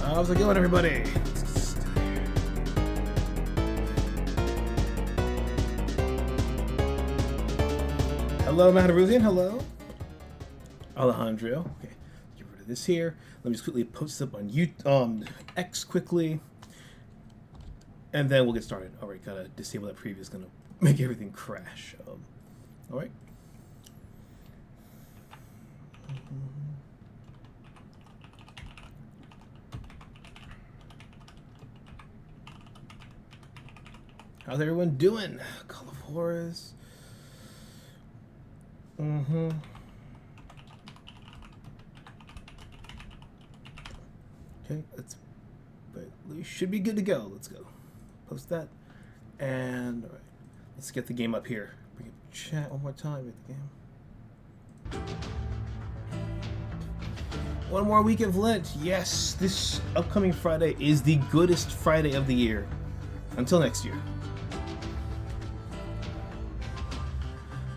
How's it going, everybody? Hello, Mataruzian. Hello. Alejandro. Okay, get rid of this here. Let me just quickly post this up on X quickly. And then we'll get started. Alright, gotta disable that preview. It's gonna make everything crash. Alright. How's everyone doing? Call of Juarez. Okay, but we should be good to go. Let's go. Post that. And alright. Let's get the game up here. Bring up chat one more time with the game. One more week of Lent. Yes, this upcoming Friday is the goodest Friday of the year. Until next year.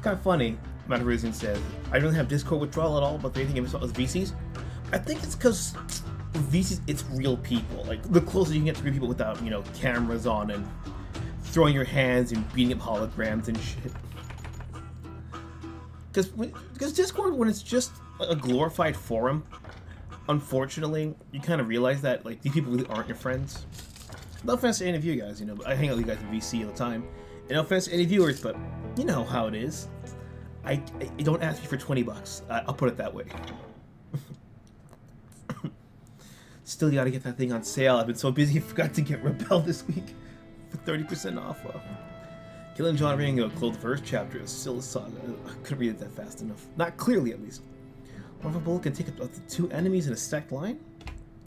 Kind of funny, Mataruzian says, I don't have Discord withdrawal at all, but the only thing I saw was VCs. I think it's because VCs, it's real people. Like, the closest you can get to real people without, you know, cameras on and throwing your hands and beating up holograms and shit. Because Discord, when it's just a glorified forum, unfortunately, you kind of realize that, like, these people really aren't your friends. No offense to any of you guys, you know, but I hang out with you guys in VC all the time. And no offense to any viewers, but you know how it is. I don't ask me for $20. I'll put it that way. Still gotta get that thing on sale. I've been so busy I forgot to get Rebel this week for 30% off. Killing John Ringo closed the first chapter is still a saga. I couldn't read it that fast enough. Not clearly, at least. One of a bullet can take up to 2 enemies in a stacked line?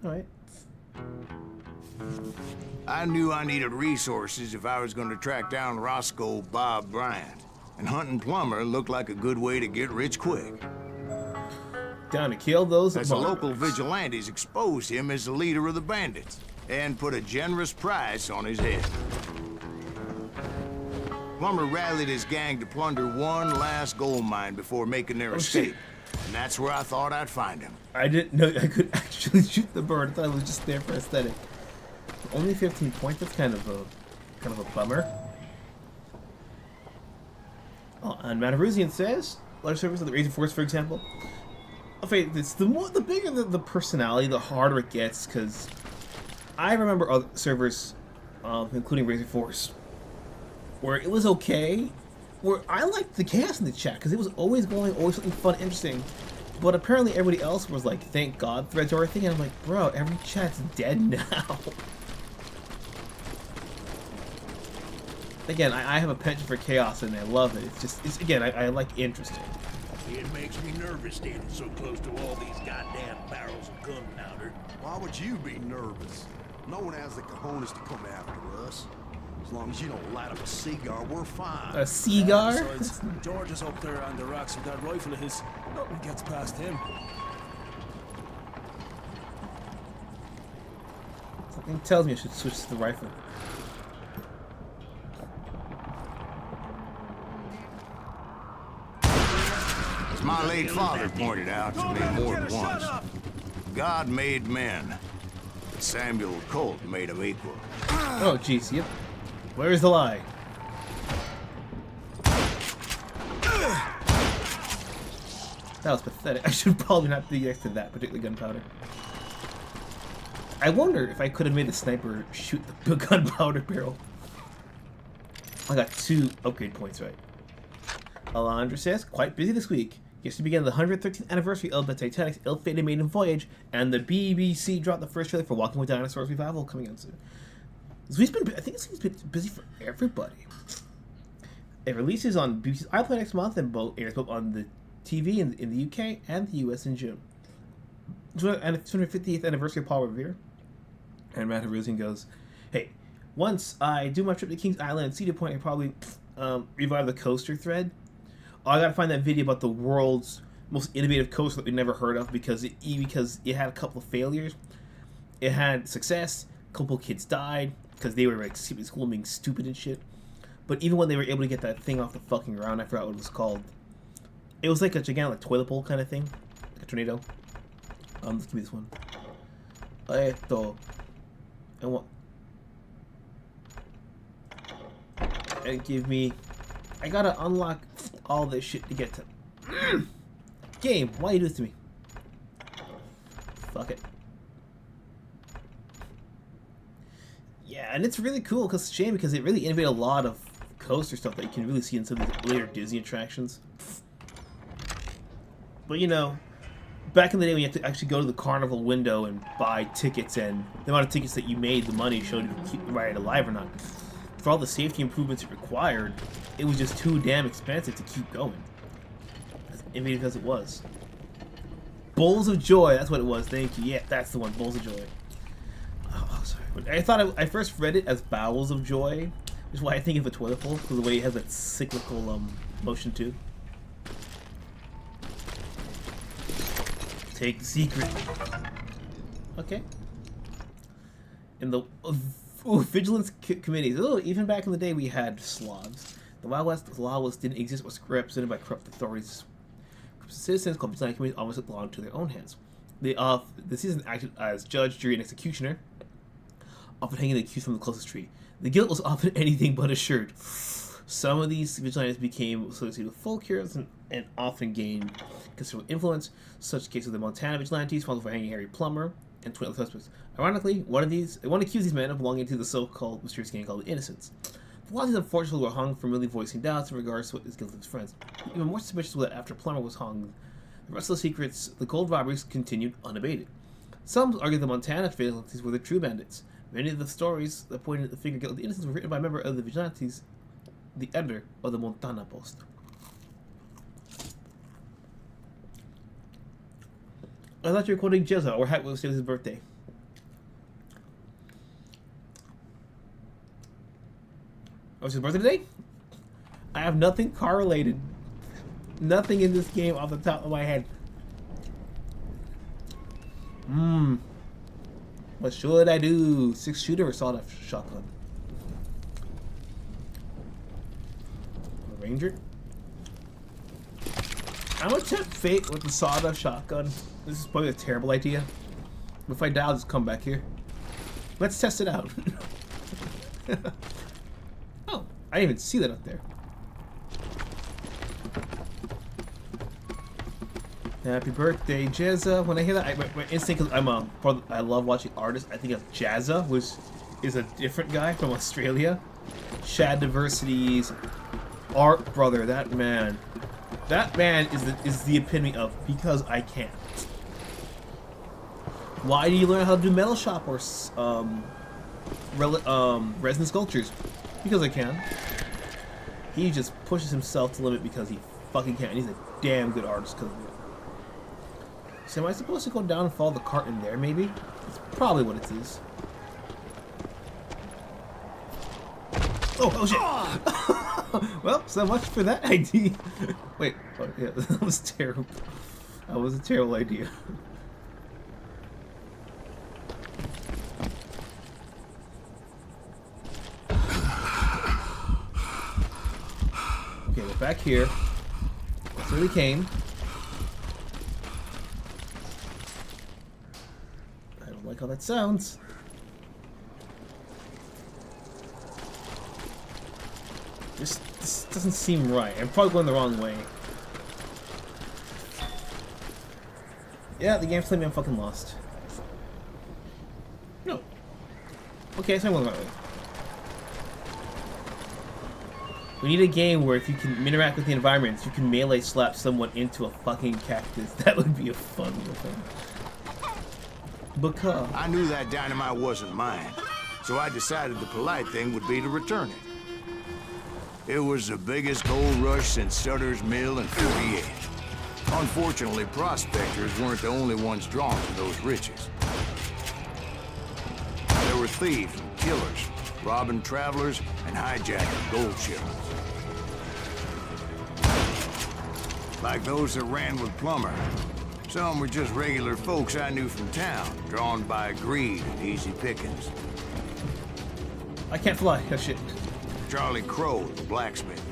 Alright. I knew I needed resources if I was going to track down Roscoe Bob Bryant. And hunting Plumber looked like a good way to get rich quick. Down to kill those. As the local vigilantes exposed him as the leader of the bandits and put a generous price on his head. Plumber rallied his gang to plunder one last gold mine before making their escape. And that's where I thought I'd find him. I didn't know I could actually shoot the bird. I thought it was just there for aesthetic. Only 15 points. That's kind of a bummer. And Mataruzian says, large servers of the Raging Force, for example. Okay, it's the bigger the personality, the harder it gets. Because I remember other servers, including Raging Force, where it was okay. Where I liked the chaos in the chat because it was always going, always something fun, interesting. But apparently everybody else was like, "Thank God" threads or everything. And I'm like, bro, every chat's dead now. Again, I have a penchant for chaos and I love it. It's again, I like interesting. It makes me nervous standing so close to all these goddamn barrels of gunpowder. Why would you be nervous? No one has the cojones to come after us. As long as you don't light up a cigar, we're fine. A cigar? Besides, George is up there on the rocks with that rifle of his. Nothing gets past him. Something tells me I should switch to the rifle. As my late father pointed out to me more than once, God made men, but Samuel Colt made them equal. Oh, jeez, yep. Where's the lie? That was pathetic. I should probably not be next to that particular gunpowder. I wonder if I could have made the sniper shoot the gunpowder barrel. I got 2 upgrade points right. Alondra says, quite busy this week. Yesterday began the 113th anniversary of the Titanic's ill-fated maiden voyage, and the BBC dropped the first trailer for Walking with Dinosaurs revival coming out soon. So I think it's been busy for everybody. It releases on BBC's iPlayer next month and airs both on the TV in the UK and the US in June. And it's 250th anniversary of Paul Revere. And Mataruzian goes, hey, once I do my trip to Kings Island and Cedar Point, I probably revive the coaster thread. Oh, I gotta find that video about the world's most innovative coaster that we never heard of because it had a couple of failures. It had success, a couple of kids died because they were like stupid school being stupid and shit. But even when they were able to get that thing off the fucking ground, I forgot what it was called. It was like a gigantic toilet bowl kind of thing, like a tornado. Let's give me this one. And what? And give me. I gotta unlock all this shit to get to. Game, why you do this to me? Fuck it. Yeah, and it's really cool because it's a shame because it really innovated a lot of coaster stuff that you can really see in some of the later Disney attractions. But you know, back in the day when you had to actually go to the carnival window and buy tickets, and the amount of tickets that you made, the money showed if you keep the ride alive or not. For all the safety improvements it required, it was just too damn expensive to keep going. As innovative as it was. Bowls of Joy, that's what it was. Thank you. Yeah, that's the one. Bowls of Joy. Oh, sorry. I thought I first read it as Bowels of Joy, which is why I think of a toilet bowl, because the way it has that cyclical motion too. Take the secret. Okay. And the vigilance committees. Oh, even back in the day, we had Slavs. The Wild West laws didn't exist, was represented by corrupt authorities. Citizens called vigilante committees always belonged to their own hands. The citizen acted as judge, jury, and executioner, often hanging the accused from the closest tree. The guilt was often anything but assured. Some of these vigilantes became associated with folk heroes and often gained considerable influence. Such cases of the Montana vigilantes, responsible for hanging Harry Plummer and 20 other suspects. Ironically, one accused these men of belonging to the so-called mysterious gang called the Innocents. The Lodges unfortunately were hung for merely voicing doubts in regards to what is guilt of his friends. Even more suspicious was that after Plummer was hung, the rest of the secrets, the gold robberies continued unabated. Some argue the Montana vigilantes were the true bandits. Many of the stories that pointed at the figure guilt of the Innocents were written by a member of the vigilantes, the editor of the Montana Post. I thought you were quoting Jezza, or Hat was his birthday. Oh, it's his birthday today? I have nothing correlated. Nothing in this game off the top of my head. What should I do? 6-shooter or sawed-off shotgun? A Ranger? I'm gonna tempt fate with the sawed-off shotgun. This is probably a terrible idea. If I die, I'll just come back here. Let's test it out. Oh, I didn't even see that up there. Happy birthday, Jazza. When I hear that, my instinct is I love watching artists. I think of Jazza, which is a different guy from Australia. Shad Diversity's art brother. That man is the epitome of because I can. Why do you learn how to do metal shop or resin sculptures? Because I can. He just pushes himself to the limit because he fucking can. He's a damn good artist because of it. So am I supposed to go down and follow the cart in there, maybe? That's probably what it is. Oh shit! Well, so much for that idea. Wait, oh, yeah, that was terrible. That was a terrible idea. Okay, we're back here. That's where we came. I don't like how that sounds. This doesn't seem right. I'm probably going the wrong way. Yeah, the game's telling me I'm fucking lost. No. Okay, so I'm going the right way. We need a game where if you can interact with the environment, you can melee slap someone into a fucking cactus. That would be a fun little thing. Because I knew that dynamite wasn't mine, so I decided the polite thing would be to return it. It was the biggest gold rush since Sutter's Mill in '48. Unfortunately, prospectors weren't the only ones drawn to those riches. There were thieves and killers, robbing travelers and hijacking gold shipments. Like those that ran with Plummer. Some were just regular folks I knew from town, drawn by greed and easy pickings. I can't fly. Oh shit. Charlie Crow, the blacksmith.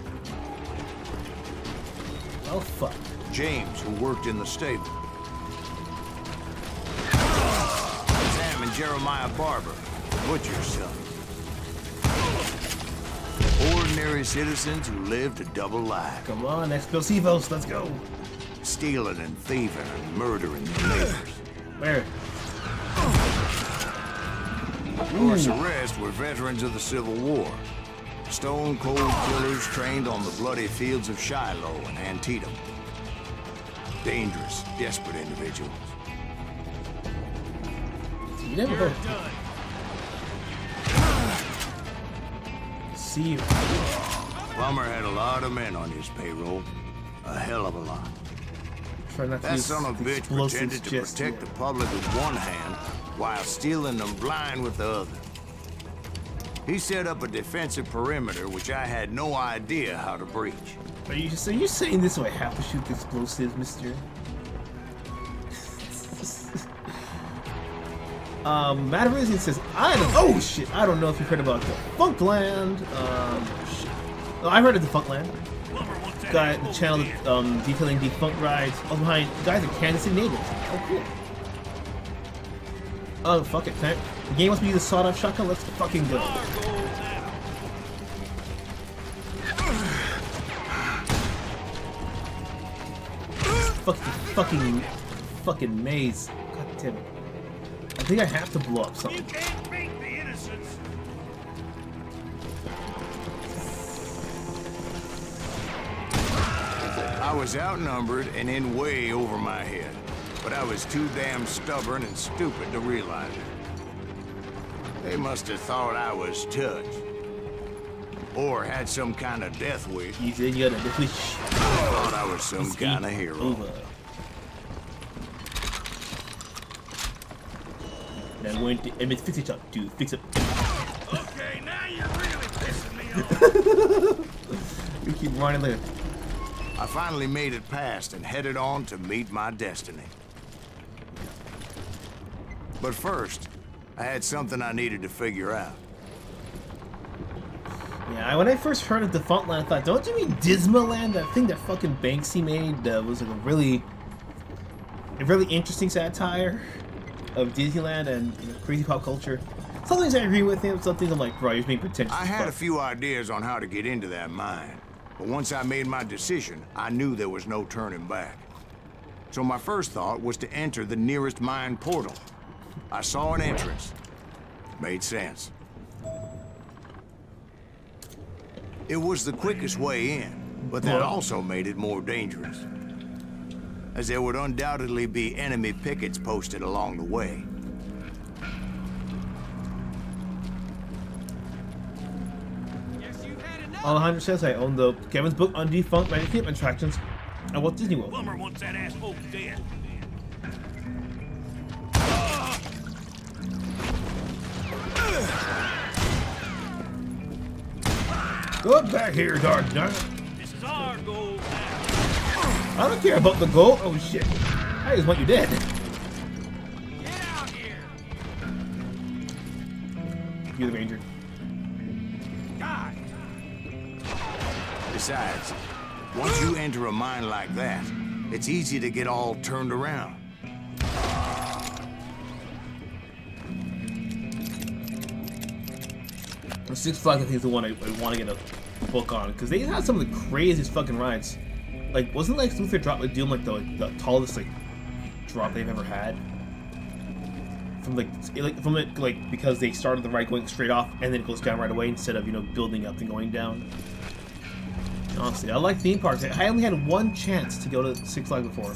Oh fuck. James, who worked in the stable. Sam and Jeremiah Barber, the butcher's son. Ordinary citizens who lived a double life. Come on, explosivos, let's go. Stealing and thieving and murdering their neighbors. Where? Of course, the rest were veterans of the Civil War. Stone-cold killers trained on the bloody fields of Shiloh and Antietam. Dangerous, desperate individuals. You never heard. See you. Plummer had a lot of men on his payroll. A hell of a lot. Try not to That use son of a bitch explosives pretended to just protect the public with one hand while stealing them blind with the other. He set up a defensive perimeter which I had no idea how to breach. Are you saying this so I have to shoot the explosives, mister? Matt Rizzi says, oh shit, I don't know if you've heard about the Funkland. Shit. Oh, I've heard of the Funkland. Guy, the channel detailing defunct rides. Oh, behind guys are Kansas City natives. Oh, cool. Oh, fuck it. The game wants me to use a sawed-off shotgun. Let's fucking go. Fucking maze. God damn it. I think I have to blow up something. You can't beat the innocents. I was outnumbered and in way over my head, but I was too damn stubborn and stupid to realize it. They must have thought I was touched. Or had some kind of death wish. You said you got a death wish. Thought I was some kind of hero. Over. Now going to fix it up, dude. Fix it. Okay, now you're really pissing me off. We keep running later. I finally made it past and headed on to meet my destiny. But first, I had something I needed to figure out. Yeah, when I first heard of Defunctland, I thought, don't you mean Dismaland? That thing that fucking Banksy made was like a really interesting satire of Disneyland and crazy pop culture. Some things I agree with him, some things I'm like, bro, you're being pretentious. I had a few ideas on how to get into that mine, but once I made my decision, I knew there was no turning back. So my first thought was to enter the nearest mine portal. I saw an entrance. Made sense. It was the quickest way in, but that also made it more dangerous, as there would undoubtedly be enemy pickets posted along the way. Alejandro says I own the Kevin's book on defunct manuscript attractions at Walt Disney World. Plumber wants that asshole dead. Go back here, Dark Knight. This is our goal now. I don't care about the gold. Oh shit. I just want you dead. Get out here. You're the ranger. Die. Besides, once you enter a mine like that, it's easy to get all turned around. Six Flags, I think, is the one I want to get a book on, because they had some of the craziest fucking rides. Like, wasn't Lex Luthor drop like doing like the tallest like drop they've ever had? From because they started the ride going straight off and then it goes down right away instead of, you know, building up and going down. Honestly, I like theme parks. I only had one chance to go to Six Flags before.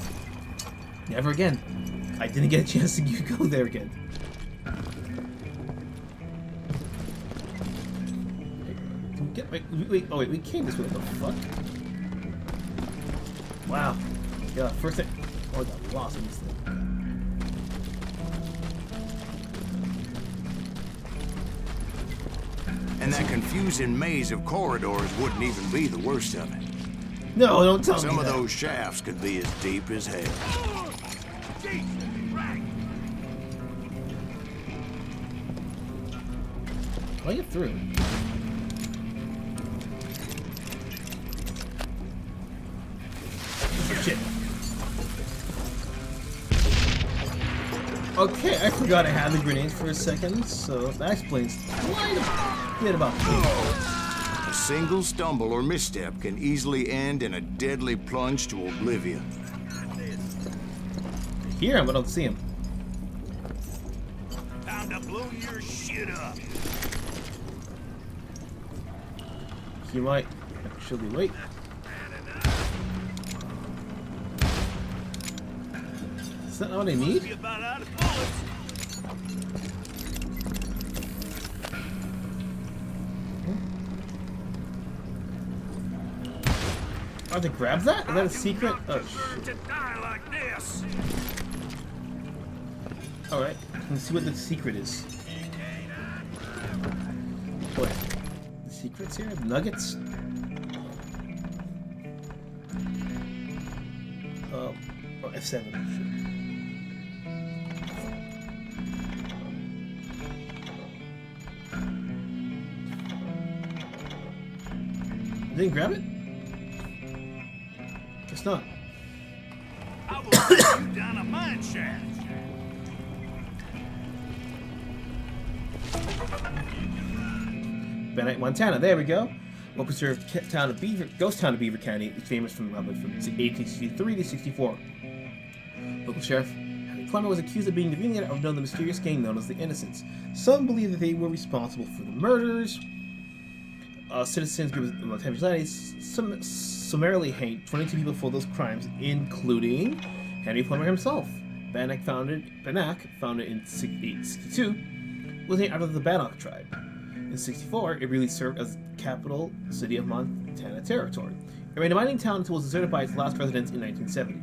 Never again. I didn't get a chance to go there again. Wait, we came this way. What the fuck? Wow. Yeah, first thing. Oh, I got lost in this thing. And that confusing maze of corridors wouldn't even be the worst of it. No, don't tell me Some of that. those shafts could be as deep as hell. I'll get through. Shit. Okay, Okay, I forgot I had the grenades for a second, so that explains quite a bit about me. A single stumble or misstep can easily end in a deadly plunge to oblivion. Hear him, but I don't see him. Time to blow your shit up. He might actually wait. Is that not what I need? Be about out of bullets. I have to grab that? Is that a secret? Oh, shit. To die like this. Alright, let's see what the secret is. What? The secret's here? Nuggets? Oh, F7. Didn't grab it? Guess not. I will put you down a mine shaft. Benite, Montana. There we go. Well preserved town of ghost town of Beaver County. It's famous from 1863 to 64. Local sheriff Harry Clement was accused of being the ringleader of the mysterious gang known as the Innocents. Some believe that they were responsible for the murders. Citizens groups of vigilantes summarily hanged 22 people for those crimes, including Henry Plummer himself. Bannock, founded in 1862, was named after the Bannock tribe. In 64, it really served as the capital city of Montana Territory. It remained a mining town until it was deserted by its last residents in 1970.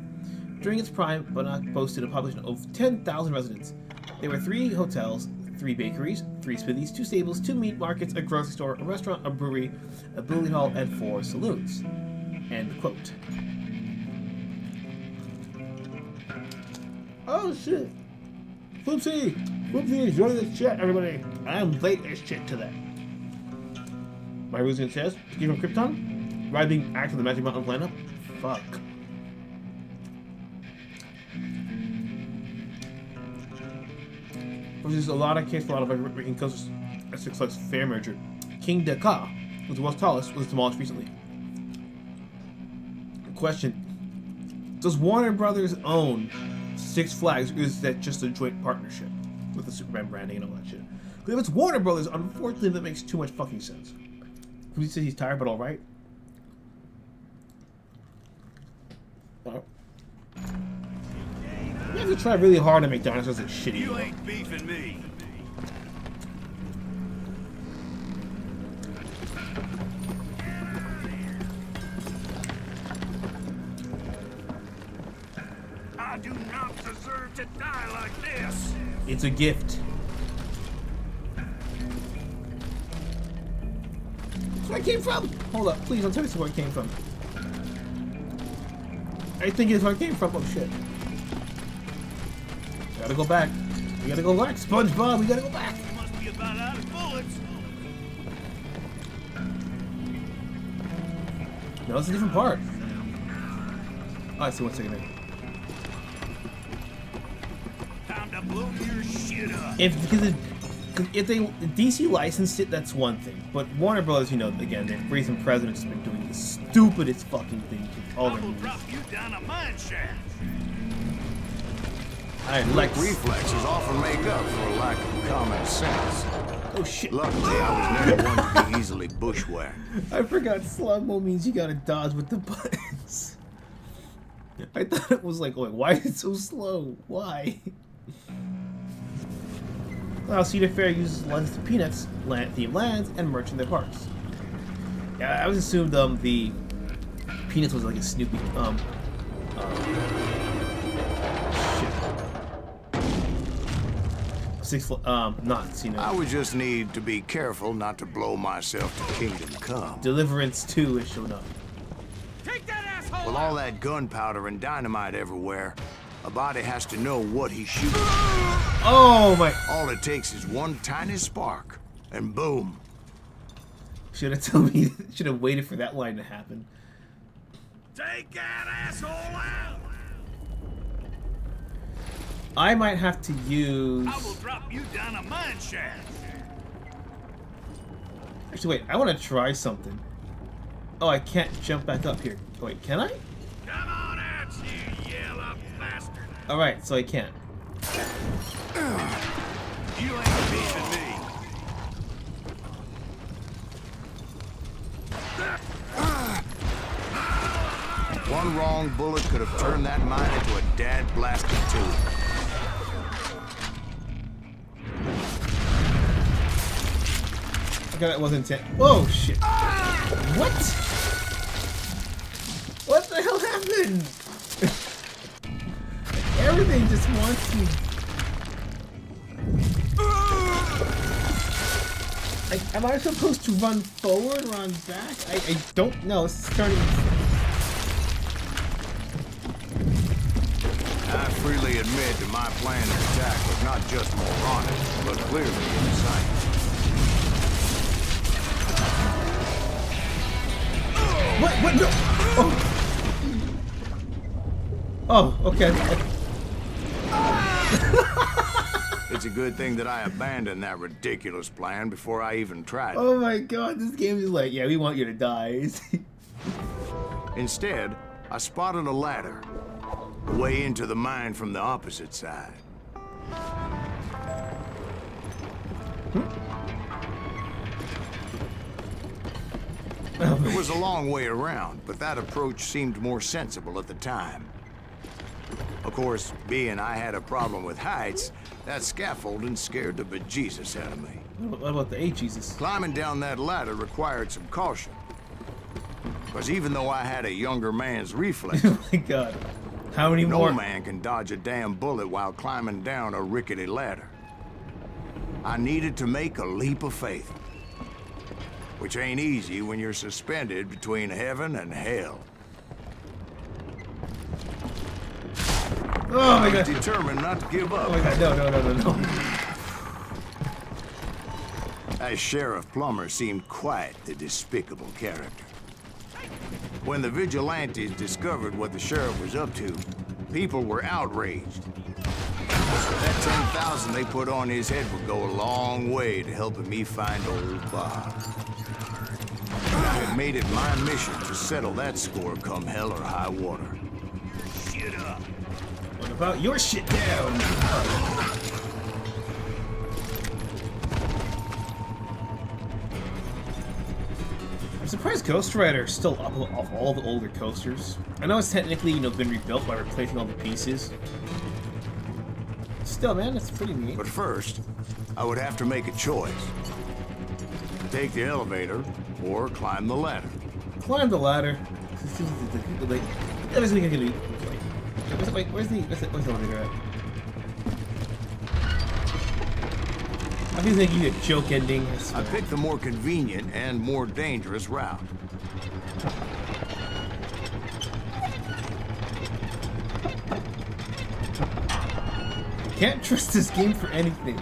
During its prime, Bannock boasted a population of 10,000 residents. There were 3 hotels, 3 bakeries, 3 smithies, 2 stables, 2 meat markets, a grocery store, a restaurant, a brewery, a billiard hall, and 4 saloons. End quote. Oh shit! Whoopsie! Whoopsie, enjoy this shit, everybody! I'm late as shit to that. My Rusian says, Steve from Krypton? Ride being active the Magic Mountain planet? Fuck. Which is a lot of case for a lot of breaking coasts a success fair merger. King Dakar, was the world's tallest, was demolished recently. Question: does Warner Brothers own Six Flags, or is that just a joint partnership with the Superman branding and all that shit? Because if it's Warner Brothers, unfortunately, that makes too much fucking sense. He says he's tired, but all right. You have to try really hard to make dinosaurs that shitty. You ain't beefing me. I do not deserve to die like this. It's a gift. That's where I came from. Hold up, please don't tell me where I came from. I think it's where I came from. Oh shit. Gotta go back. We gotta go back. SpongeBob, we gotta go back. You must be about out of bullets. No, it's a different part. Oh, I see. 1 second there. Time to blow your shit up. If they DC licensed it, that's one thing. But Warner Brothers, you know, again, the recent president's been doing the stupidest fucking thing with all I their will movies. drop you down a mine shaft. Quick reflexes often make up for a lack of common sense. Oh shit. Luckily, I was never one to be easily bushwhacked. I forgot slow-mo means you gotta dodge with the buttons. I thought it was like, why is it so slow? Why? Well, Cedar Fair uses license to Peanuts, themed lands, and merch in their parks. Yeah, I always assumed the Peanuts was like a Snoopy. Nuts, you know. I would just need to be careful not to blow myself to Kingdom Come. Deliverance 2 is showing up. Take that asshole. With all that gunpowder and dynamite everywhere, a body has to know what he's shooting. Oh my! All it takes is one tiny spark, and boom. Should have told me. Should have waited for that line to happen. Take that asshole out. I might have to use. I will drop you down a mine shaft. Actually, wait. I want to try something. Oh, I can't jump back up here. Wait, can I? Come on out, you yellow bastard. All right, so I can't. You ain't beating me. One wrong bullet could have turned that mine into a dad-blasted tube. Okay, that wasn't it. Oh shit! What? What the hell happened? Everything just wants me. Am I supposed to run forward, run back? I don't know. It's starting. I freely admit that my plan of attack was not just moronic, but clearly insane. What? No! Oh, okay. It's a good thing that I abandoned that ridiculous plan before I even tried it. Oh my god, this game is like, yeah, we want you to die. Instead, I spotted a ladder, a way into the mine from the opposite side. It was a long way around, but that approach seemed more sensible at the time. Of course, being I had a problem with heights, that scaffolding scared the bejesus out of me. What about the Jesus? Climbing down that ladder required some caution. Because even though I had a younger man's reflex, Oh my god. How many no more? man can dodge a damn bullet while climbing down a rickety ladder. I needed to make a leap of faith. Which ain't easy when you're suspended between heaven and hell. Oh my god. Determined not to give up. Oh my god, no. As Sheriff Plummer seemed quite the despicable character. When the vigilantes discovered what the sheriff was up to, people were outraged. That 10,000 they put on his head would go a long way to helping me find old Bob. I had made it my mission to settle that score come hell or high water. Shit up. What about your shit down? I'm surprised Ghost Rider is still up off all the older coasters. I know it's technically, been rebuilt by replacing all the pieces. Still, man, it's pretty neat. But first, I would have to make a choice. Take the elevator or climb the ladder. Climb the ladder. Like, everything I can do. Wait, where's the elevator at? I feel like you get a joke ending. I picked the more convenient and more dangerous route. Can't trust this game for anything.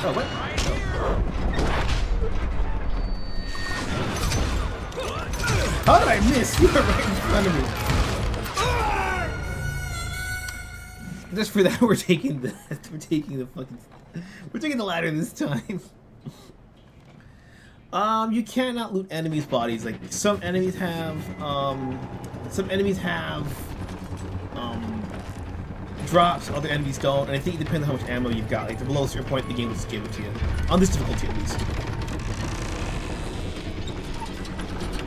Oh, what? How did I miss? You were right in front of me. Just for that, we're taking the ladder this time. You cannot loot enemies' bodies. Like some enemies have drops, other enemies don't, and I think it depends on how much ammo you've got. Like, the below a certain point, the game will just give it to you. On this difficulty, at least.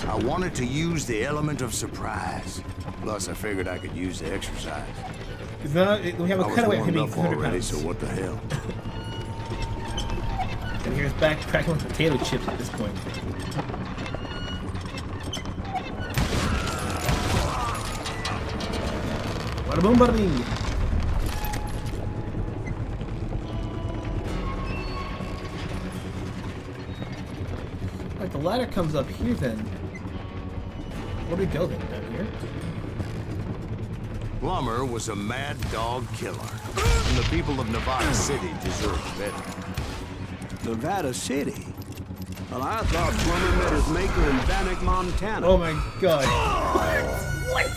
I wanted to use the element of surprise. Plus, I figured I could use the exercise. No, we have a cutaway of him being up 100 already, pounds. so what the hell? And here's backpacking with potato chips at this point. Bada boom, bada bing. Alright, the ladder comes up here then. Where do we go then? Down here? Plummer was a mad dog killer, and the people of Nevada City deserved better. Nevada City? Well, I thought Plummer met his maker in Bannock, Montana. Oh my god. What?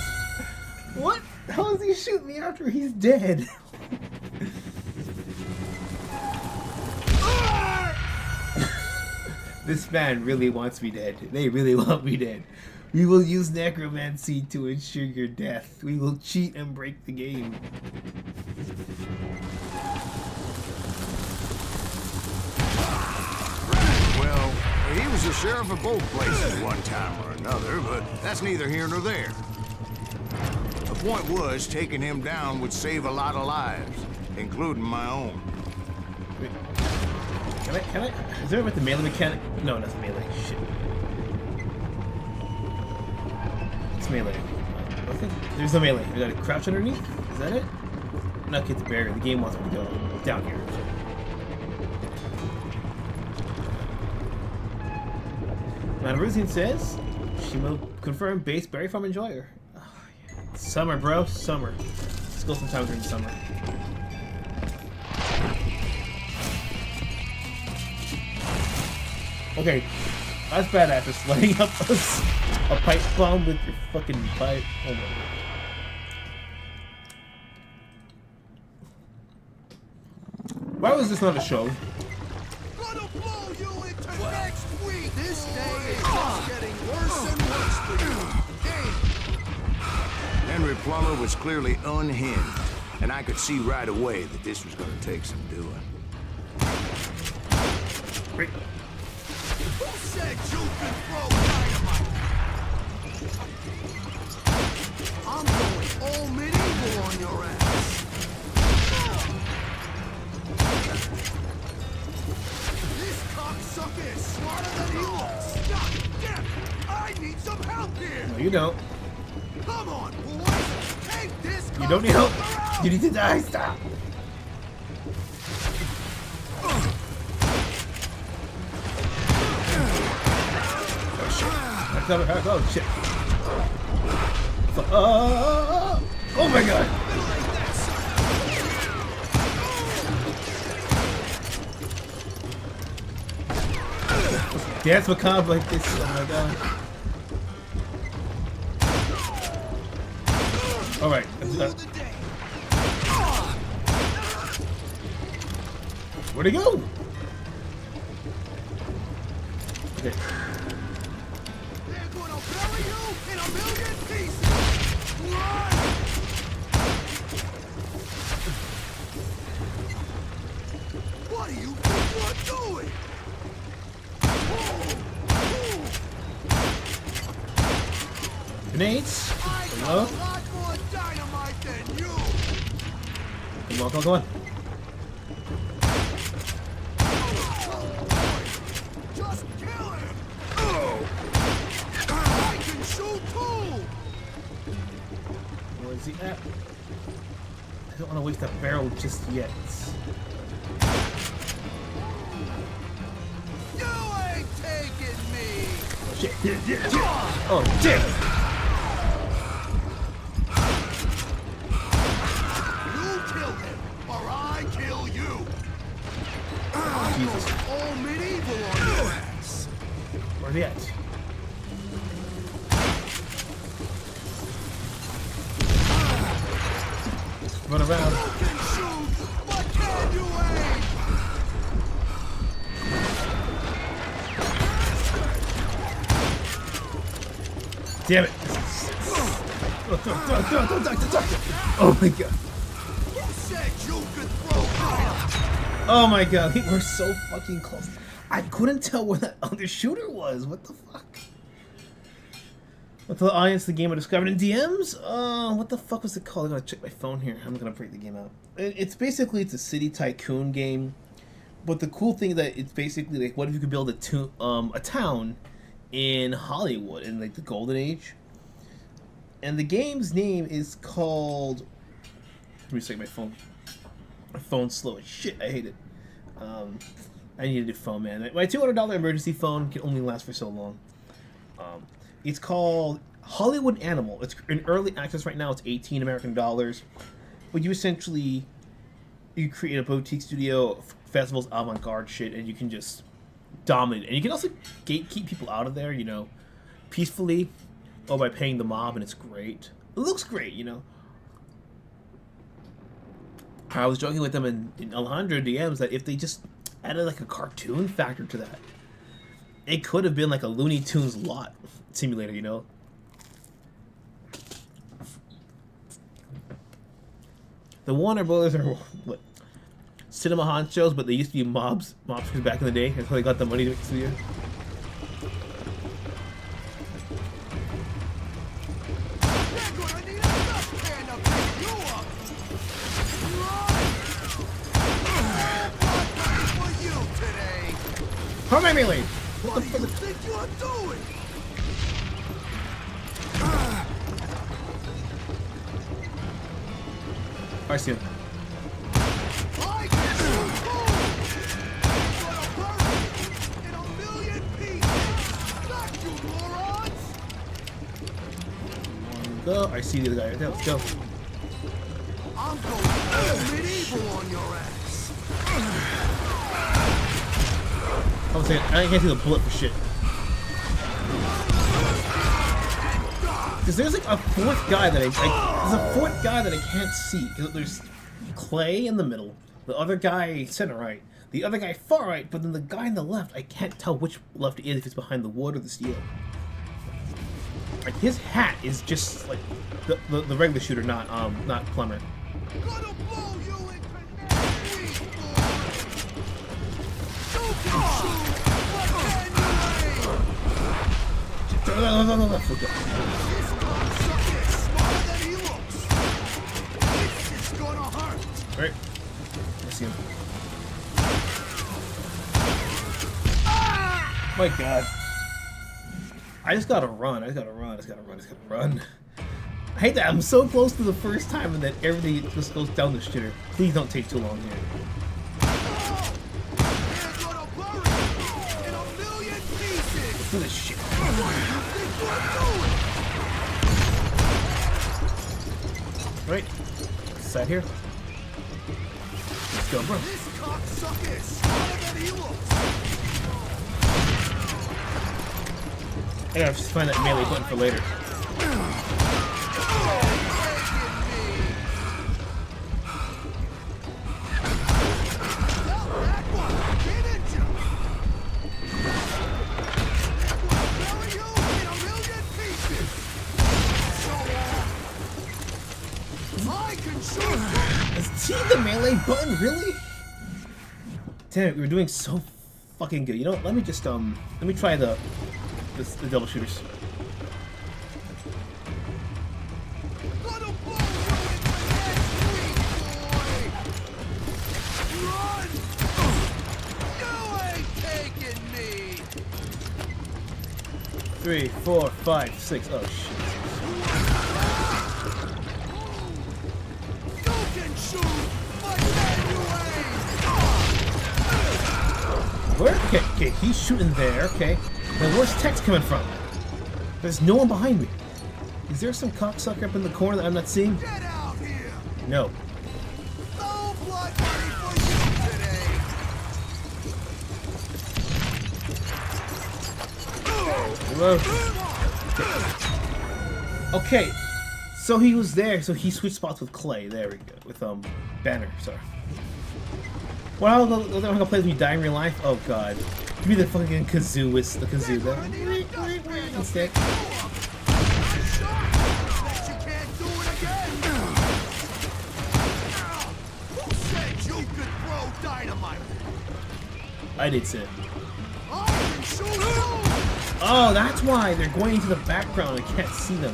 What? How is he shooting me after he's dead? This man really wants me dead. They really want me dead. We will use necromancy to ensure your death. We will cheat and break the game. Well, he was the sheriff of both places one time or another, but that's neither here nor there. The point was, taking him down would save a lot of lives, including my own. Wait. Can I? Is there about the melee mechanic? No, that's melee. Shit. It's melee. Okay. There's no melee. We gotta crouch underneath? Is that it? Not get the barrier. The game wants me to go down here. Now, everything says Shimo confirmed base berry farm enjoyer. Oh, yeah. Summer, bro. Summer. Let's go sometime during the summer. Okay, that's badass. Just lighting up a pipe bomb with your fucking pipe. Oh my god. Why was this not a show? Gonna blow you into next week. This day is just getting worse and worse for you. Henry Plummer was clearly unhinged, and I could see right away that this was going to take some doing. Wait. Who said you could throw dynamite? I'm going all medieval on your ass. This cocksucker is smarter than he looks. God damn it! I need some help here. No, you don't. Come on, boys. Take this. You don't need help. cocksucker out. You need to die. Stop. Oh shit. Oh my god. Dance macabre like this. Oh my god. Alright. Where'd he go? Okay. They're gonna bury you in a million pieces. Run! What do you think you're doing? Grenades. I Hello? got a lot more dynamite than you. Come on, come on. Just kill him. I can shoot too. Where is he at? I don't want to waste that barrel just yet. You ain't taking me. Shit. Oh, shit. You kill him, or I kill you. Jesus. All medieval on your ass. Where are they at? Run around. You can shoot, but can you aim? Damn it. Oh my god. Who said you could throw fire? Oh my god. We were so fucking close. I couldn't tell where that other shooter was. What the fuck? What the audience the game I discovered in DMs? What the fuck was it called? I gotta check my phone here. I'm gonna break the game out. It's basically a city tycoon game, but the cool thing is that it's basically like, what if you could build a town in Hollywood in like the golden age? And the game's name is called. Let me check my phone. My phone's slow as shit. I hate it. I need a new phone, man. My $200 emergency phone can only last for so long. It's called Hollywood Animal. It's in early access right now. It's $18 American. But you essentially, you create a boutique studio, festivals, avant-garde shit, and you can just dominate. And you can also gatekeep people out of there, you know, peacefully, or by paying the mob, and it's great. It looks great, you know. I was joking with them in Alejandro DMs that if they just added like a cartoon factor to that, it could have been like a Looney Tunes lot simulator, you know? The Warner Brothers are what? Cinema honchos, but they used to be mobsters back in the day until they got the money to make the studio. How am I melee? What do you think you're doing? I see him. I can shoot in a million pieces. Not you morons. Go. I see the other guy right there. Let's go. I'm going all medieval on your ass. I was saying, I can't see the bullet for shit. Because there's like a fourth guy that I can't see. There's Clay in the middle, the other guy center right, the other guy far right, but then the guy in the left, I can't tell which left is if it's behind the wood or the steel. Like his hat is just like the regular shooter, not Plumber. Gonna blow you into nasty, boy. You can shoot, but can you aim? No. This cocksucker is smarter than he looks. This is gonna hurt. Right. I see him. My God. I just gotta run. I just gotta run. I hate that I'm so close to the first time and then everything just goes down the shitter. Please don't take too long here. They're gonna bury you in a million pieces. Let's do this shit. What do you think you're doing? Right. Side here. Let's go, bro. This cocksucker is smarter than he looks. I gotta just find that melee button for later. See the melee button, really? Damn it, we were doing so fucking good. You know what? Let me just let me try the double shooters. Run! You ain't taking me! 3, 4, 5, 6. Oh shit. Where? Okay, he's shooting there, okay. Now where's text coming from? There's no one behind me. Is there some cocksucker up in the corner that I'm not seeing? Get out here! No. No blood money for you today! Hello? Okay, so he was there, so he switched spots with Clay. There we go. With Banner, sorry. Well, I'm gonna play with me die in real life. Oh god. Give me the fucking kazoo with the kazoo there. Instead. You can't do it again! Who said you could throw dynamite? I did say. I can shoot you! Oh, that's why they're going into the background. I can't see them.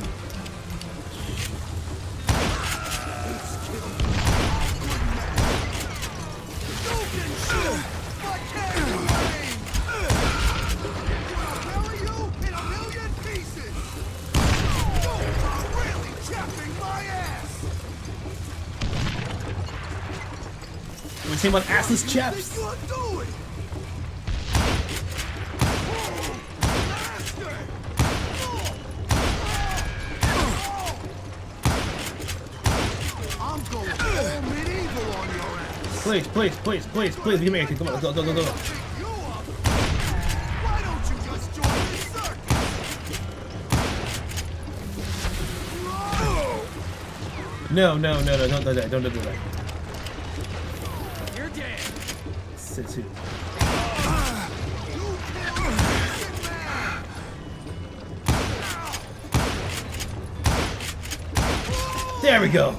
We're talking about assless chaps. I'm going all medieval on your ass. Please, give me anything. Come on, go. Why don't you just join the circus? No, don't do that. Says who? There we go.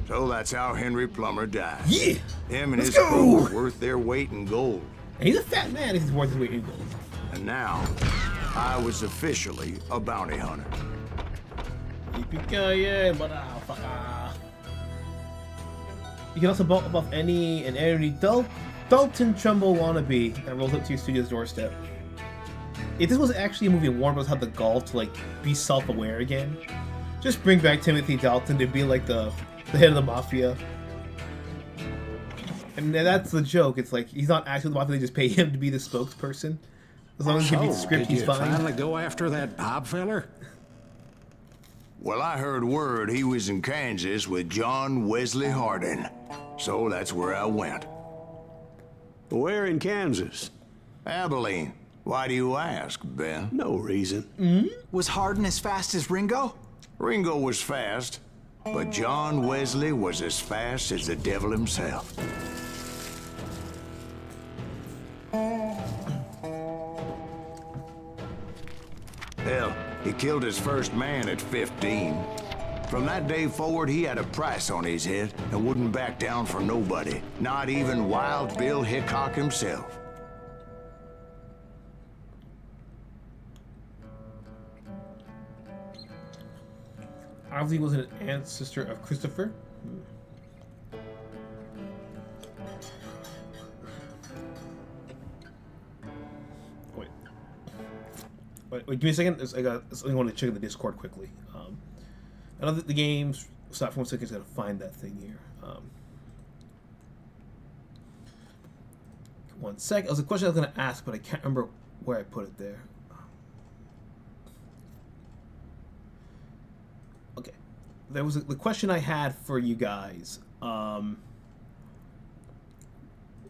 So that's how Henry Plummer died. Yeah. Him and Let's his go. crew were worth their weight in gold. And he's a fat man. He's worth his weight in gold. And now, I was officially a bounty hunter. Yippee-ki-yay, motherfucker. You can also bump off any and every Dalton Trumbull wannabe that rolls up to your studio's doorstep. If this was actually a movie Warner Bros. Had the gall to like be self-aware again, just bring back Timothy Dalton to be like the head of the mafia. And that's the joke. It's like he's not actually the mafia; they just pay him to be the spokesperson. As long as he can read the script, he's fine. Finally go after that Bob feller? Well, I heard word he was in Kansas with John Wesley Hardin. So that's where I went. Where in Kansas? Abilene. Why do you ask, Ben? No reason. Was Hardin as fast as Ringo? Ringo was fast, but John Wesley was as fast as the devil himself. Hell, he killed his first man at 15. From that day forward, he had a price on his head and wouldn't back down for nobody, not even Wild Bill Hickok himself. Obviously, was an ancestor of Christopher. Wait, give me a second. I want to check the Discord quickly. I know that the game's stop for 1 second. I gotta find that thing here. 1 sec. It was a question I was gonna ask, but I can't remember where I put it there. Okay, there was the question I had for you guys.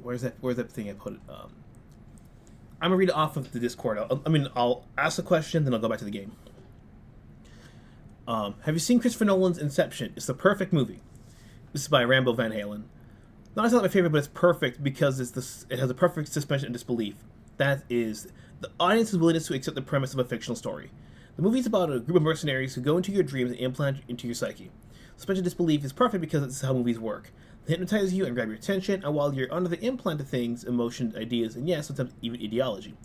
Where's that thing I put it? I'm gonna read it off of the Discord. I'll ask the question, then I'll go back to the game. Have you seen Christopher Nolan's Inception? It's the perfect movie. This is by Rambo Van Halen. Not necessarily my favorite, but it's perfect because it has a perfect suspension of disbelief. That is, the audience's willingness to accept the premise of a fictional story. The movie is about a group of mercenaries who go into your dreams and implant into your psyche. Suspension of disbelief is perfect because this is how movies work. They hypnotize you and grab your attention, and while you're under the implant of things, emotions, ideas, and yes, sometimes even ideology.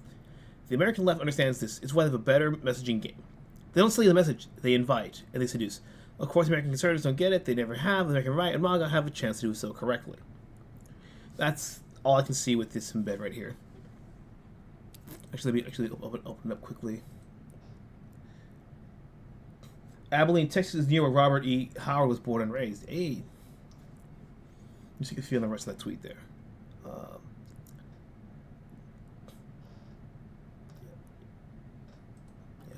The American left understands this. It's why they have a better messaging game. They don't sell you the message, they invite, and they seduce. Of course, American conservatives don't get it, they never have. The American right and MAGA have a chance to do so correctly. That's all I can see with this embed right here. Actually, let me open up quickly. Abilene, Texas is near where Robert E. Howard was born and raised. Hey. Just so you can feel the rest of that tweet there.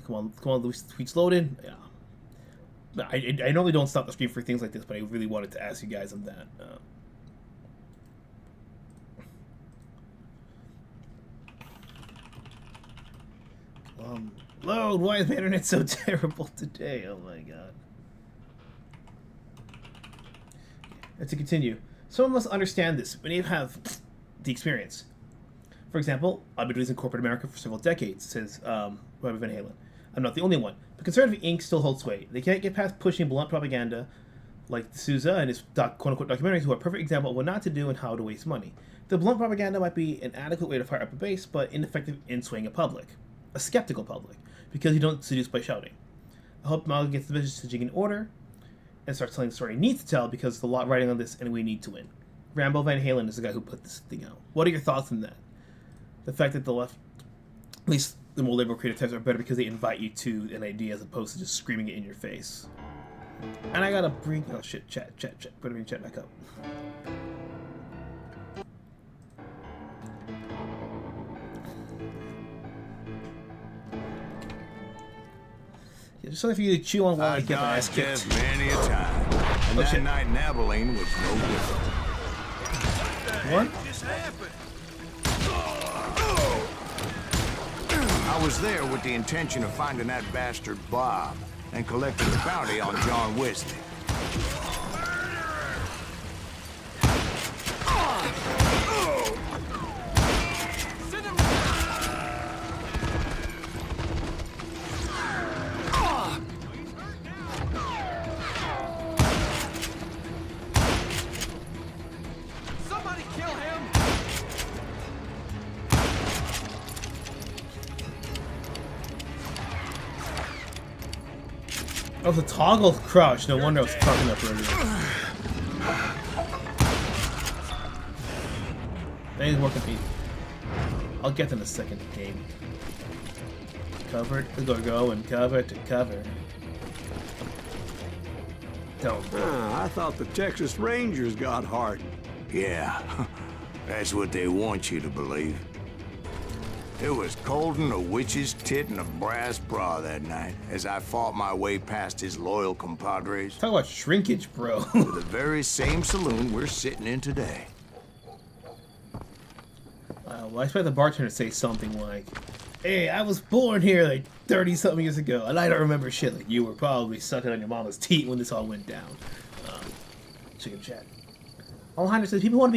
Come on, the tweet's loading. Yeah. I normally don't stop the stream for things like this, but I really wanted to ask you guys on that. Load, why is my internet so terrible today? Oh my god. And to continue, someone must understand this. Many have the experience. For example, I've been doing this in corporate America for several decades, says Robert Van Halen. I'm not the only one. But conservative ink still holds sway. They can't get past pushing blunt propaganda like Sousa and his quote-unquote documentaries, who are a perfect example of what not to do and how to waste money. The blunt propaganda might be an adequate way to fire up a base, but ineffective in swaying a public. A skeptical public, because you don't seduce by shouting. I hope MAGA gets the messaging in order and starts telling the story it needs to tell, because there's a lot writing on this and we need to win. Rambo Van Halen is the guy who put this thing out. What are your thoughts on that? The fact that the left, at least the more liberal creative types, are better because they invite you to an idea as opposed to just screaming it in your face. And I gotta bring, oh shit, chat. Better bring chat back up. Just something for you to chew on while I get my ass kicked. Many a time. And that night in Abilene was no different. What? Just happened. I was there with the intention of finding that bastard Bob and collecting the bounty on John Wesley. Oh, the toggle crouch. No wonder I was fucking up earlier. Things working for me. I'll get them in a second game. Cover to go and cover to cover. Don't. I thought the Texas Rangers got hardened. Yeah, that's what they want you to believe. It was cold in a witch's tit and a brass bra that night as I fought my way past his loyal compadres Talk about shrinkage, bro. to the very same saloon we're sitting in today. Well, I expect the bartender to say something like, "Hey, I was born here like 30-something years ago, and I don't remember shit. Like, you were probably sucking on your mama's teat when this all went down." Chicken chat. Alejandro says, people who want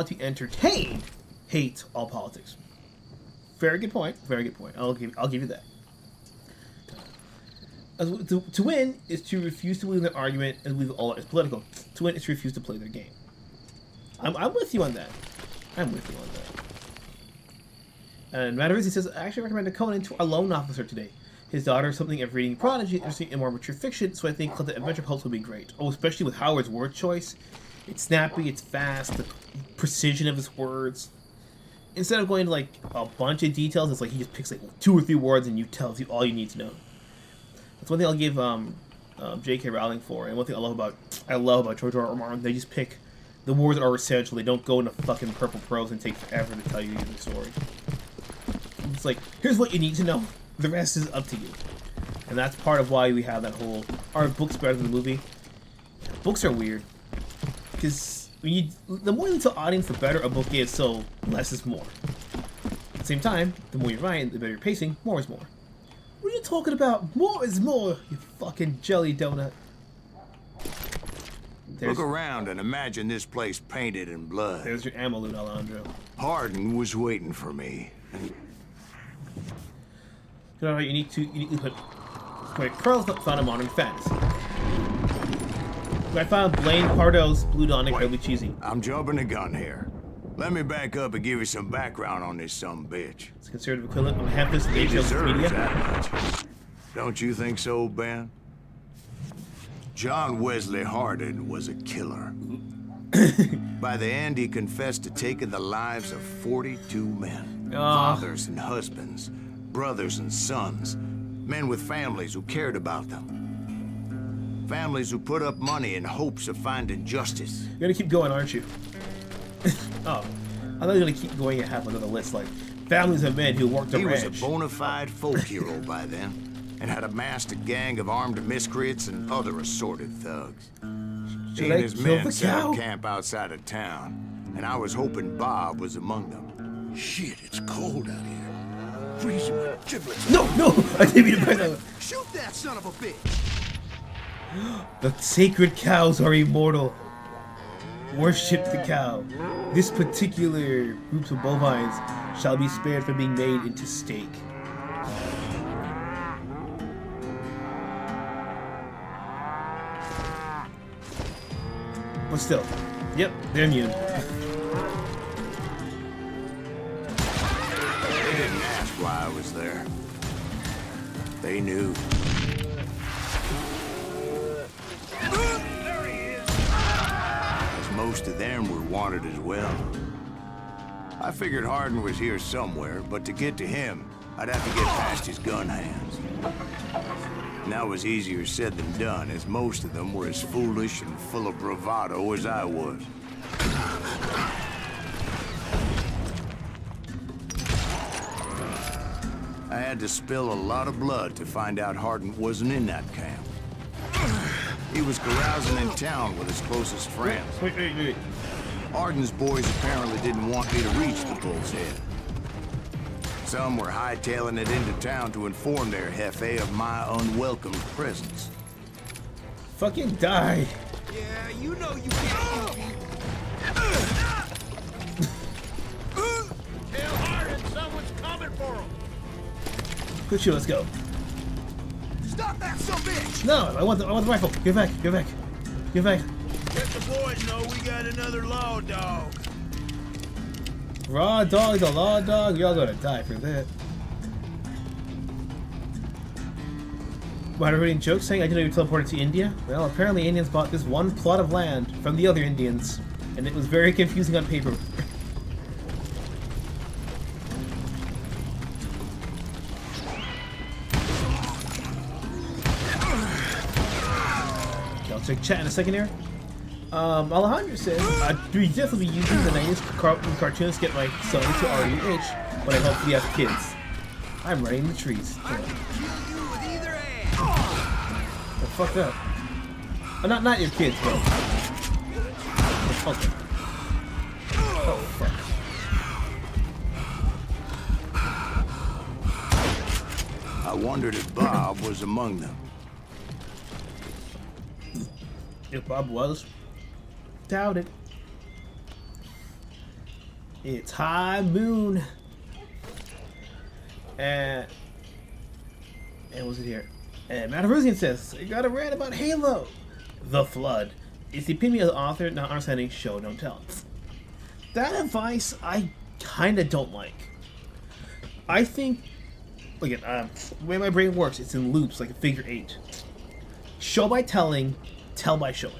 to be entertained hate all politics. Very good point. Very good point. I'll give you that. To win is to refuse to believe their argument and believe all is political. To win is to refuse to play their game. I'm with you on that. I'm with you on that. And Matterizzi says, I actually recommended Conan to our loan officer today. His daughter is something of reading Prodigy, interesting in more mature fiction, so I think the adventure pulps will be great. Oh, especially with Howard's word choice. It's snappy, it's fast, the precision of his words. Instead of going to like a bunch of details, it's like he just picks like 2 or 3 words and tells you all you need to know. That's one thing I'll give J.K. Rowling for, and one thing I love about George R. R. Martin. They just pick the words that are essential. They don't go into fucking purple prose and take forever to tell you the story. It's like, here's what you need to know. The rest is up to you. And that's part of why we have that whole, are books better than the movie? Books are weird. Because the more you tell audience, the better a book is, so less is more. At the same time, the more you write, the better your pacing, more is more. What are you talking about? More is more, you fucking jelly donut. Look around and imagine this place painted in blood. There's your ammo loot, Alejandro. Hardin was waiting for me. You know how you need to put Carl's not found a modern fantasy. I found Blaine Pardo's Blue Dawn incredibly cheesy. I'm jumping the gun here. Let me back up and give you some background on this sumbitch. It's considered equivalent of half this He age of deserves media. that much. Don't you think so, Ben? John Wesley Hardin was a killer. By the end, he confessed to taking the lives of 42 men. Fathers and husbands, brothers and sons, men with families who cared about them. Families who put up money in hopes of finding justice. You're gonna keep going, aren't you? Oh, I thought you were gonna keep going and have another list like families of men who worked a ranch. He was a bona fide folk hero by then, and had amassed a gang of armed miscreants and other assorted thugs. He and his men set up camp outside of town, and I was hoping Bob was among them. Shit, it's cold out here. Freezing my giblets. No, I didn't mean to press that. Shoot that son of a bitch! The sacred cows are immortal. Worship the cow. This particular group of bovines shall be spared from being made into steak. But still, yep, they're immune. They didn't ask why I was there. They knew. There he is. As most of them were wanted as well. I figured Hardin was here somewhere, but to get to him, I'd have to get past his gun hands. And that was easier said than done, as most of them were as foolish and full of bravado as I was. I had to spill a lot of blood to find out Hardin wasn't in that camp. He was carousing in town with his closest friends. Wait. Hardin's boys apparently didn't want me to reach the Bull's Head. Some were hightailing it into town to inform their jefe of my unwelcome presence. Fucking die. Yeah, you know you can't. Tell Hardin someone's coming for him. Good shit, let's go. Stop that son of a bitch! No, I want the rifle. Get back. Let the boys know we got another law dog. Raw dog, the law dog, y'all gonna die for that. Why are reading jokes saying I didn't know you teleported to India? Well, apparently Indians bought this one plot of land from the other Indians, and it was very confusing on paper. Okay, I'll check chat in a second here. Alejandro says, we definitely be using the 90s cartoons to get my son to RUH when I hopefully have kids. I'm running in the trees. Oh, fuck up. Oh, not your kids, bro. Okay. Oh, fuck. I wondered if Bob was among them. If Bob was, doubt it. It's high moon. And was it here? And Matarusian says, I got a rant about Halo. The Flood. It's the opinion of the author, not understanding show, don't tell. That advice I kinda don't like. I think, look at the way my brain works, it's in loops like a figure 8. Show by telling, tell by showing.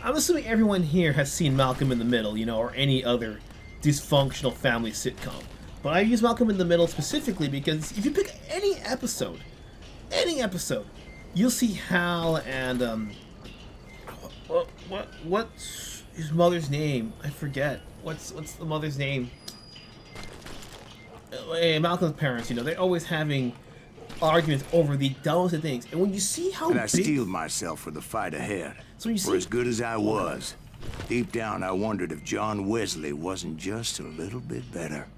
I'm assuming everyone here has seen Malcolm in the Middle, you know, or any other dysfunctional family sitcom. But I use Malcolm in the Middle specifically because if you pick any episode, you'll see Hal and what's his mother's name? I forget. What's the mother's name? Malcolm's parents, you know, they're always having arguments over the dumbest of things. And when you see how And I steeled myself for the fight ahead. So you see, for as good as I was, deep down I wondered if John Wesley wasn't just a little bit better.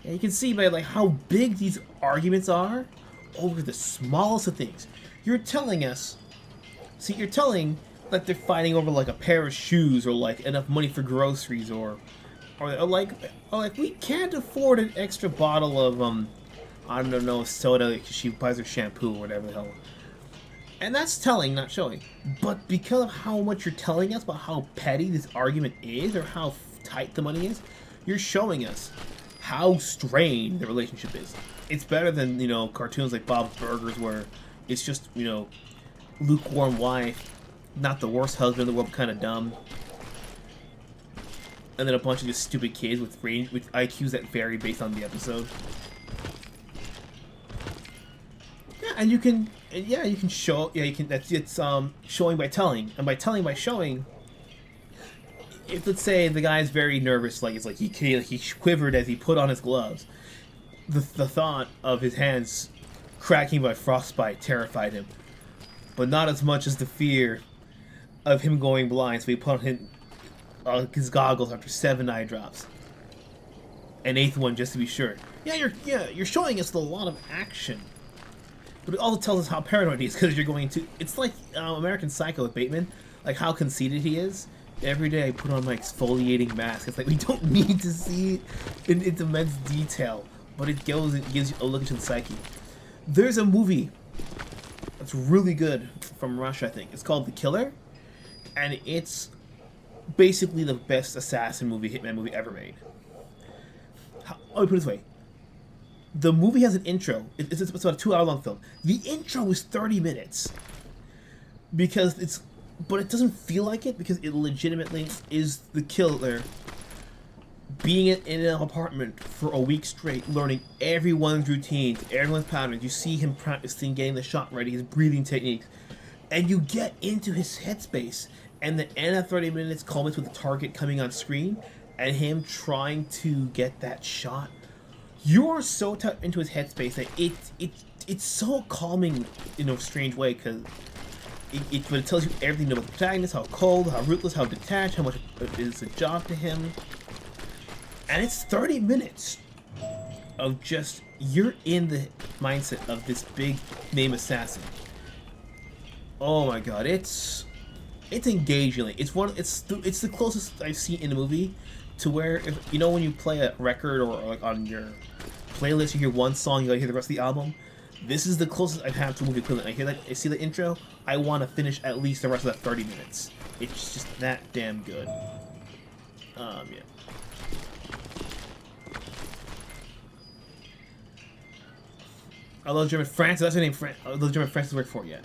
and you can see by like how big these arguments are over the smallest of things. You're telling us, see, you're telling that they're fighting over like a pair of shoes or like enough money for groceries or like we can't afford an extra bottle of I don't know, soda because she buys her shampoo or whatever the hell. And that's telling, not showing. But because of how much you're telling us about how petty this argument is or how tight the money is, you're showing us how strained the relationship is. It's better than, you know, cartoons like Bob's Burgers where it's just, you know, lukewarm wife, not the worst husband in the world, kind of dumb. And then a bunch of just stupid kids with IQs that vary based on the episode. Yeah, and you can show. Yeah, you can. It's showing by telling, and by telling by showing. If let's say the guy's very nervous, like it's like he quivered as he put on his gloves. The thought of his hands cracking by frostbite terrified him, but not as much as the fear of him going blind. So he put on his goggles after 7 eye drops. An 8th one just to be sure. You're showing us a lot of action. But it also tells us how paranoid he is because you're going to... It's like American Psycho with Bateman. Like how conceited he is. Every day I put on my exfoliating mask. It's like we don't need to see it in its immense detail. But it goes and gives you a look into the psyche. There's a movie that's really good from Russia, I think. It's called The Killer. And it's basically the best assassin movie, hitman movie ever made. Let me put it this way. The movie has an intro. It's about a 2-hour long film. The intro is 30 minutes. But it doesn't feel like it because it legitimately is the killer being in an apartment for a week straight, learning everyone's routines, everyone's patterns. You see him practicing getting the shot ready, his breathing techniques, and you get into his headspace. And the end of 30 minutes culminates with the target coming on screen and him trying to get that shot. You're so tapped into his headspace that it's so calming in a strange way because it tells you everything about the protagonist, how cold, how ruthless, how detached, how much it is a job to him. And it's 30 minutes of just, you're in the mindset of this big name assassin. Oh my god, it's engaging. It's the closest I've seen in a movie to where, if you know, when you play a record or like on your playlist, you hear one song, you gotta hear the rest of the album. This is the closest I've had to a movie equivalent. I hear that, I see the intro, I want to finish at least the rest of that 30 minutes. It's just that damn good. Yeah. Although German Francis, that's her name. Although German Francis worked for it yet.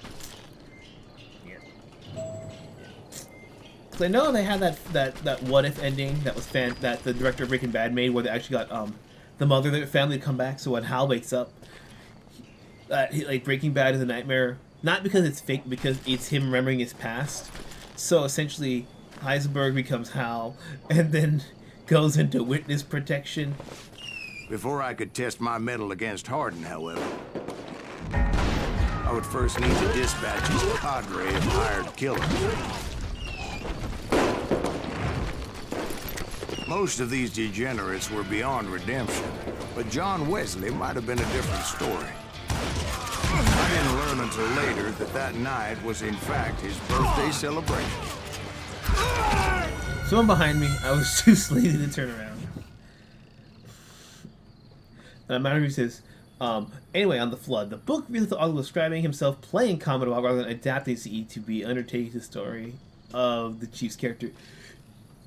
Cause I know they had that what if ending that was that the director of Breaking Bad made, where they actually got the mother of their family to come back. So when Hal wakes up, like Breaking Bad is a nightmare, not because it's fake, because it's him remembering his past. So essentially, Heisenberg becomes Hal, and then goes into witness protection. Before I could test my mettle against Hardin, however, I would first need to dispatch his cadre of hired killers. Most of these degenerates were beyond redemption, but John Wesley might have been a different story. I didn't learn until later that that night was in fact his birthday celebration. Someone behind me, I was too lazy to turn around. Matthew says, anyway, on the Flood, the book reads the author describing himself playing Commodore rather than adapting CE to be undertaking the story of the Chief's character.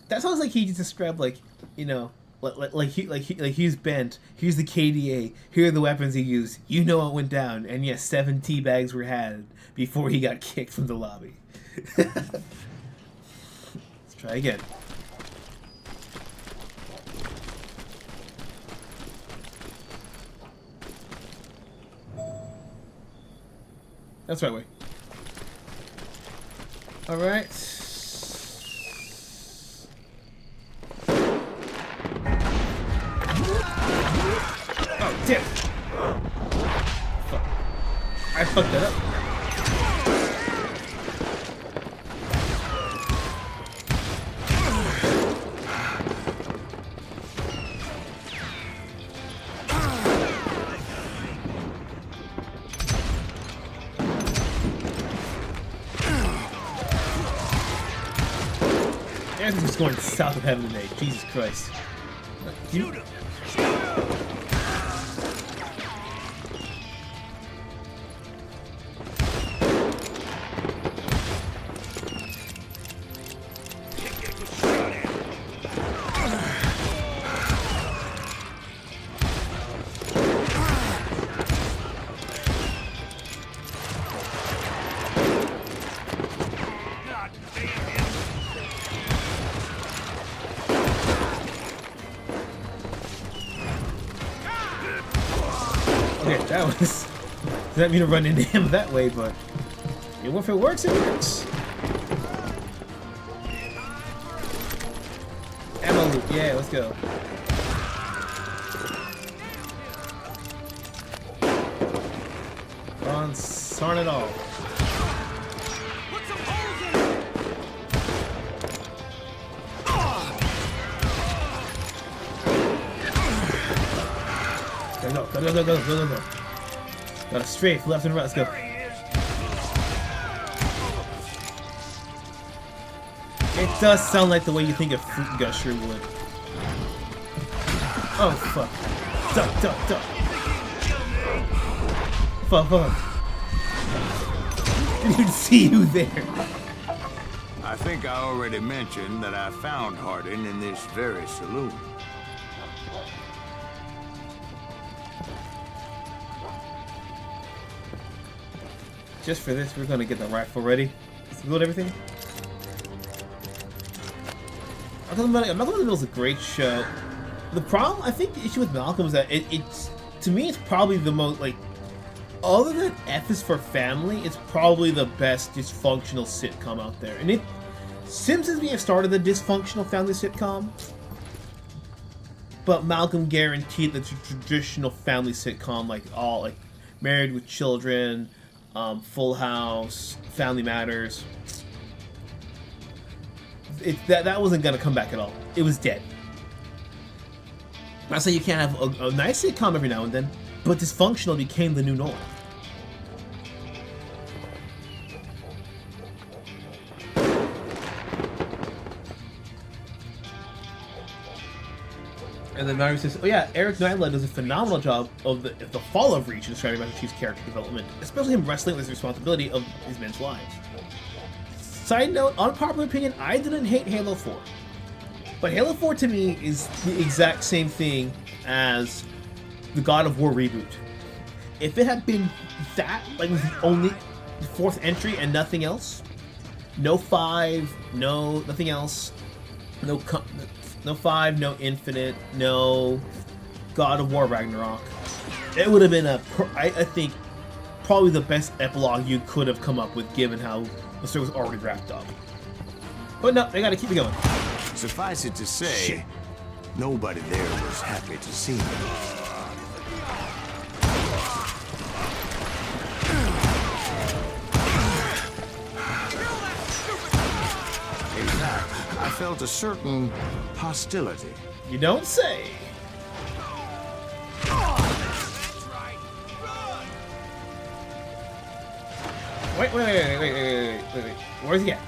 That sounds like he just described, like, you know, like he's bent. Here's the KDA. Here are the weapons he used. You know what went down. And yes, 7 tea bags were had before he got kicked from the lobby. Let's try again. That's the right way. Alright. Oh, damn! Fuck. I fucked that up. Everything's going south of heaven today. Jesus Christ. Shoot him! Okay, that was... Does that mean to run into him that way, but... You know, if it works, it works. Ammo loop, yeah, let's go. On Sarn it all. Go. Got a strafe left and right. Let's go. It does sound like the way you think a fruit gusher would. Oh fuck! Duck. Fuck. Didn't even see you there. I think I already mentioned that I found Hardin in this very saloon. Just for this, we're gonna get the rifle ready. Let's load everything. Malcolm in the Middle is a great show. The problem, I think, the issue with Malcolm is that it's to me, it's probably the most, like, other than F is for Family, it's probably the best dysfunctional sitcom out there. And Simpsons may have started the dysfunctional family sitcom, but Malcolm guaranteed the traditional family sitcom, like Married with Children, Full House, Family Matters. That wasn't gonna come back at all. It was dead. I say you can't have a nice sitcom every now and then, but dysfunctional became the new norm. And then Mario says, "Oh yeah, Eric Nyla does a phenomenal job of the fall of Reach in describing Master Chief's character development, especially him wrestling with his responsibility of his men's lives." Side note, unpopular opinion, I didn't hate Halo 4. But Halo 4 to me is the exact same thing as the God of War reboot. if it had been that, like, was the only fourth entry and nothing else, no 5, no nothing else, no 5, no Infinite, no God of War Ragnarok, it would have been I think, probably the best epilogue you could have come up with, given how the story was already wrapped up. But no, they gotta keep it going. Suffice it to say, nobody there was happy to see me. In fact, I felt a certain hostility. You don't say. Wait. Where's he at?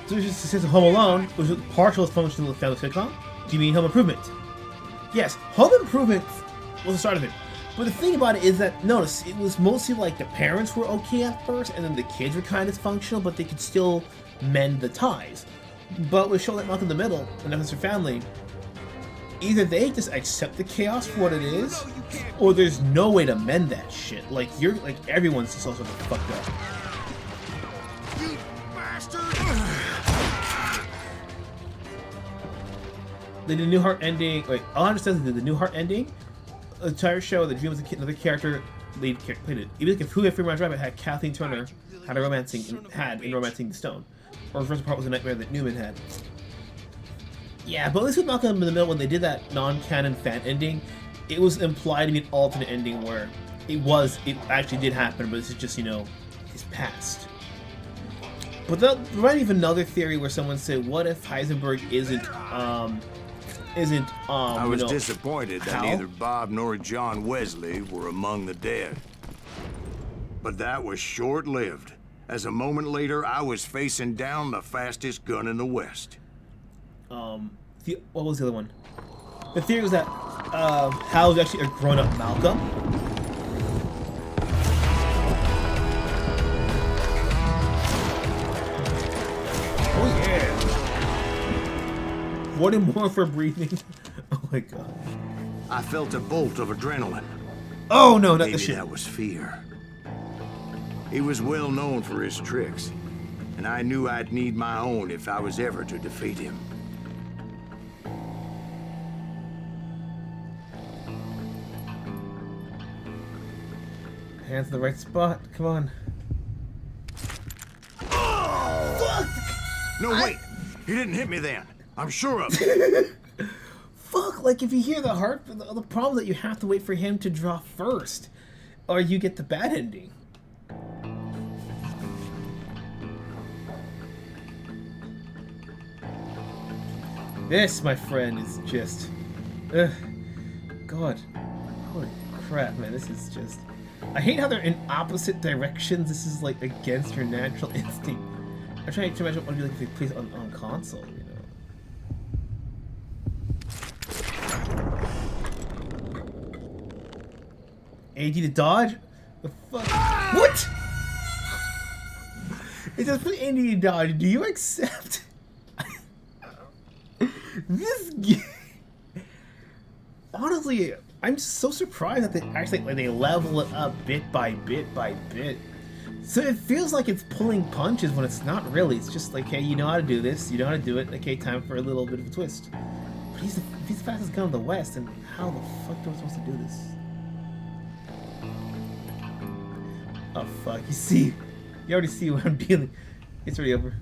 So it's just says Home Alone, which is partial function of the family sitcom. Do you mean Home Improvement? Yes, Home Improvement was the start of it. But the thing about it is that, notice, it was mostly like the parents were okay at first, and then the kids were kind of dysfunctional, but they could still mend the ties. But with show like Malcolm in the Middle and Officer Family, either they just accept the chaos for what it is, or there's no way to mend that shit. Like everyone's just also fucked up. You bastard! They did a New Heart ending. Wait, all I understand is they did the New Heart ending. The entire show, the Dream was another character lead played it. Even if Who If Free Rabbit had Kathleen Turner in Romancing the Stone, or the first part was a nightmare that Newman had. Yeah, but at least with Malcolm in the Middle, when they did that non-canon fan ending, it was implied to be an alternate ending where it actually did happen, but this is just, his past. But that reminded me of another theory where someone said, what if Heisenberg I was disappointed that neither Bob nor John Wesley were among the dead. But that was short-lived, as a moment later I was facing down the fastest gun in the West. What was the other one? The theory was that Hal was actually a grown-up Malcolm. Oh yeah! 40 more for breathing. Oh my god. I felt a bolt of adrenaline. Oh no, not Maybe the shit. that was fear. He was well known for his tricks, and I knew I'd need my own if I was ever to defeat him. Hands in the right spot. Come on. Fuck! No, wait! He didn't hit me then. I'm sure of it. Fuck, like if you hear the heart, the problem is that you have to wait for him to draw first, or you get the bad ending. This, my friend, is just... God. Holy crap, man, this is just... I hate how they're in opposite directions. This is like against your natural instinct. I'm trying to imagine what it would be like if they play it on console, AD to dodge? The fuck? What? It says put AD to dodge. Do you accept this game? Honestly, I'm so surprised that they actually they level it up bit by bit by bit. So it feels like it's pulling punches when it's not really. It's just like, hey, you know how to do this, you know how to do it. Okay, time for a little bit of a twist. But he's the fastest gun in the West, and how the fuck are we supposed to do this? Oh fuck! You already see what I'm dealing. It's already over.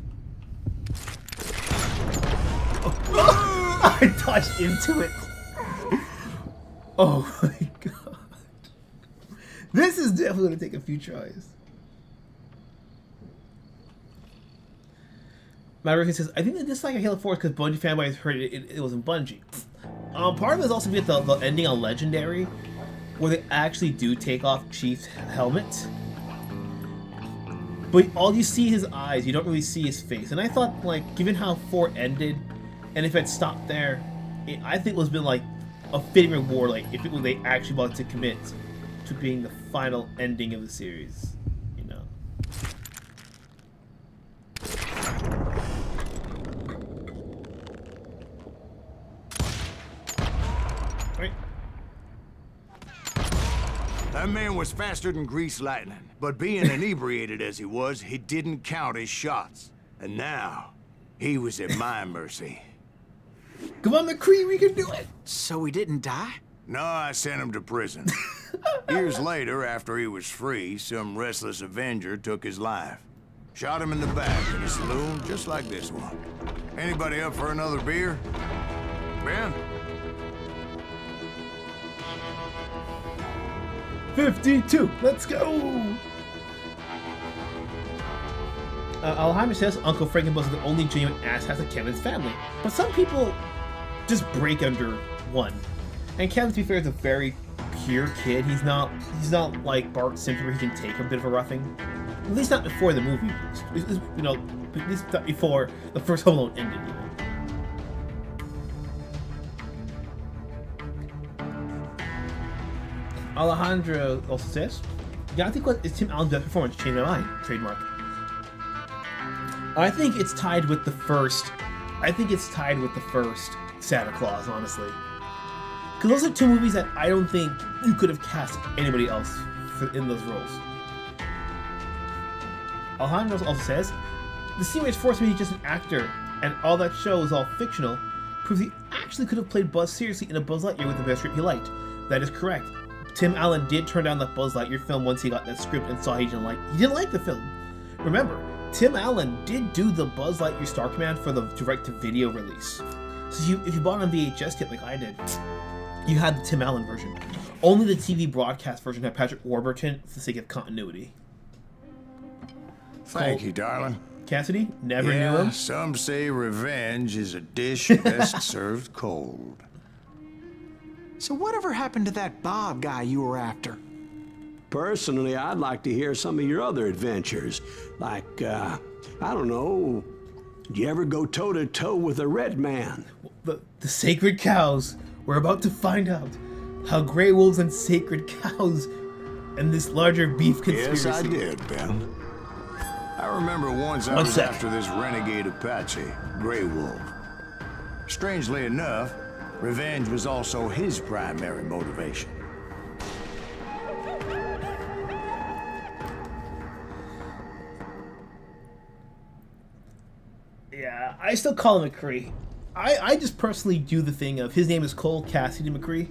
Oh. I dodged into it. Oh my god! This is definitely gonna take a few tries. Matt says, I think that this like a Halo 4 because Bungie fanboys heard it wasn't Bungie. Part of it is also with the ending on Legendary, where they actually do take off Chief's helmet. But all you see his eyes, you don't really see his face. And I thought, like, given how 4 ended, and if it stopped there, I think it was been like a fitting reward, like if it was they actually wanted to commit to being the final ending of the series, That man was faster than greased lightning. But being inebriated as he didn't count his shots. And now, he was at my mercy. Come on, McCree, we can do it! So he didn't die? No, I sent him to prison. Years later, after he was free, some restless Avenger took his life. Shot him in the back in a saloon just like this one. Anybody up for another beer? Ben? 52, let's go! Alheimer says Uncle Frankenbus is the only genuine asshat of Kevin's family, but some people just break under one. And Kevin, to be fair, is a very pure kid. He's not like Bart Simpson where he can take a bit of a roughing. At least not before the movie. You know, at least not before the first Home Alone ended. You know. Alejandro also says, "Yeah, I think what is Tim Allen's best performance? Change my mind." Trademark. I think it's tied with the first. I think it's tied with the first Santa Claus, honestly. Because those are two movies that I don't think you could have cast anybody else in those roles. Alejandro also says, "The scene where he's forced to be just an actor, and all that show is all fictional, proves he actually could have played Buzz seriously in a Buzz Lightyear with the best script he liked." That is correct. Tim Allen did turn down the Buzz Lightyear film once he got that script and saw he didn't like the film. Remember, Tim Allen did do the Buzz Lightyear Star Command for the direct-to-video release. So if you bought it on VHS kit like I did, you had the Tim Allen version. Only the TV broadcast version had Patrick Warburton for the sake of continuity. Thank you, darling. Cassidy? Never knew him? Some say revenge is a dish best served cold. So whatever happened to that Bob guy you were after? Personally, I'd like to hear some of your other adventures. Like, I don't know, did you ever go toe-to-toe with a red man? The sacred cows. We're about to find out how gray wolves and sacred cows and this larger beef conspiracy. Yes, I did, Ben. I remember once I was after this renegade Apache, Grey Wolf. Strangely enough, revenge was also his primary motivation. Yeah, I still call him McCree. I just personally do the thing of his name is Cole Cassidy McCree,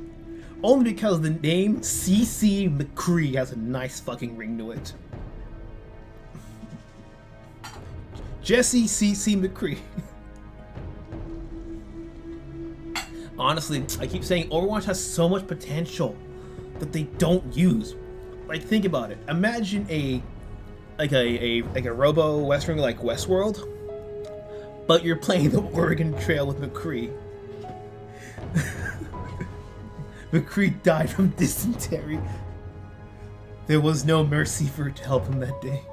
only because the name CC McCree has a nice fucking ring to it. Jesse CC McCree. Honestly, I keep saying Overwatch has so much potential that they don't use. Like, think about it. Imagine a Robo Western like Westworld, but you're playing the Oregon Trail with McCree. McCree died from dysentery. There was no mercy for it to help him that day.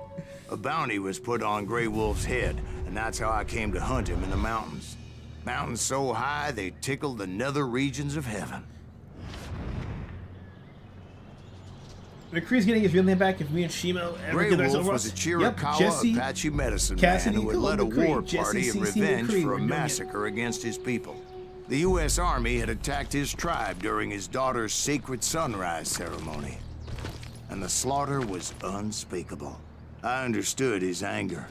A bounty was put on Grey Wolf's head, and that's how I came to hunt him in the mountains. Mountains so high they tickled the nether regions of heaven. McCree's getting his real name back if me and Shimo ever Grey get ourselves Wolf was a Chiricahua Apache medicine man who had led a war party in revenge for a massacre against his people. The U.S. Army had attacked his tribe during his daughter's sacred sunrise ceremony, and the slaughter was unspeakable. I understood his anger,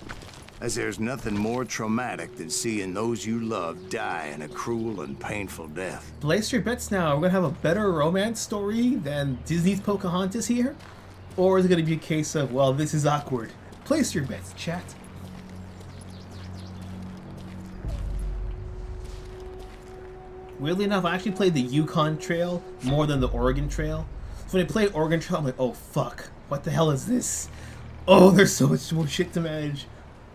as there's nothing more traumatic than seeing those you love die in a cruel and painful death. Place your bets now. Are we gonna have a better romance story than Disney's Pocahontas here? Or is it gonna be a case of, well, this is awkward? Place your bets, chat. Weirdly enough, I actually played the Yukon Trail more than the Oregon Trail. So when I played Oregon Trail, I'm like, oh fuck, what the hell is this? Oh, there's so much more shit to manage.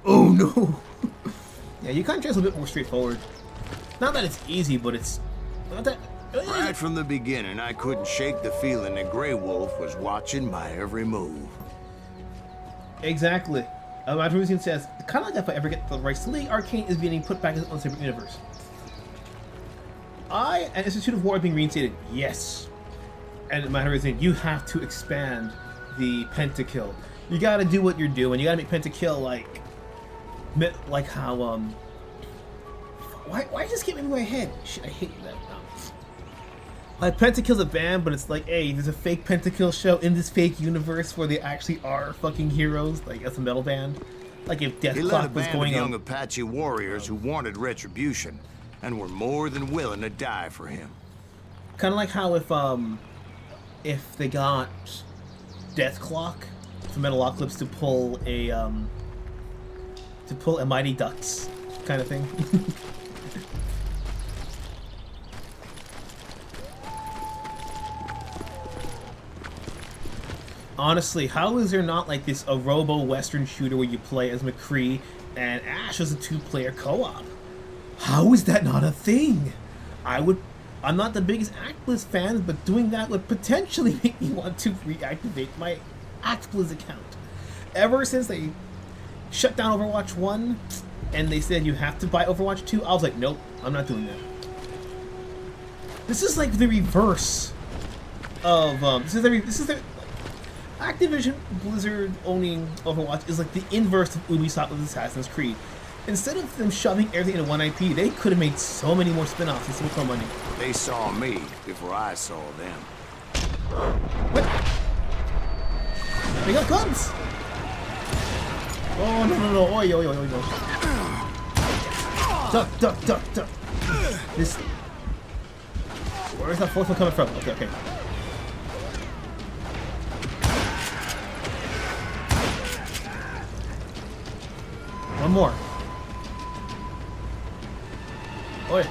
Oh no! Yeah, Yukon Trail's a bit more straightforward. Not that it's easy, but it's not that. Right from the beginning, I couldn't shake the feeling that Grey Wolf was watching my every move. Exactly. Matt Rusian says, kind of like if I ever get the rights to League, Arcane is being put back in its own separate universe. And Institute of War being reinstated, yes. And Matt Rusian, you have to expand the pentakill. You gotta do what you're doing. You gotta make pentakill like how why does this keep in my head? Shit, I hate that. Like, Pentakill's a band, but it's like, hey, there's a fake Pentakill show in this fake universe where they actually are fucking heroes. Like, as a metal band. Like, if Death He led a Clock was band of going young on. Apache warriors who wanted retribution and were more than willing to die for him. Kind of like how if they got Death Clock from Metalocalypse to pull a Mighty Ducks kind of thing. Honestly, how is there not like this a robo-western shooter where you play as McCree and Ash as a two-player co-op? How is that not a thing? I'm not the biggest ActBlizz fan, but doing that would potentially make me want to reactivate my ActBlizz account. Ever since they shut down Overwatch 1 and they said you have to buy Overwatch 2, I was like, nope, I'm not doing that. This is like the reverse of this is the Activision Blizzard owning Overwatch is like the inverse of Ubisoft with Assassin's Creed. Instead of them shoving everything into one IP, they could have made so many more spin-offs and so much more money. They saw me before I saw them. What? They got guns! Oh, no. Oi, no. Duck. This... Where's that fourth one coming from? Okay. One more. Oi,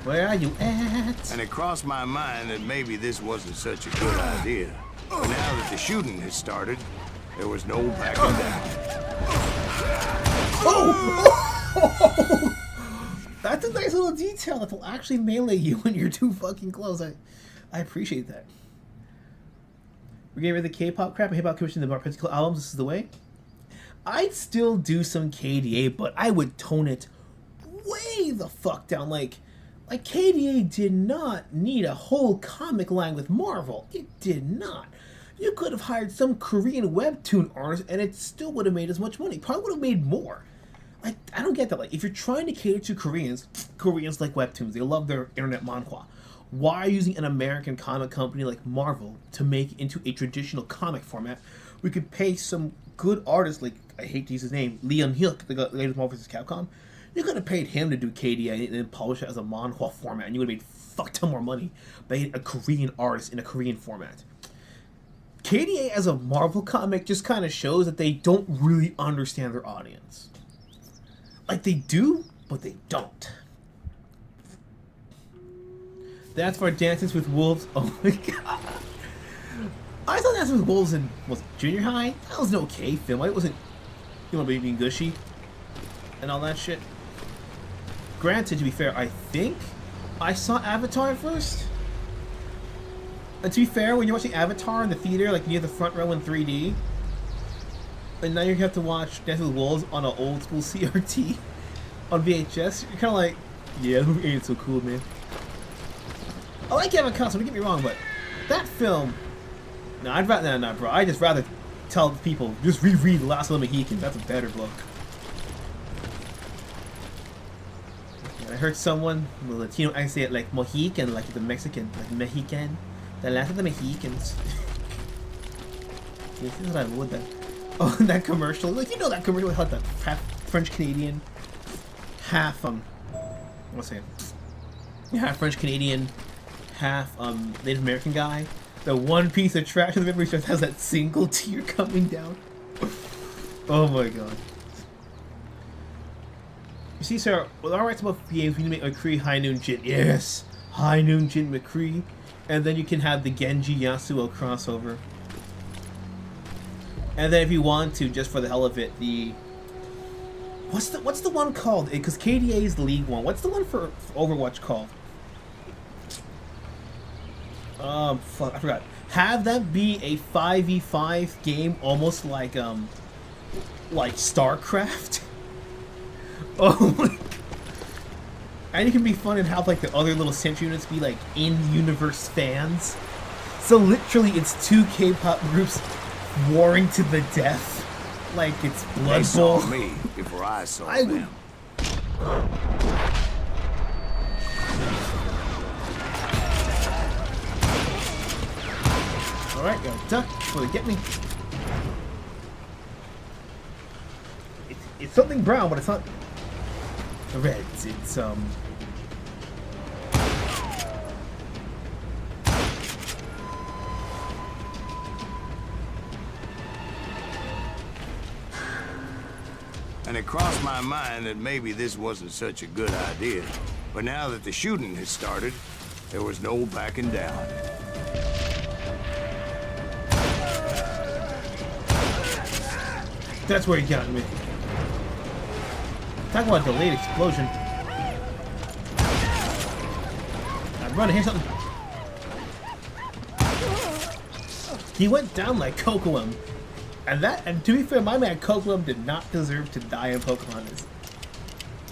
where are you at? And it crossed my mind that maybe this wasn't such a good idea. But now that the shooting has started, there was no backing down. Oh! That's a nice little detail that will actually melee you when you're too fucking close. I appreciate that. We're getting rid of the K-pop crap and hip-hop commission the more political albums. This is the way. I'd still do some KDA, but I would tone it way the fuck down. Like KDA did not need a whole comic line with Marvel. It did not. You could have hired some Korean webtoon artist and it still would have made as much money. Probably would have made more. Like, I don't get that. Like, if you're trying to cater to Koreans like webtoons. They love their internet manhwa. Why are you using an American comic company like Marvel to make it into a traditional comic format? We could pay some good artists like, I hate to use his name, Leon Hyuk, the latest Marvel vs. Capcom. You could have paid him to do KDA and then polish it as a manhwa format, and you would have made fuck ton more money by a Korean artist in a Korean format. KDA as a Marvel comic just kind of shows that they don't really understand their audience. Like, they do, but they don't. That's for Dances with Wolves. Oh my god. I thought Dances with Wolves was junior high. That was an okay film. It wasn't, being gushy and all that shit. Granted, to be fair, I think I saw Avatar first. And to be fair, when you're watching Avatar in the theater, like near the front row in 3D, and now you have to watch Dances with Wolves on an old school CRT on VHS, you're kind of like, yeah, who ain't so cool, man. I like Kevin Costner, don't get me wrong, but that film, no, I'd rather, no, bro, I'd just rather tell people, just reread The Last of the Mohicans. That's a better book. I heard someone, the Latino, I say it like Mohican, like the Mexican, like Mexican. The Last of the Mohicans. This is what I would that. Oh, that commercial. Like, that commercial had that half French Canadian, half what's it? Half French Canadian, half Native American guy. The one piece of trash in the memory just has that single tear coming down. Oh my god. You see, sir, with our rights about games, we need to make McCree High Noon Jin. Yes! High Noon Jin McCree. And then you can have the Genji Yasuo crossover. And then if you want to, just for the hell of it, the... What's the one called? Because KDA is the League one. What's the one for Overwatch called? Fuck, I forgot. Have that be a 5v5 game, almost like StarCraft. Oh my god. And it can be fun and have like the other little sentry units be like in-universe fans. So literally it's two K-pop groups warring to the death. Like it's Blood Bowl. They saw me before I saw them. Alright, gotta duck before they get me. It's something brown, but it's not red. It's And it crossed my mind that maybe this wasn't such a good idea. But now that the shooting had started, there was no backing down. That's where he got me. Talk about a delayed explosion. I'm running, here's something. He went down like Cocoam. And to be fair, my man Cocoam did not deserve to die in Pocahontas.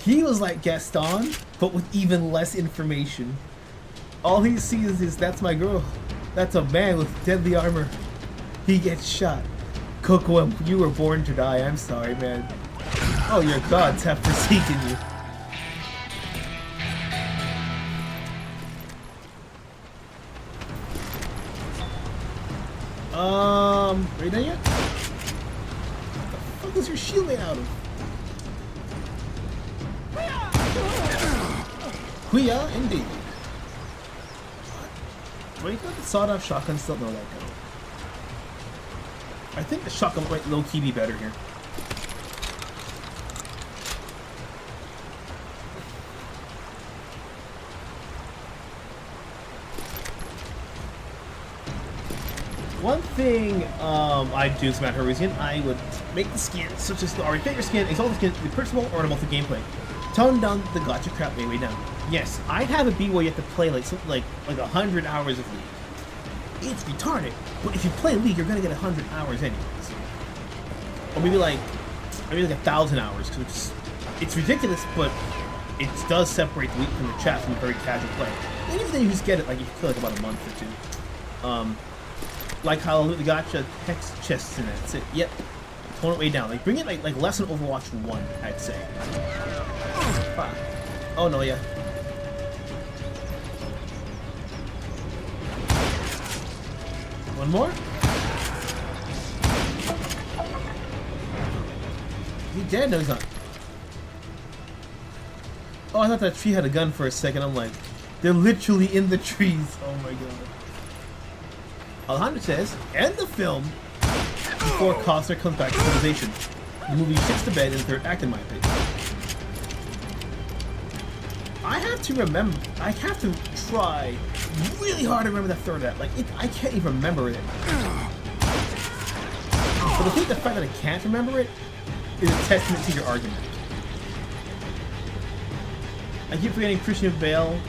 He was like Gaston, but with even less information. All he sees is, that's my girl. That's a man with deadly armor. He gets shot. Cocoam, you were born to die. I'm sorry, man. Oh, your gods have forsaken you. Are you done yet? What the fuck is your shield made out of? Huya, indeed. Wait, you got the sawed-off shotgun still? No, that go. I think the shotgun might low-key be better here. One thing I do as Matt Horizon, I would make the skin, such as the already favorite skin, exalt the skin to be personal or ornamental gameplay. Tone down the gotcha crap way down. Yes, I'd have it be where you have to play like something like 100 hours of League. It's retarded, but if you play League, you're gonna get 100 hours anyways. Or maybe like 1,000 hours, because it's ridiculous, but it does separate the League from the chat from a very casual play. And even then you just get it like you feel like about a month or two. Like how the gotcha text chests in it. That's it. Yep. Tone it way down. Like bring it like less than Overwatch 1, I'd say. Oh no, yeah. One more? Is he dead? No, he's not. Oh, I thought that tree had a gun for a second. I'm like, they're literally in the trees. Oh my god. Alejandro says, end the film before Costner comes back to civilization. The movie shits the bed in the third act, in my opinion. I have to try really hard to remember that third act. Like, I can't even remember it. But I think the fact that I can't remember it is a testament to your argument. I keep forgetting Christian Bale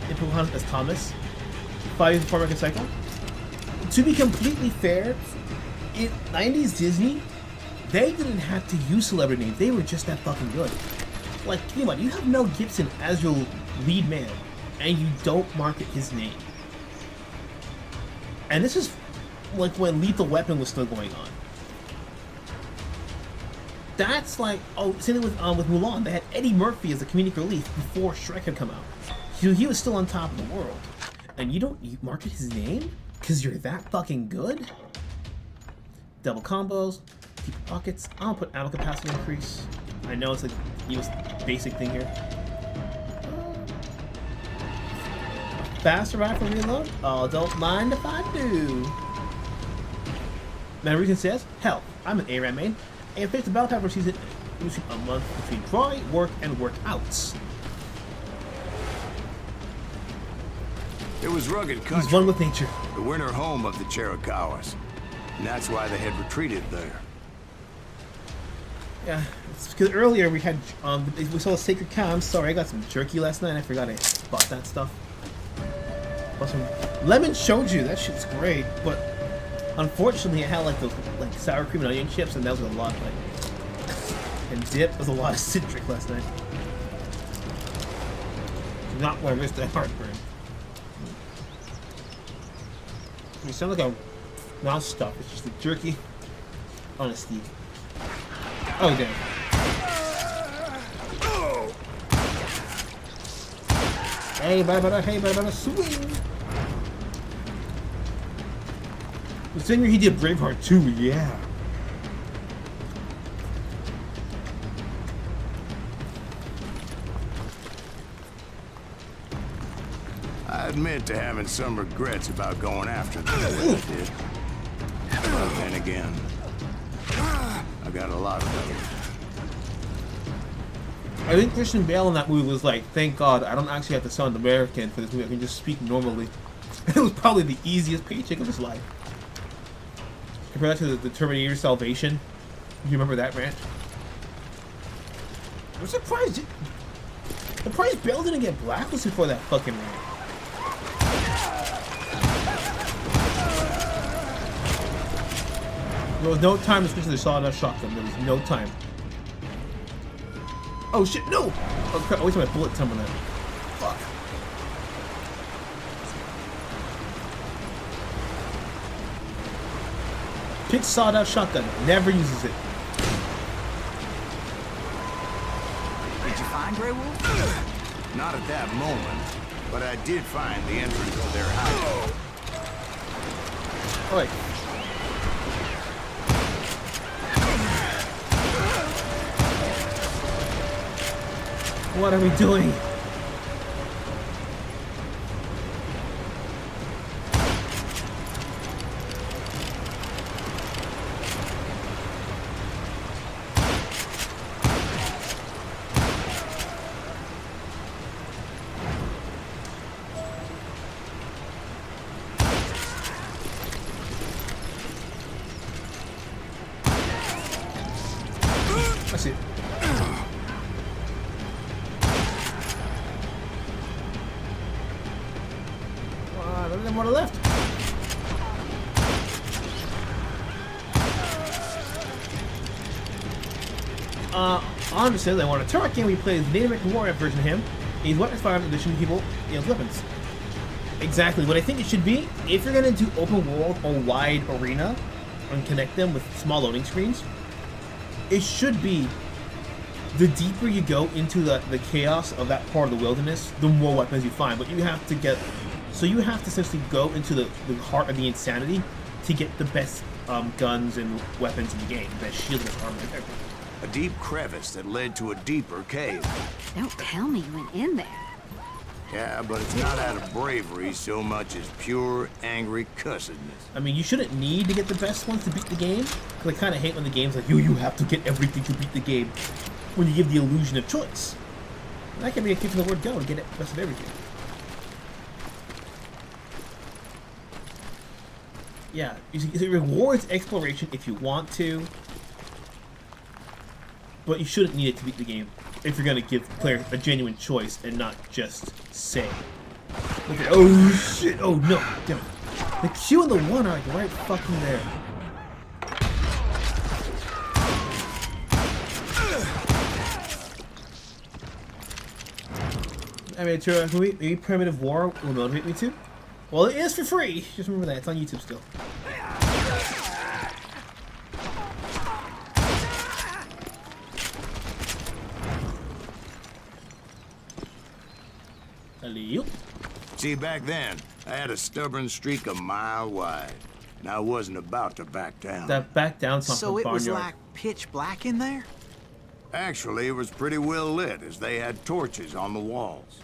in Pocahontas as Thomas. 5 years before American Psycho. To be completely fair, in 90s Disney, they didn't have to use celebrity names. They were just that fucking good. Like, think about it, you have Mel Gibson as your lead man, and you don't market his name. And this is like when Lethal Weapon was still going on. That's like, oh, same thing with Mulan. They had Eddie Murphy as a comedic relief before Shrek had come out. He was still on top of the world. And you don't market his name? Because you're that fucking good? Double combos, deep pockets. I'll put ammo capacity increase. I know it's like the most basic thing here. Faster rifle reload? Oh, don't mind if I do. Now, Reason says, hell, I'm an ARAM main, and finished the battle time for season a month between try, work, and workouts. It was rugged country. He's one with nature. The winter home of the Chiricahuas. And that's why they had retreated there. Yeah, it's because earlier we had, we saw a sacred cow. I'm sorry, I got some jerky last night. I forgot I bought that stuff. Bought some lemon shoju. That shit's great, but unfortunately, I had like those sour cream and onion chips, and that was a lot and dip. There was a lot of citric last night. Do not want to miss that heartburn. You sound like a non-stop. It's just a jerky on a stick. Oh, damn. Hey, better swing. The same year he did Braveheart too, yeah. I admit to having some regrets about going after them the way I did. But then again, I got a lot of them. I think Christian Bale in that movie was like, thank God, I don't actually have to sound American for this movie. I can just speak normally. It was probably the easiest paycheck of his life. Compare that to the Terminator Salvation. You remember that, Rant? I'm surprised. I'm surprised Bale didn't get blacklisted for that fucking rant. There was no time to switch to the sawdust shotgun. There was no time. Oh shit, no! Oh crap, I wasted my bullet time on that. Fuck. Pick sawdust shotgun. Never uses it. Did you find Grey Wolf? Not at that moment, but I did find the entrance to their house. Oh wait. What are we doing? I see. None more left. Honestly, I want a turret game we play as Native American Warrior version of him. He's weapons fire in addition to people, weapons. Exactly what I think it should be. If you're gonna do open world or wide arena and connect them with small loading screens, it should be the deeper you go into the chaos of that part of the wilderness, the more weapons you find. But you have to get, so you have to essentially go into the heart of the insanity to get the best guns and weapons in the game, the best shield and armor and everything. A deep crevice that led to a deeper cave. Don't tell me you went in there. Yeah, but it's not out of bravery so much as pure, angry cussedness. I mean, you shouldn't need to get the best ones to beat the game. Because I kind of hate when the game's like, you have to get everything to beat the game. When you give the illusion of choice. And that can be a kick to the word go to get the best of everything. Yeah, it rewards exploration if you want to. But you shouldn't need it to beat the game if you're going to give players a genuine choice and not just say. Okay, oh shit, oh no, damn it. The Q and the 1 are like right fucking there. I mean, maybe Primitive War will motivate me to. Well, it is for free. Just remember that. It's on YouTube still. Alley-oop. See, back then, I had a stubborn streak a mile wide, and I wasn't about to back down. That back down song So from it was Barnyard. like pitch black in there? Actually, it was pretty well lit, as they had torches on the walls.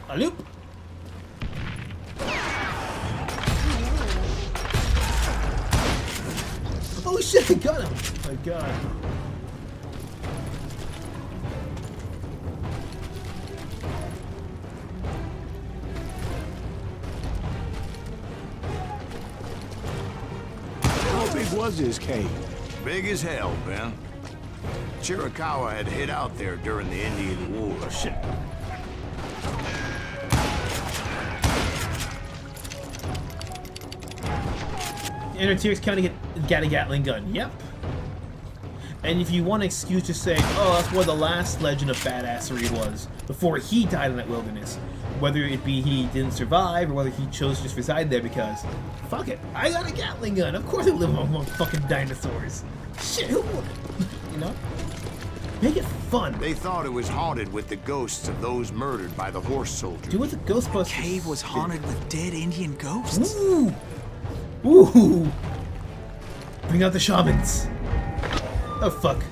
Alley-oop. Oh shit, I got him! Oh my god. How big was this cave? Big as hell, Ben. Chiricahua had hid out there during the Indian War. Oh shit. Enter T-Rex County get a Gatling gun. Yep. And if you want an excuse to say, oh, that's where the last legend of badassery was, before he died in that wilderness, whether it be he didn't survive or whether he chose to just reside there because, fuck it, I got a Gatling gun. Of course I live among fucking dinosaurs. Shit, who would? You know? Make it fun. They thought it was haunted with the ghosts of those murdered by the horse soldiers. Do what the Ghostbusters. Cave was haunted with dead Indian ghosts. Ooh. Ooh. Bring out the shamans. Oh, fuck. To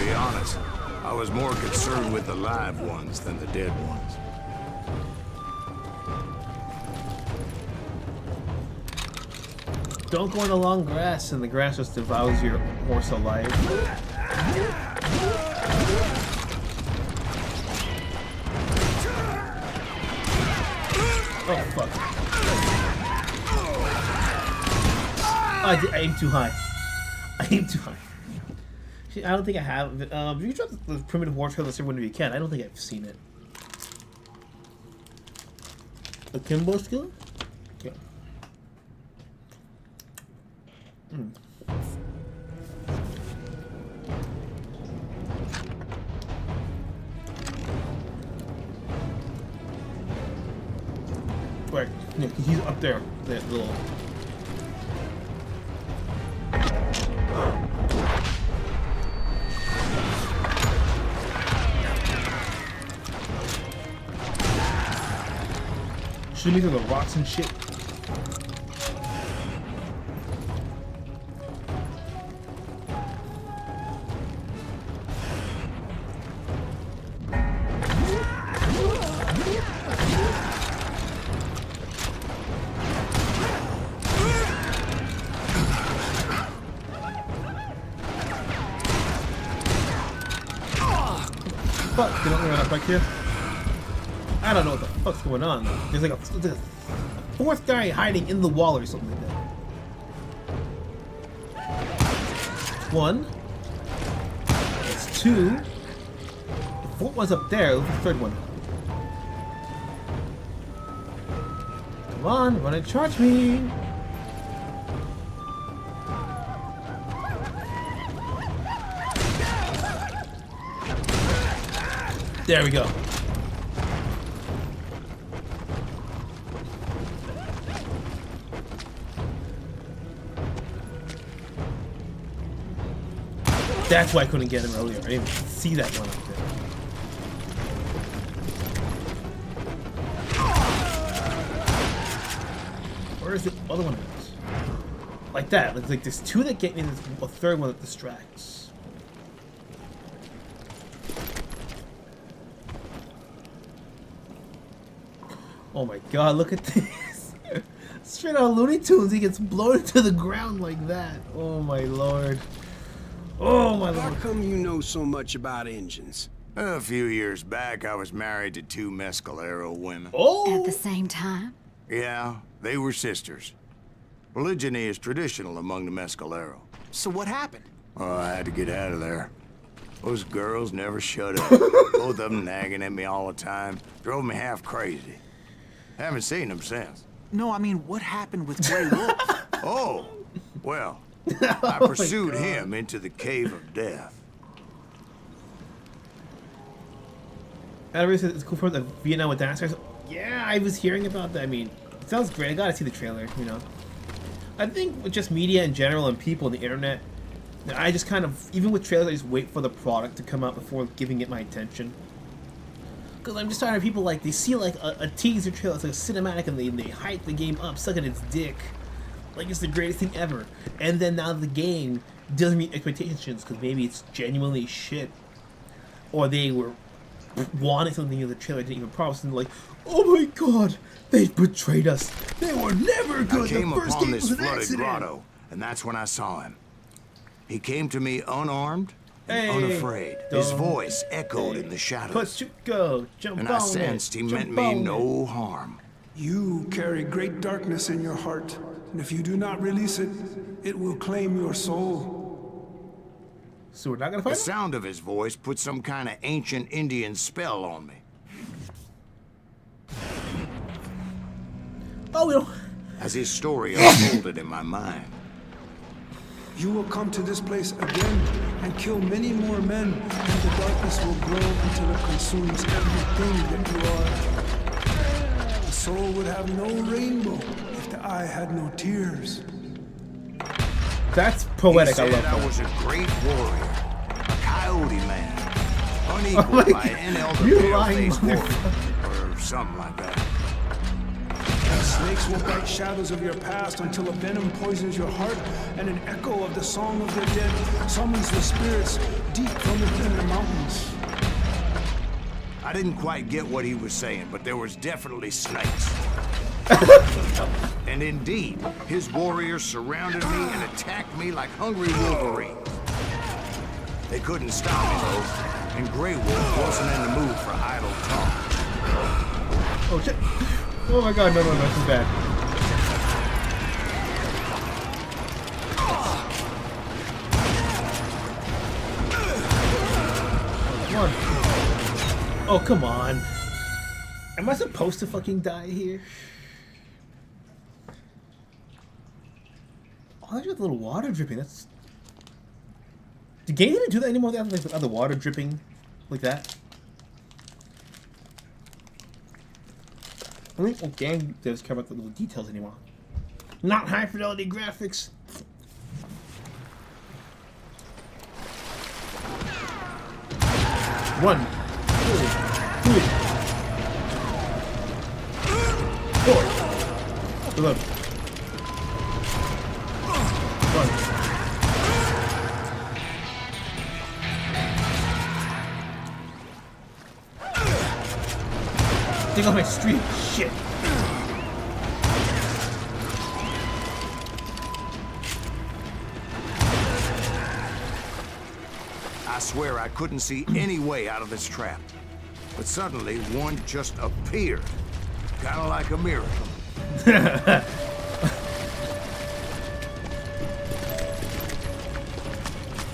be honest, I was more concerned with the live ones than the dead ones. Don't go in the long grass, and the grass just devours your horse alive. Oh, fuck. I aimed too high. I aimed too high. I don't think I have. You drop the primitive war trailer whenever you can. I don't think I've seen it. A Kimbo skill? Yeah. Right, yeah, he's up there. That little. Should be through the rocks and shit. Fuck, you don't run up back here. I don't know what the fuck's going on. There's like a fourth guy hiding in the wall or something like that. One. It's two. The fourth one's up there. Look at the third one. Come on, run and charge me. There we go. That's why I couldn't get him earlier. I didn't see that one up there. Where's the other one? Like that. It's like there's two that get me, and there's a third one that distracts. Oh my god, look at this. Straight out of Looney Tunes, he gets blown to the ground like that. Oh my lord. Oh my lord. How come you know so much about engines? A few years back, I was married to two Mescalero women. Oh! At the same time? Yeah, they were sisters. Polygyny is traditional among the Mescalero. So what happened? Oh, I had to get out of there. Those girls never shut up. Both of them nagging at me all the time. Drove me half crazy. Haven't seen them since. No, I mean, what happened with Grey Wolf? Oh, well, I pursued him into the Cave of Death. Everybody says it's cool for the Vietnam with dancers. Yeah, I was hearing about that. I mean, it sounds great. I gotta see the trailer, you know. I think with just media in general and people on the internet, I just kind of, even with trailers, I just wait for the product to come out before giving it my attention. Because I'm just tired of people, like, they see, like, a teaser trailer, it's like a cinematic, and they hype the game up, sucking its dick. Like, it's the greatest thing ever. And then now the game doesn't meet expectations, because maybe it's genuinely shit. Or they were wanting something in the trailer didn't even promise, and they're like, oh my god, they betrayed us. They were never good. I came the first upon game this was an flooded accident. grotto, and that's when I saw him. He came to me unarmed and Hey, unafraid. His don't- voice echoed in the shadows, Pachuco, jump and on I it, sensed he meant jump me on no harm. You carry great darkness in your heart, and if you do not release it, it will claim your soul. So we're not gonna The fight? sound of his voice put some kind of ancient Indian spell on me. Oh, we don't. As his story unfolded in my mind. You will come to this place again and kill many more men, and the darkness will grow until it consumes everything that you are. The soul would have no rainbow if the eye had no tears. That's poetic. He I said love I that. was a great warrior, Cody man. Unequaled Oh my by God. any other You pale lying face warrior. Or something like that. And snakes will bite shadows of your past until a venom poisons your heart, and an echo of the song of the dead summons the spirits deep from within the mountains. I didn't quite get what he was saying, but there was definitely snakes. And indeed, his warriors surrounded me and attacked me like hungry wolverines. They couldn't stop me though, and Grey Wolf wasn't in the mood for idle talk. Oh shit! Oh my god, no, this is bad. Come on. Oh, come on. Am I supposed to fucking die here? Oh, there's just a little water dripping. That's... The game didn't do that anymore? They have like other water dripping like that? I think game doesn't care about the little details anymore. Not high fidelity graphics. One, two, three, four. Reload. One. Take off my street. Shit. I swear I couldn't see any way out of this trap. But suddenly, one just appeared. Kinda like a miracle.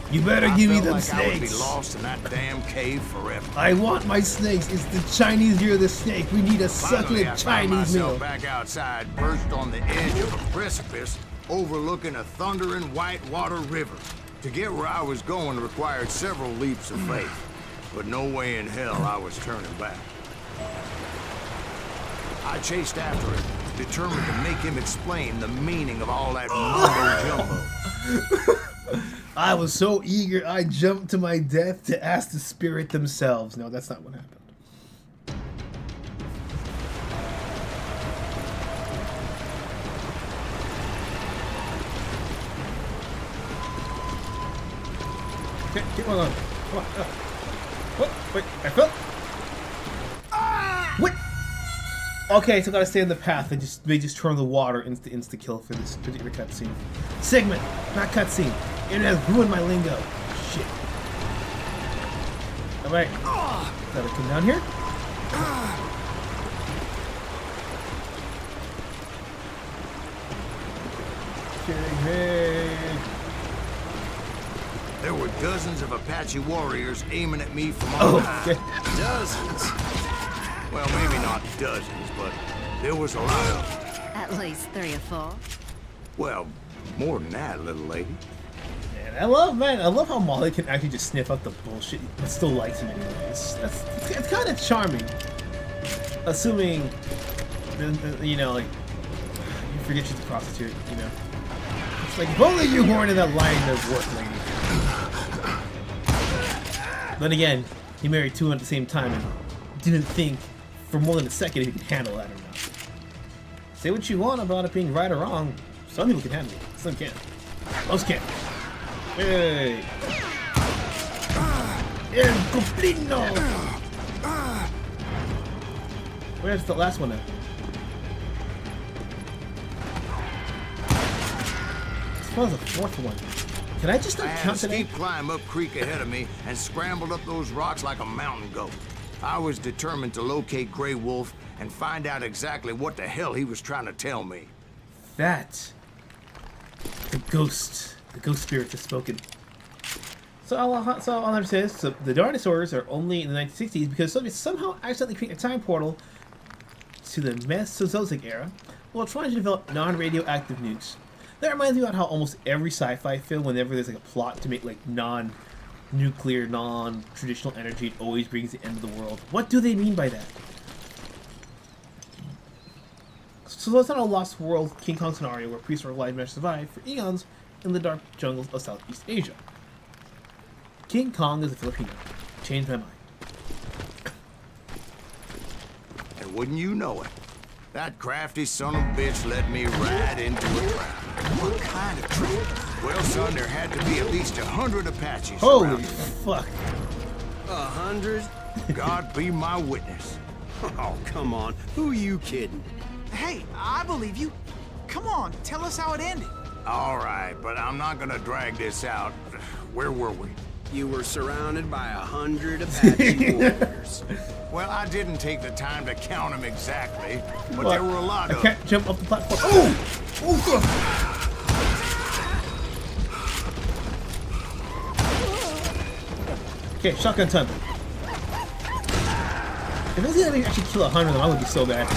You better give me them like I would be snakes. lost in that damn cave forever. I want my snakes. It's the Chinese year of the snake. We need a Finally, I succulent found Chinese myself meal. back outside, perched on the edge of a precipice, overlooking a thundering whitewater river. To get where I was going required several leaps of faith, but no way in hell I was turning back. I chased after him, determined to make him explain the meaning of all that mumbo-jumbo. I was so eager, I jumped to my death to ask the spirit themselves. No, that's not what happened. Okay, get one on. Come on. What? Wait, I fell? What? Okay, so I gotta stay in the path. They just turn the water insta kill for this particular cutscene. Segment, not cutscene. It has ruined my lingo. Shit. Alright. Gotta come down here. Okay. There were dozens of Apache warriors aiming at me from all sides. Okay. Dozens. Well, maybe not dozens, but there was a lot of them. At least 3 or 4. Well, more than that, little lady. I love how Molly can actually just sniff out the bullshit but still likes him anyways. It's kind of charming. Assuming, you know, like, you forget she's a prostitute, you know. It's like, if only you weren't in that line of work, lady. Then again, he married 2 at the same time and didn't think for more than a second if he could handle that or not. Say what you want about it being right or wrong. Some people can handle it. Some can't. Most can't. Hey! El Cumplino! Where's the last one now? This was the 4th one. Can I just I not had a count today? steep climb up creek ahead of me and scrambled up those rocks like a mountain goat. I was determined to locate Grey Wolf and find out exactly what the hell he was trying to tell me. That. The ghost spirit has spoken. So all I'm saying is, so the dinosaurs are only in the 1960s because Soviets somehow accidentally created a time portal to the Mesozoic era while trying to develop non-radioactive nukes. That reminds me about how almost every sci-fi film, whenever there's like a plot to make like non-nuclear, non-traditional energy, it always brings the end of the world. What do they mean by that? So it's not a lost world King Kong scenario where priests or alive men survive for eons in the dark jungles of Southeast Asia. King Kong is a Filipino. Changed my mind. And wouldn't you know it, that crafty son of a bitch led me right into a trap. What kind of trap? Well, son, there had to be at least 100 Apaches Holy around. fuck. 100? God be my witness. Oh, come on. Who are you kidding? Hey, I believe you. Come on, tell us how it ended. All right, but I'm not gonna drag this out. Where were we? You were surrounded by 100 Apache warriors. Well, I didn't take the time to count them exactly, but What? there were a lot I of can't jump off the platform. Oh! Oh, fuck! Okay, shotgun time. If I was gonna actually kill 100 of them, I would be so bad.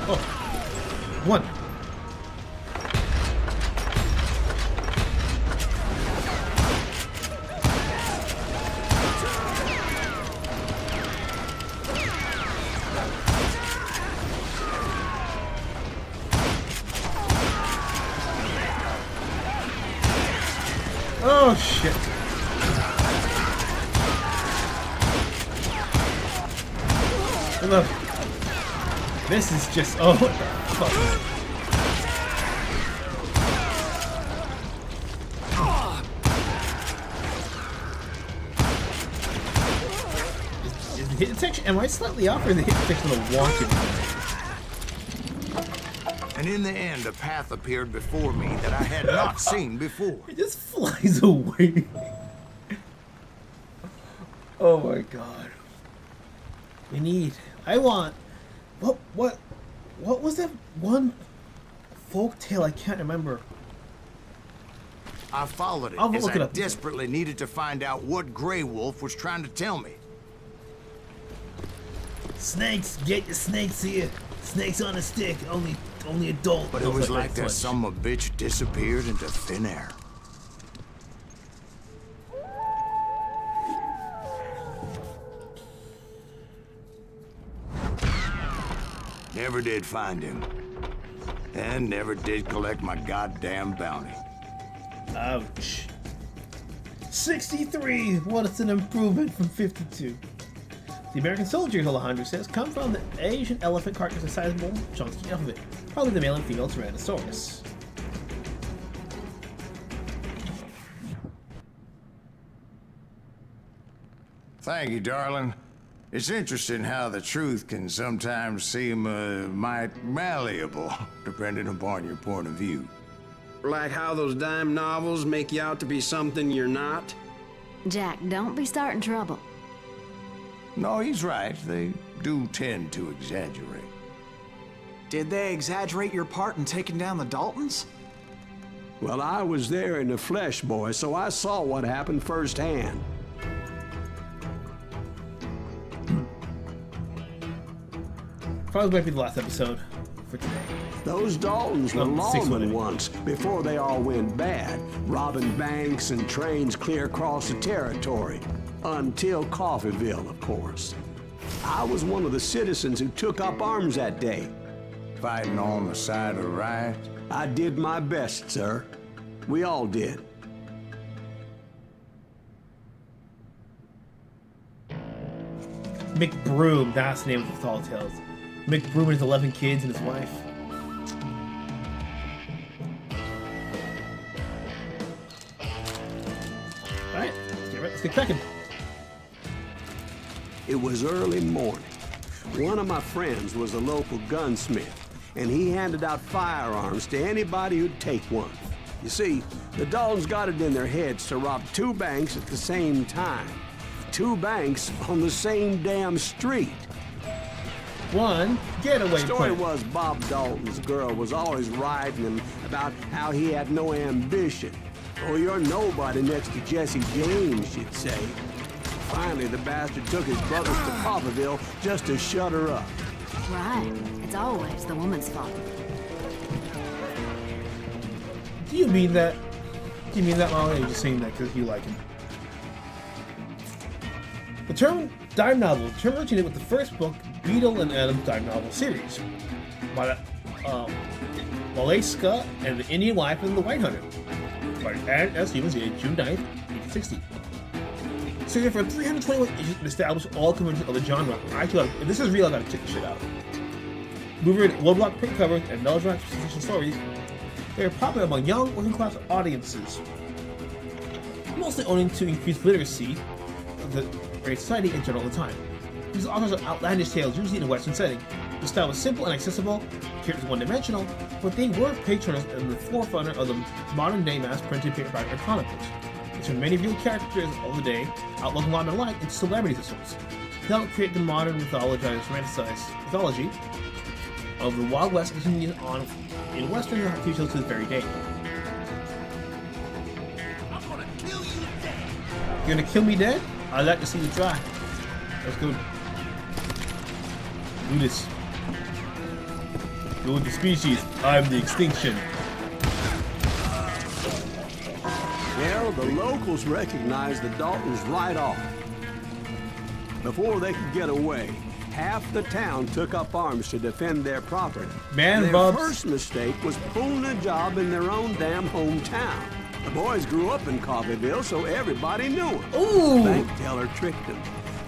Oh. One. Oh shit. Look. This is just oh what the fuck. Is the hit detection, am I slightly off or is the hit detection of the walking? And in the end, a path appeared before me that I had not seen before. It just flies away. Oh my god. I want what was that one folk tale I can't remember. I followed it I'll as look it I up. desperately needed to find out what Grey Wolf was trying to tell me. Snakes, get your snakes here. Snakes on a stick, only adult. But it was like that son of a bitch disappeared into thin air. Never did find him. And never did collect my goddamn bounty. Ouch. 63! What is an improvement from 52? The American soldiers, Alejandro says, come from the Asian elephant carcass a sizable chunky enough of it. Probably the male and female Tyrannosaurus. Thank you, darling. It's interesting how the truth can sometimes seem might malleable, depending upon your point of view. Like how those dime novels make you out to be something you're not? Jack, don't be starting trouble. No, he's right. They do tend to exaggerate. Did they exaggerate your part in taking down the Daltons? Well, I was there in the flesh, boy, so I saw what happened firsthand. Probably might be the last episode for today. Those Daltons were Oh, 6 lawmen minutes. once, before they all went bad, robbing banks and trains clear across the territory. Until Coffeeville, of course. I was one of the citizens who took up arms that day. Fighting on the side of right. I did my best, sir. We all did. McBroom, that's the name of the Tall Tales. McBroom and his 11 kids and his wife. Alright, let's get cracking. It was early morning. One of my friends was a local gunsmith, and he handed out firearms to anybody who'd take one. You see, the Daltons got it in their heads to rob 2 banks at the same time. 2 banks on the same damn street. One getaway The story point. was Bob Dalton's girl was always riding him about how he had no ambition. Oh, you're nobody next to Jesse James, she'd say. Finally, the bastard took his brothers to Coffeeville just to shut her up. Right. It's always the woman's fault. Do you mean that? Do you mean that, Molly? Or are you just saying that because you like him? The term dime novel, the term originated with the first book, Beadle and Adams dime novel series. Alaska and the Indian Wife and the White Hunter. By Anne S. Stevens, dated June 9th, 1860. So for 321 issues to establish all conventions of the genre. If this is real, I gotta check this shit out. Moving in one-block print covers and melodramatic fiction stories, they are popular among young, working-class audiences, mostly owing to increased literacy of the great society in general at the time. These authors are outlandish tales, usually in a Western setting. The style was simple and accessible, characters one-dimensional, but they were patrons and the forefront of the modern-day mass-printed paperback chronicles. They turned many real characters of the day, outlaws and lawmen alike, into celebrities of sorts. They helped create the modern romanticized mythology of the Wild West continues on in Western TV shows to this very day. I'm gonna kill you dead. You're gonna kill me dead? I'd like to see you try. Let's go. Do this. You're the species. I'm the extinction. Well, the locals recognized the Daltons right off. Before they could get away, half the town took up arms to defend their property. Their first mistake was pulling a job in their own damn hometown. The boys grew up in Coffeyville, so everybody knew them. Ooh. The bank teller tricked them,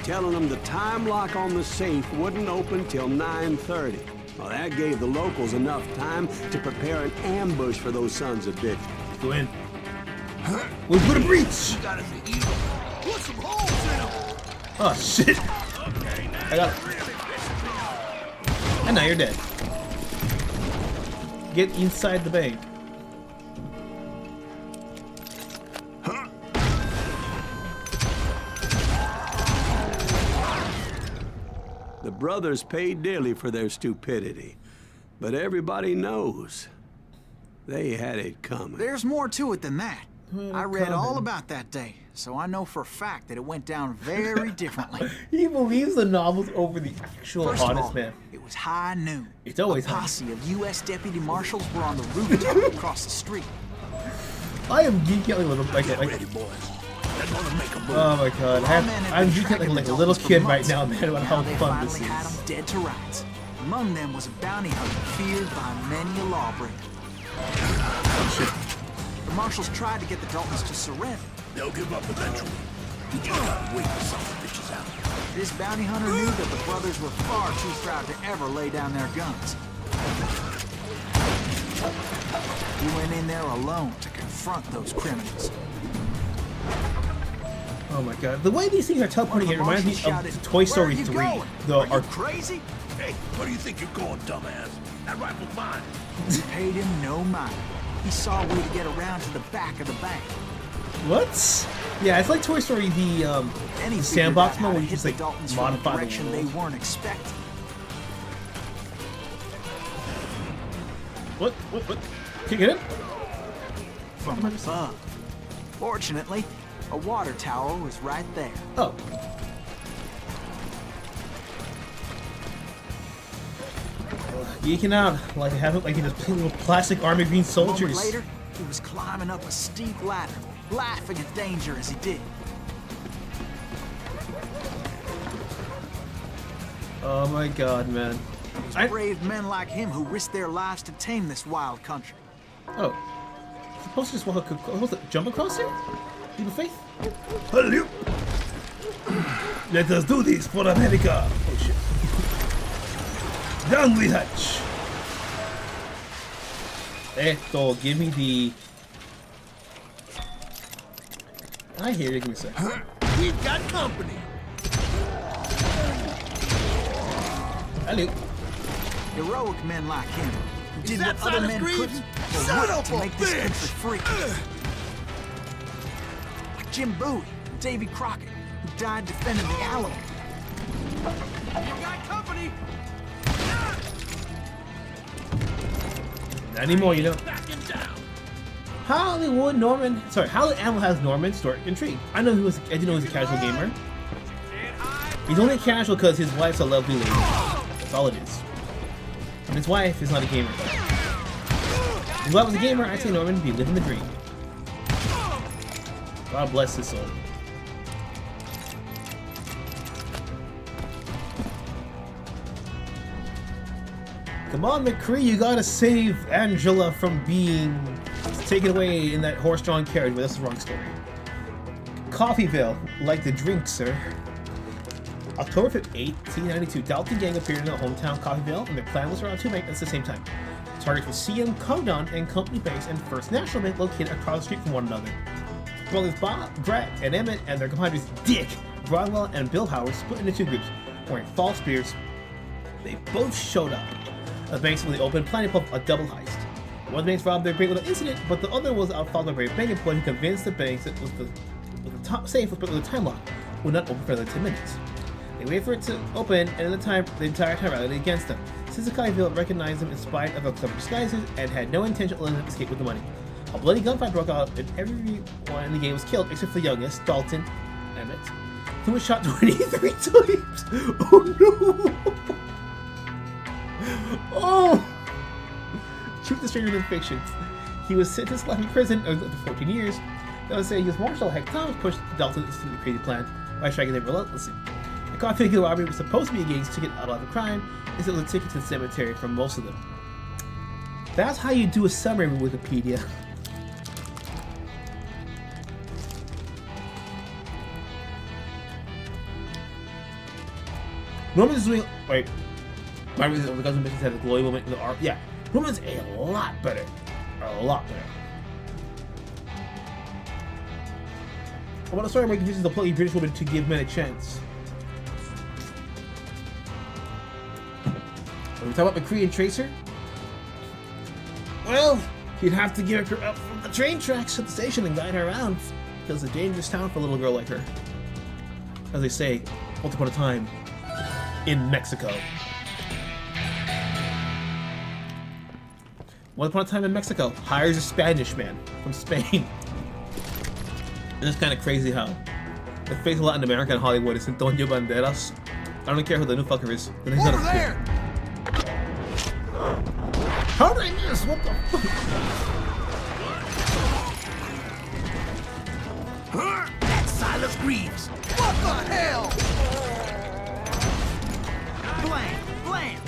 telling them the time lock on the safe wouldn't open till 9:30. Well, that gave the locals enough time to prepare an ambush for those sons of bitches. Let's go in. We'll put a breach! You got us the evil. Put some holes in them. Oh, shit. I got it. And now you're dead. Get inside the bank. The brothers paid dearly for their stupidity, but everybody knows they had it coming. There's more to it than that. I read all about that day, so I know for a fact that it went down very differently. He believes the novels over the actual First of honest all, man. it was high noon. It's always a high. posse of U.S. deputy marshals were on the rooftop across the street. I am geeking out like Ready, boys. They're gonna make a move. oh my god, I'm geeking like a little kid right now, man, about how They fun this finally had is. them dead to rights. Among them was a bounty hunter feared by many a lawbreaker. The marshals tried to get the Daltons to surrender. They'll give up eventually. You just gotta wait for some bitches out. This bounty hunter knew that the brothers were far too proud to ever lay down their guns. He went in there alone to confront those criminals. Oh my god, the way these things are teleporting, it reminds me of Toy Story 3. Are you crazy? Hey, where do you think you're going, dumbass? That rifle's mine. He paid him no mind. He saw a way to get around to the back of the bank. What? Yeah, it's like Toy Story, the sandbox mode where you just like modify the direction they weren't expecting. What? Can you get it? From above. Fortunately, a water tower was right there. Oh. Geeking out like he just little plastic army green A soldiers. moment later, he was climbing up a steep ladder, laughing at danger as he did. Oh my god, man. It was brave men like him who risked their lives to tame this wild country. Oh. Supposed to just walk, supposed to jump across here? Leap of faith? Hello. Let us do this for America! Oh shit. Down the hatch! Esto, give me the... I hear you, give me a sec. We've got company. Hello. Heroic men like him who did that what other side of men Greece? couldn't or Son would of to a make this country bitch! free. Like Jim Bowie, Davy Crockett, who died defending the Alamo. You got company. Not anymore, you know. Backing down. Hollywood Norman. Sorry, Hollywood Animal has Norman Stork intrigued. I didn't know he was a casual gamer. He's only casual because his wife's a lovely lady. That's all it is. And his wife is not a gamer. If I was a gamer, I'd say Norman would be living the dream. God bless his soul. Come on, McCree, you gotta save Angela from being taken away in that horse-drawn carriage. But that's the wrong story. Coffeeville, like the drink, sir. October 5th, 1892, Dalton Gang appeared in their hometown Coffeeville, and their plan was to rob two banks at the same time. Targets were CM Condon and Company Banks and First National Bank located across the street from one another. Brothers Bob, Brett, and Emmett and their compadres Dick, Bronwell, and Bill Howard split into two groups, wearing false beards. They both showed up. The banks when they opened, planning to pull a double heist. One of the banks robbed their bank with an incident, but the other was outfollowed by a brave bank employee who convinced the banks that the top safe with a time lock would not open for another 10 minutes. They waited for it to open, and the entire time rallied against them. Coffeeville recognized them in spite of their clever disguises and had no intention of letting them escape with the money. A bloody gunfight broke out, and everyone in the game was killed except for the youngest, Dalton Emmett, who was shot 23 times. Oh no! Oh! Truth is stranger than fiction. He was sentenced to life in prison up to 14 years. That was saying U.S. Marshal Hank Thomas pushed Dalton into the crazy plan by striking them relentlessly. The Coffeeville robbery was supposed to be a gang's ticket out of a crime, instead of a ticket to the cemetery for most of them. That's how you do a summary with Wikipedia. Roman's doing. Wait. My reason the Gunslinger had a glowy moment in the art. Yeah. Roman's a lot better. A lot better. I want to start making uses of plucky British woman to give men a chance. Are we talking about McCree and Tracer? Well, you'd have to get her up from the train tracks at the station and guide her around, because it's a dangerous town for a little girl like her. As they say, once upon a time, in Mexico. Once upon a time in Mexico, hires a Spanish man from Spain. It's kind of crazy how the face of Latin America and Hollywood is Antonio Banderas. I don't care who the new fucker is. Over there! How did I miss? What the fuck? That's Silas Greaves! What the hell? Blam!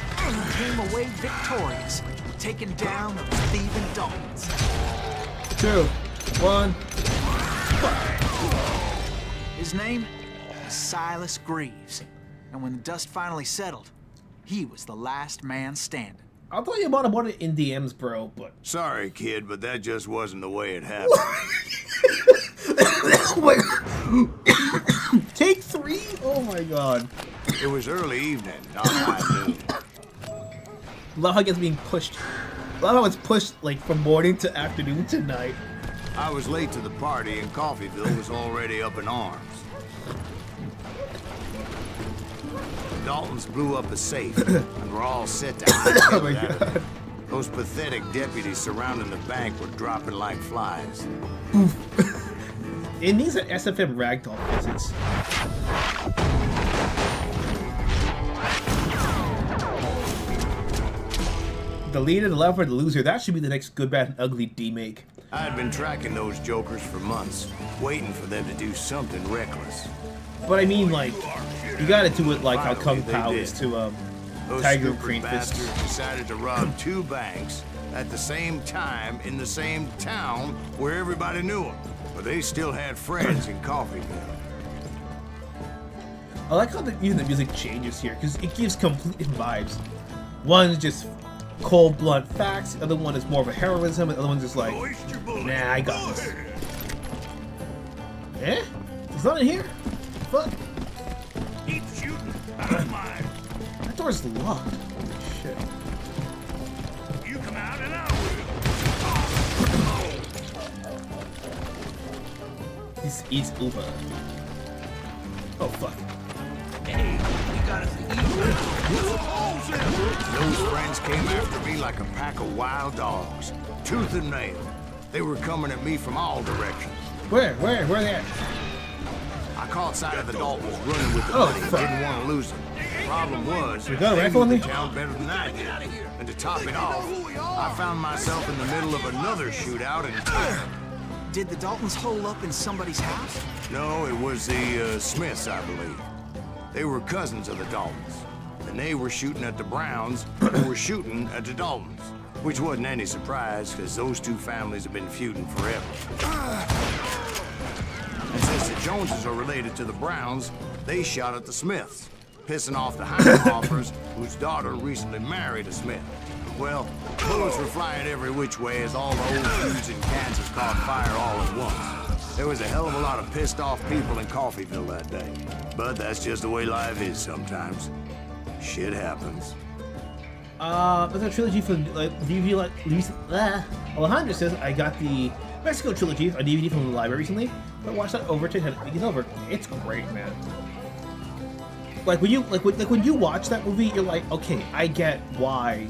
Came away victorious, taking down the thieving Daltons. 2, 1. His name was Silas Greaves, and when the dust finally settled, he was the last man standing. I thought you might have wanted it in DMs, bro, but... Sorry, kid, but that just wasn't the way it happened. Oh my god. Take 3? Oh my god. It was early evening, not high noon. Love how it gets being pushed. Love how it's pushed, like, from morning to afternoon to night. I was late to the party, and Coffeeville was already up in arms. The Daltons blew up a safe, and were all set to Oh my god. Those pathetic deputies surrounding the bank were dropping like flies. It needs an SFM ragdoll physics. The leader, the lover, the loser. That should be the next good, bad, and ugly D-make. I had been tracking those jokers for months, waiting for them to do something reckless. But I mean, like, you gotta do it like how Finally, Kung Pao they is did. to Those Tiger stupid Green Fist. bastards decided to rob 2 banks at the same time in the same town where everybody knew them. But they still had friends in Coffeeville. I like how even the music changes here, because it gives complete vibes. One's just cold, blunt facts, the other one is more of a heroism, and the other one's just like, nah, I got this. Eh? He's not in here? Fuck. Keep shooting. I don't mind. That door's locked. Holy shit. You come out and I will. This is Uber. Oh, fuck. Hey, you got us Those friends came after me like a pack of wild dogs, tooth and nail. They were coming at me from all directions. Where are they at? I caught sight of the Daltons running with the Oh, money and fuck. didn't want to lose them. Problem was, You got a they rifle knew on the me? town better than I did. And to top it off, I found myself in the middle of another shootout in town. Did the Daltons hole up in somebody's house? No, it was the Smiths, I believe. They were cousins of the Daltons. and they were shooting at the Browns, who were shooting at the Daltons. Which wasn't any surprise, because those two families have been feuding forever. And since the Joneses are related to the Browns, they shot at the Smiths, pissing off the Heinhoffers, whose daughter recently married a Smith. Well, bullets were flying every which way as all the old feuds in Kansas caught fire all at once. There was a hell of a lot of pissed off people in Coffeyville that day. But that's just the way life is sometimes. Shit happens. There's a trilogy from DVD. Alejandro says I got the Mexico trilogy on DVD from the library recently, but watched that over to it over. It's great, man. Like when you watch that movie, you're like, okay, I get why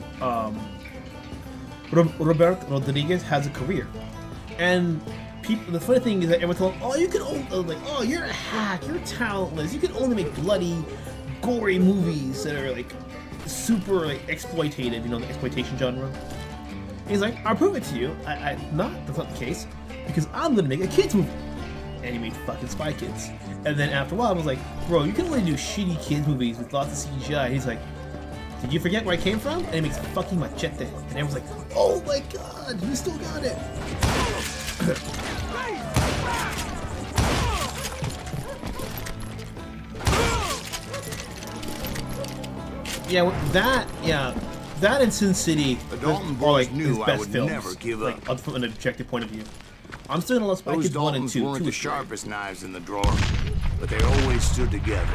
Roberto Rodriguez has a career. And people, the funny thing is that everyone told him, oh, you can only oh, you're a hack, you're talentless, you can only make bloody, gory movies that are like super like exploitative, you know, the exploitation genre. And he's like, I'll prove it to you. That's not the case, because I'm gonna make a kids movie. And he made fucking Spy Kids. And then after a while I was like, bro, you can only do shitty kids movies with lots of CGI. He's like, did you forget where I came from? And he makes fucking Machete. And everyone's like, oh my god, you still got it. That and Sin City are like his best films. Never give up. Like, from an objective point of view. I'm still gonna love Spy Kids 1 and 2. Those weren't the sharpest knives in the drawer, but they always stood together.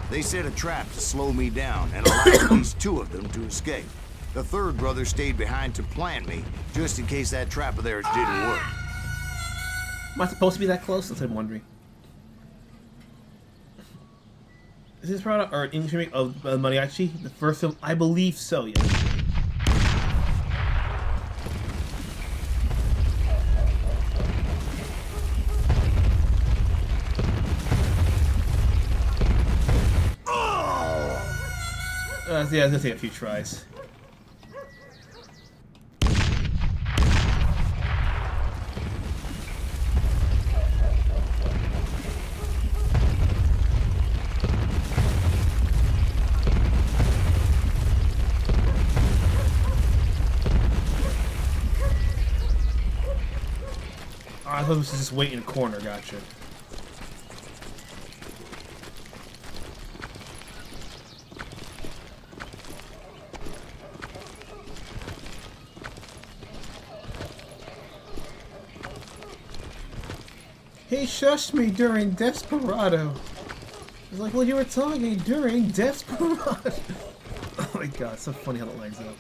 They set a trap to slow me down and allowed at least two of them to escape. The third brother stayed behind to plant me, just in case that trap of theirs didn't work. Am I supposed to be that close? That's what I'm wondering. Is this product or an English remake of Mariachi? The first film? I believe so, yeah. Yeah, it's gonna take a few tries. I thought this was just wait in a corner, gotcha. He shushed me during Desperado. I was like, well, you were talking during Desperado. Oh my god, it's so funny how that lines up.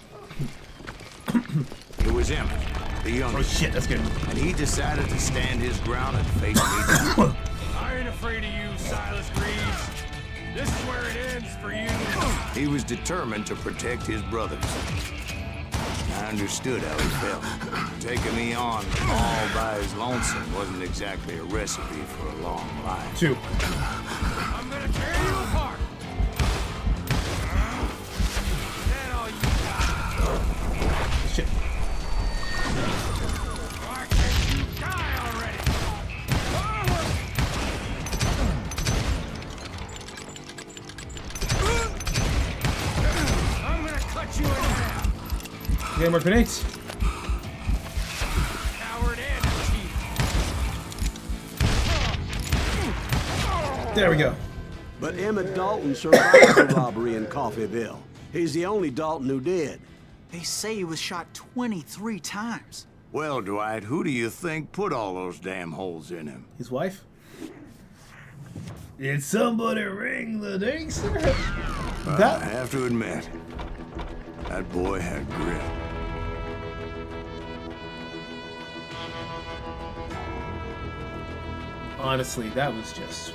It was Emmett, the youngest. Oh shit, that's good. And he decided to stand his ground and face me down. I ain't afraid of you, Silas Greaves. This is where it ends for you. He was determined to protect his brothers. I understood how he felt. Taking me on all by his lonesome wasn't exactly a recipe for a long life. Two. I'm gonna tear you apart. Is that all you got? Shit. Why can't you die already? I'm gonna cut you in half. Get more grenades. Coward and cheat. There we go. But Emmett Dalton survived the robbery in Coffeyville. He's the only Dalton who did. They say he was shot 23 times. Well, Dwight, who do you think put all those damn holes in him? His wife? Did somebody ring the dingster? I have to admit, that boy had grit. Honestly, that was just...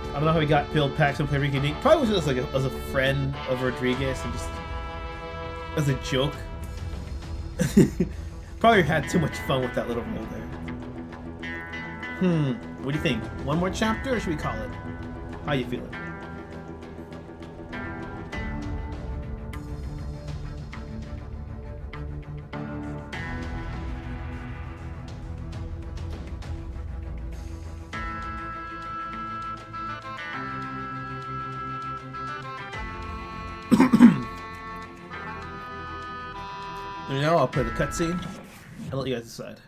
I don't know how he got Bill Paxton to play Ricky Nick. Probably was just like as a friend of Rodriguez and just as a joke. Probably had too much fun with that little role there. What do you think? One more chapter, or should we call it? How you feeling? And now I'll play the cutscene and let you guys decide.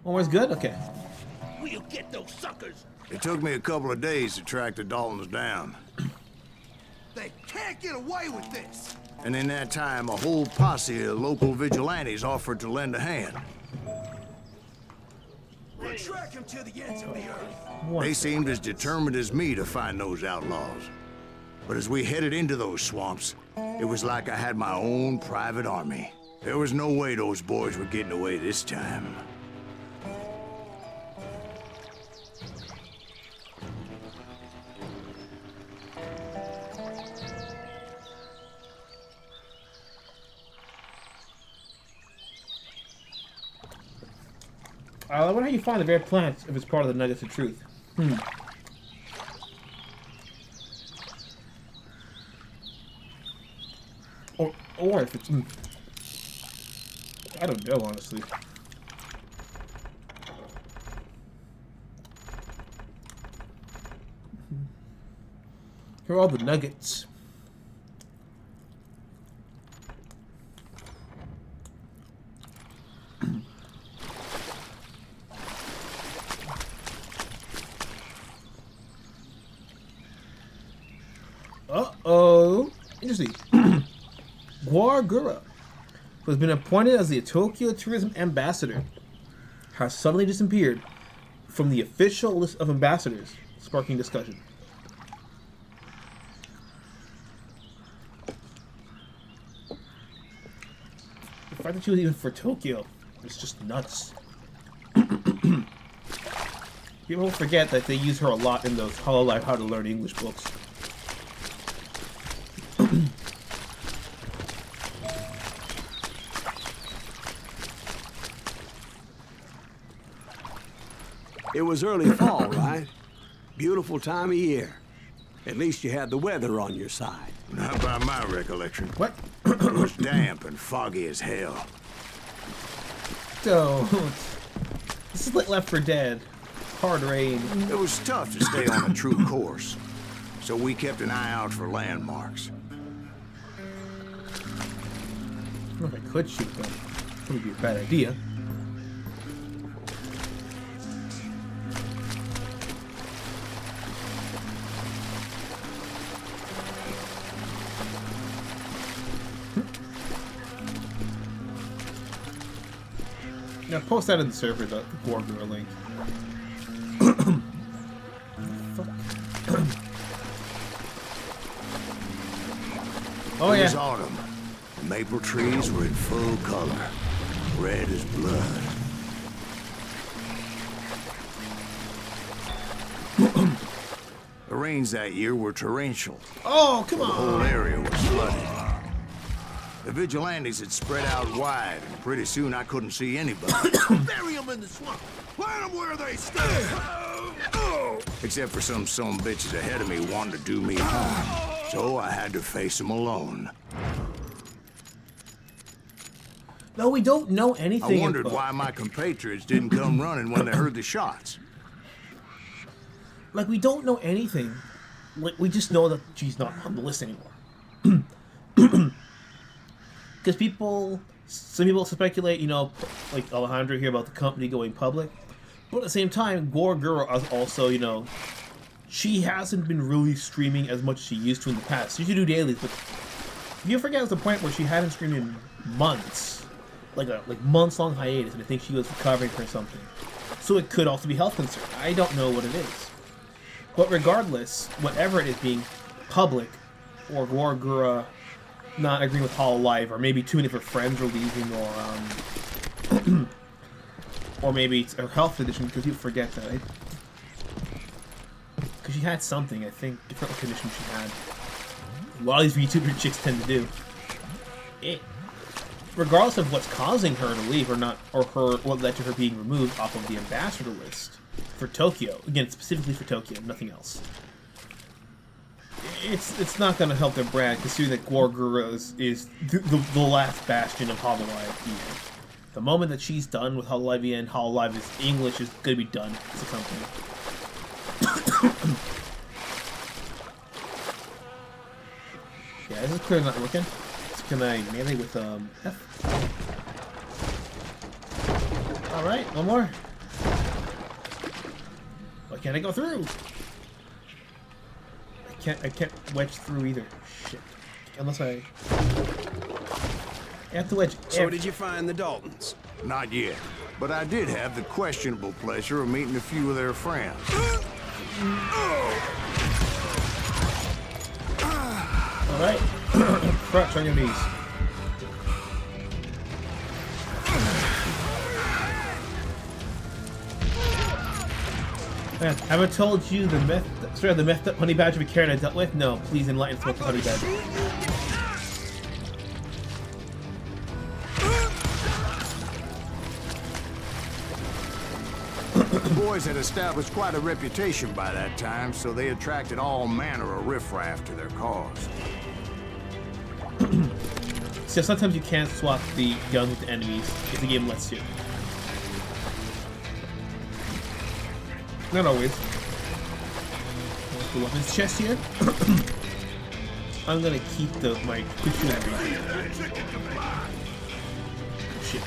Always good? Okay. We'll get those suckers. It took me a couple of days to track the Daltons down. They can't get away with this! And in that time, a whole posse of local vigilantes offered to lend a hand. We'll track him to the ends of the earth. They seemed as determined as me to find those outlaws. But as we headed into those swamps, it was like I had my own private army. There was no way those boys were getting away this time. I wonder how you find the rare plants if it's part of the Nuggets of Truth. Or if it's... I don't know, honestly. Here are all the nuggets. Uh-oh. Interesting. Guargura, who has been appointed as the Tokyo Tourism Ambassador, has suddenly disappeared from the official list of ambassadors, sparking discussion. The fact that she was even for Tokyo is just nuts. People forget that they use her a lot in those Hololive How to Learn English books. It was early fall, right? Beautiful time of year. At least you had the weather on your side. Not by my recollection. What? It was damp and foggy as hell. Don't. This is like Left 4 Dead. Hard rain. It was tough to stay on a true course, so we kept an eye out for landmarks. I don't know if I could shoot them. That would be a bad idea. Now post that in the server, the Guargura link. Fuck. Oh It was yeah. autumn. The maple trees were in full color, red as blood. The rains that year were torrential. Oh, come The whole on. area was flooded. The vigilantes had spread out wide, and pretty soon I couldn't see anybody. Bury them in the swamp. Plant them where they stand! Except for some bitches ahead of me wanting to do me harm. So I had to face them alone. No, we don't know anything. I wondered about... why my compatriots didn't come running when they heard the shots. Like, we don't know anything. Like, we just know that she's not on the list anymore. Because some people speculate, you know, like Alejandro here about the company going public. But at the same time, Guargura is also, you know, she hasn't been really streaming as much as she used to in the past. She used to do dailies, but you forget at the point where she hadn't streamed in months. Like months-long hiatus, and I think she was recovering from something. So it could also be health concern. I don't know what it is. But regardless, whatever it is being public, or Guargura not agreeing with Hololive, or maybe too many of her friends are leaving, or or maybe it's her health condition, because you forget that. Because she had something, I think, different condition she had. A lot of these VTuber chicks tend to do. Regardless of what's causing her to leave, or not, or what led to her being removed off of the ambassador list for Tokyo. Again, specifically for Tokyo, nothing else. it's not gonna help their brand considering that Gorgura is the last bastion of Hololive EN. The moment that she's done with Hololive EN, Hololive is English is gonna be done as a company. Yeah, this is clearly not working. So can I melee with F? Alright, one more. Why can't I go through? I can't wedge through either. Shit. Unless I have to wedge. So did you find the Daltons? Not yet, but I did have the questionable pleasure of meeting a few of their friends. Alright. Crouch on your knees. Man, haven't told you the meth honey badger we carried I dealt with? No, please enlighten us about the honey badger. The boys had established quite a reputation by that time, so they attracted all manner of riffraff to their cause. So sometimes you can't swap the guns with the enemies if the game lets you. Not always. The weapons chest here. I'm gonna keep my quick shooting range. Shit.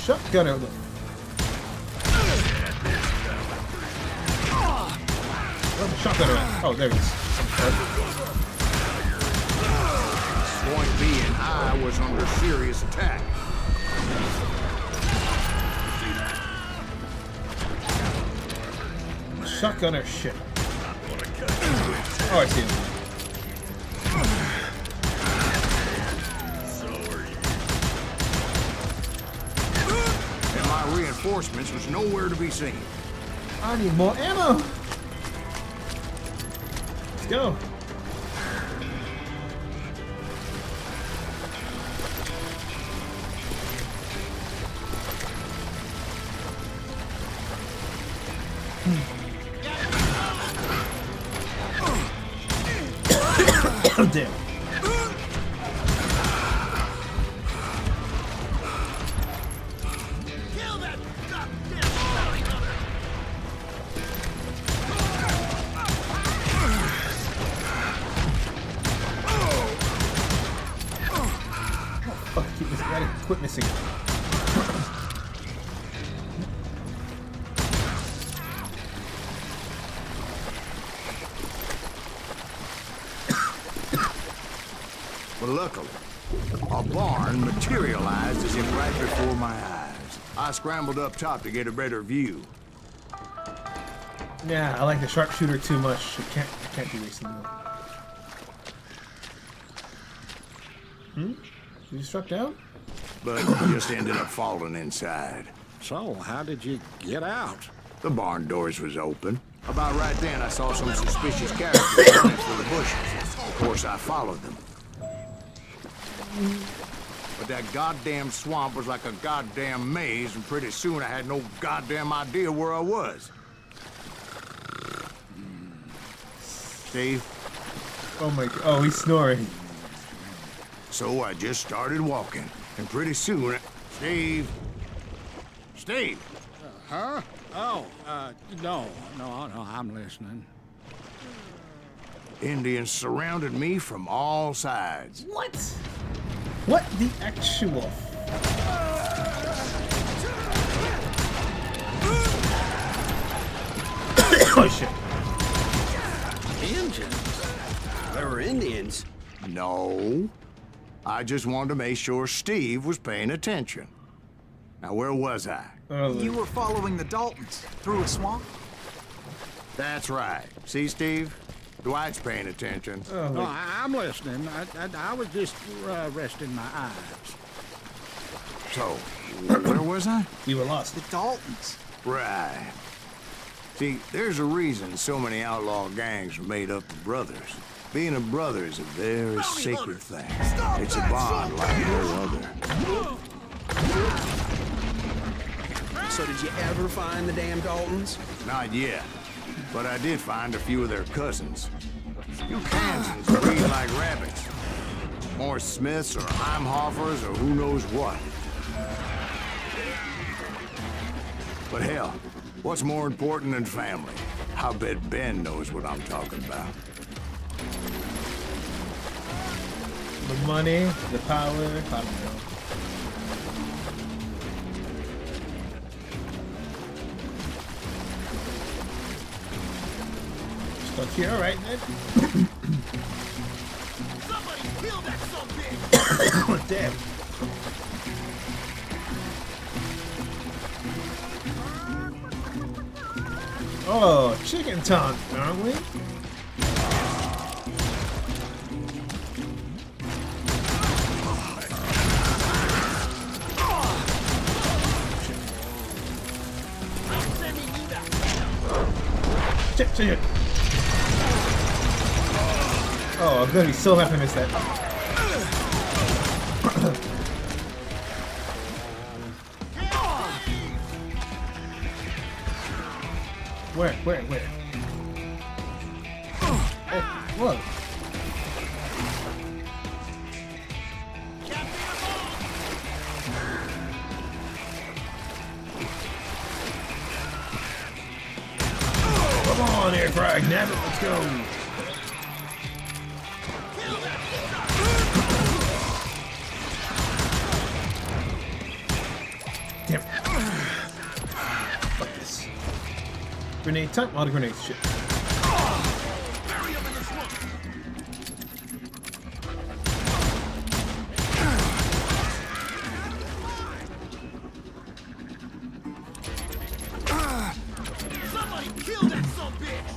Shotgunner. Where's the shotgunner at? Oh, there it is. Point being, I was under serious attack. Shotgunner shit. Oh, I see him. And my reinforcements was nowhere to be seen. I need more ammo. Let's go. Oh, damn. Kill that goddamn bounty hunter! Fuck, keep missing. I gotta quit missing. But luckily, a barn materialized as if right before my eyes. I scrambled up top to get a better view. Yeah, I like the sharpshooter too much. I can't be wasting that. You struck down? But just ended up falling inside. So, how did you get out? The barn doors was open. About right then, I saw some suspicious characters running through the bushes. Of course, I followed them. But that goddamn swamp was like a goddamn maze, and pretty soon I had no goddamn idea where I was. Steve? Oh my god. Oh, he's snoring. So I just started walking, and pretty soon, Steve? Steve! Huh? Oh, no, I'm listening. Indians surrounded me from all sides. What? What the actual? Oh shit. Indians? There were Indians? No. I just wanted to make sure Steve was paying attention. Now, where was I? You were following the Daltons through a swamp? That's right. See, Steve? Dwight's paying attention. No, I'm listening. I was just resting my eyes. So, where was I? We were lost. The Daltons. Right. See, there's a reason so many outlaw gangs are made up of brothers. Being a brother is a very sacred thing. It's a bond like no other. So did you ever find the damn Daltons? Not yet, but I did find a few of their cousins. You Kansans breed like rabbits. More Smiths or Heimhoffers or who knows what. But hell, what's more important than family? I bet Ben knows what I'm talking about. The money, the power, I don't know. Stuck here, alright then. Somebody kill that son bitch! Damn. Oh, chicken tongue, aren't we? Shit. Oh, I'm gonna be so happy I missed that. Where? Oh, whoa. Come on here, Greg. Nab it. Let's go. Damn. Fuck this. Grenade time. All the grenades. Shit. Somebody kill that son bitch!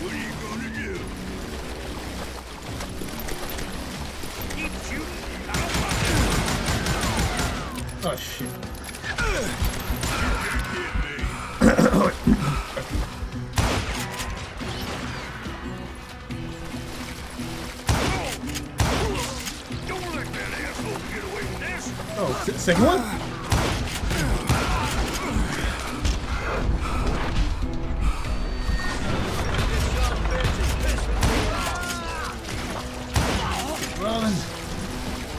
What are you gonna do? Keep shooting. Oh shit. Don't let that asshole get away with this. Oh, second one? Rolling.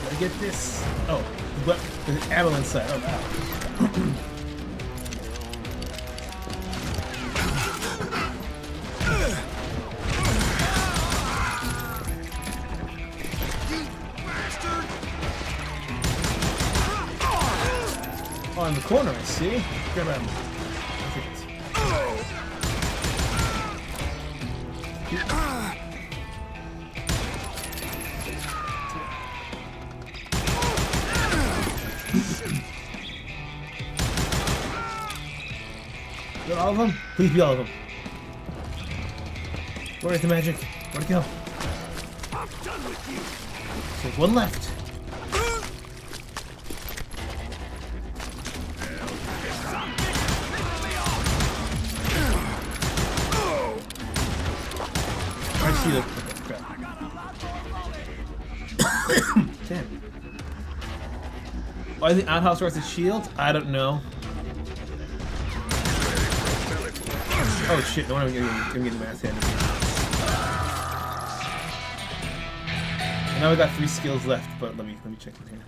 Gotta get this. Oh, what? There's an ammo inside. Oh, wow. Oh, in the corner, I see. Grab him. Got all of them? Please be all of them. Where's the magic? Where'd it go? I'm done with you. There's one left. I see the crap. Damn. Why the outhouse rest a shield? I don't know. Oh shit, no wonder I'm getting my ass handed. Now we got 3 skills left, but let me check in here.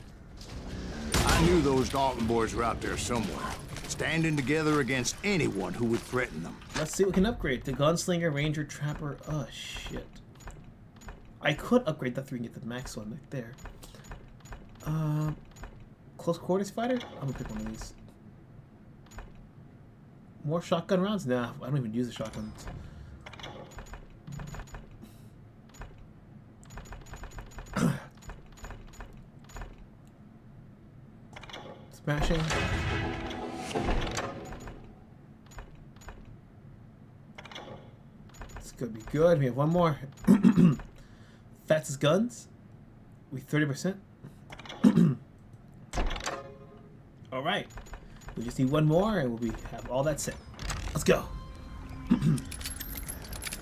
I knew those Dalton boys were out there somewhere, standing together against anyone who would threaten them. Let's see what we can upgrade. The Gunslinger, Ranger, Trapper. Oh shit. I could upgrade that 3 and get the max one right there. Close quarters fighter? I'm gonna pick one of these. More shotgun rounds? Nah, I don't even use the shotguns. Smashing. gonna be good. We have one more. Fats guns. We 30%. All right. We just need one more, and we'll have all that set. Let's go.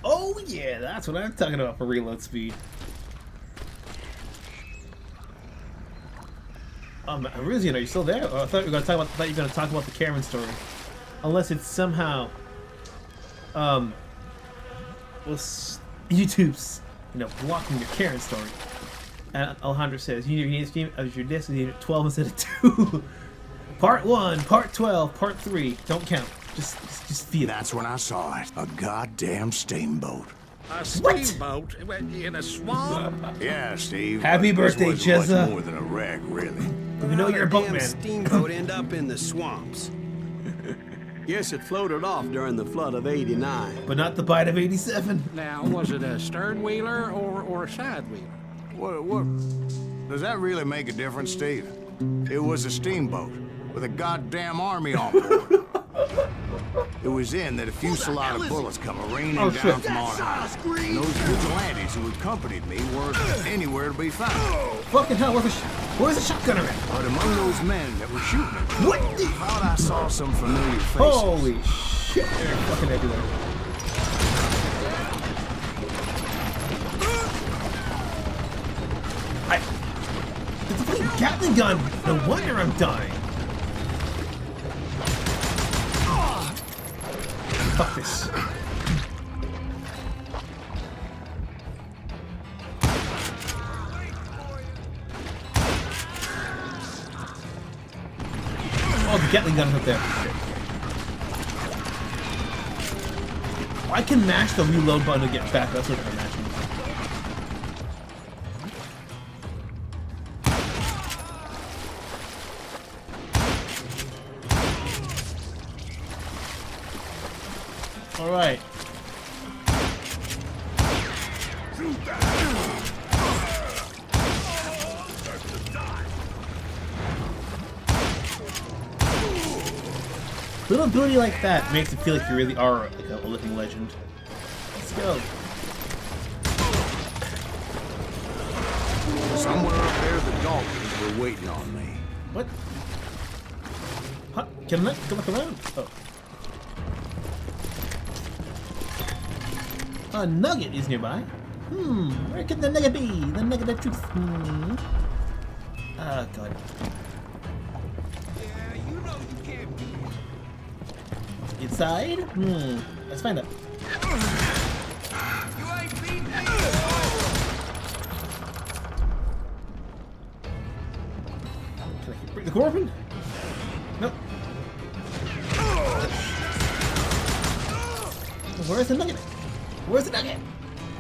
Oh yeah, that's what I'm talking about for reload speed. Rizian, are you still there? Oh, I thought you were gonna talk about. Thought you were gonna talk about the Cameron story, unless it's somehow, YouTube's, blocking your Karen story. And Alejandro says you need to stream as your disc. You need 12 instead of 2. Part 1, Part 12, Part 3. Don't count. Just feel it. That's when I saw it. A goddamn steamboat. A steamboat in a swamp? Yeah, Steve. Happy birthday, this was Jezza. much more than a wreck, really. We know you're a How did boatman. damn steamboat end up in the swamps? Guess it floated off during the flood of '89. But not the bite of 87. Now, was it a stern wheeler or a side wheeler? What? Does that really make a difference, Steve? It was a steamboat with a goddamn army on board. It was in that a fusillade of bullets come raining down from on high. And those vigilantes who accompanied me weren't anywhere to be found. Fucking hell, where's the shotgunner at? But among those men that were shooting at me, What I thought I saw some familiar faces. Holy shit, they're fucking everywhere. It's a fucking Gatling gun! No wonder I'm dying. Fuck this. Oh, the Gatling gun's up there. I can mash the reload button to get back. That's what I'm mashing. All right. Little ability like that makes it feel like you really are like a living legend. Let's go. Somewhere up there, the dolphins were waiting on me. What? Huh? Can I go back around? Oh. A nugget is nearby. Where could the nugget be? The nugget of truth. Ah, God. Yeah, you know you can't be. Inside? Let's find out. You ain't beating me. Can I break the door open? Nope. Where's the nugget? Where's the nugget?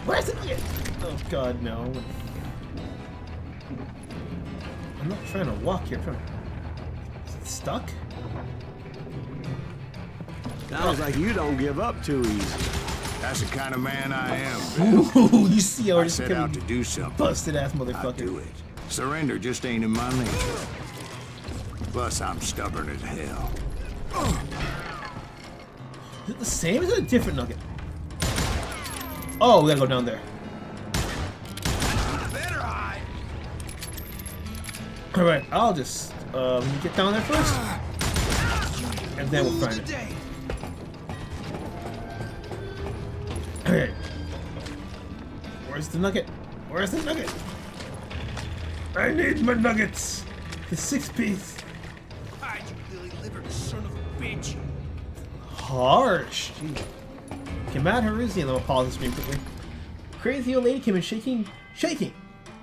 Where's the nugget? Oh God, no. I'm not trying to walk here. I'm trying to... Is it stuck? Sounds like you don't give up too easy. That's the kind of man I am, Bill. Ooh, you see how I we're just set out to becoming do something. busted ass I motherfucker. do it. Surrender just ain't in my nature. Plus, I'm stubborn as hell. Is it the same? Or is it a different nugget? Oh, we gotta go down there. Better hide. Alright, I'll just get down there first. And then we'll find it. Okay. Where's the nugget? Where's the nugget? I need my nuggets! The 6-piece. Hide, you lily-livered son of a bitch. Harsh. Came out her Rizian, I'll pause the stream quickly. Crazy old lady came in shaking,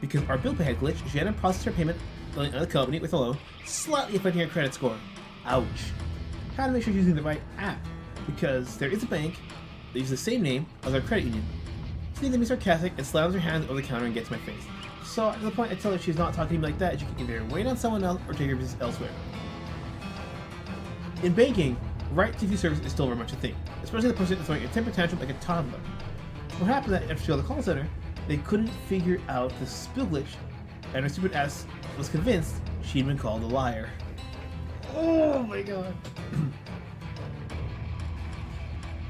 because our bill pay had glitched. She hadn't processed her payment on the company with a loan, slightly affecting her credit score. Ouch. How to make sure she's using the right app, because there is a bank that uses the same name as our credit union. She needs to be sarcastic and slams her hands over the counter and gets my face. So at the point I tell her she's not talking to me like that, she can either wait on someone else or take her business elsewhere. In banking, right TV service is still very much a thing, especially the person throwing a temper tantrum like a toddler. What happened that after she called the call center, they couldn't figure out the spill glitch, and her stupid ass was convinced she'd been called a liar. Oh my God.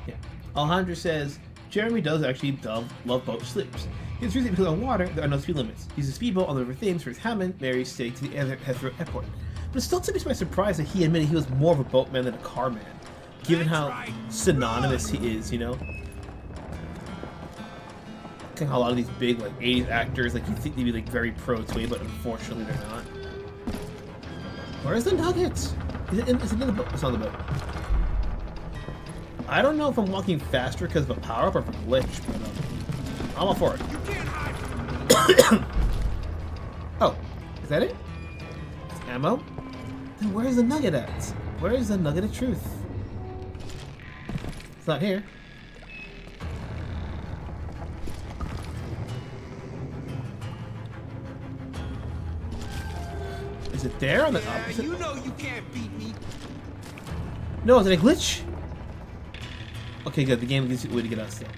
Yeah. Alejandro says, Jeremy does actually love boat slips. He's using it because on water, there are no speed limits. He uses a speedboat on the river Thames for his Hammond, Mary's stay to the Heathrow Airport. But it still took me by surprise that he admitted he was more of a boatman than a carman, given how synonymous he is, you know? Kind of how a lot of these big, like, 80s actors, like, you think they'd be, like, very pro-tway, but unfortunately they're not. Where's the nugget? Is it in the boat? It's on the boat. I don't know if I'm walking faster because of a power-up or if a glitch, but I'm all for it. Oh, is that it? It's ammo? Then where's the nugget at? Where is the nugget of truth? It's not here. Is it there on the opposite? You know you can't beat me. No, is it a glitch? Okay, good. The game gives you a way to get us there.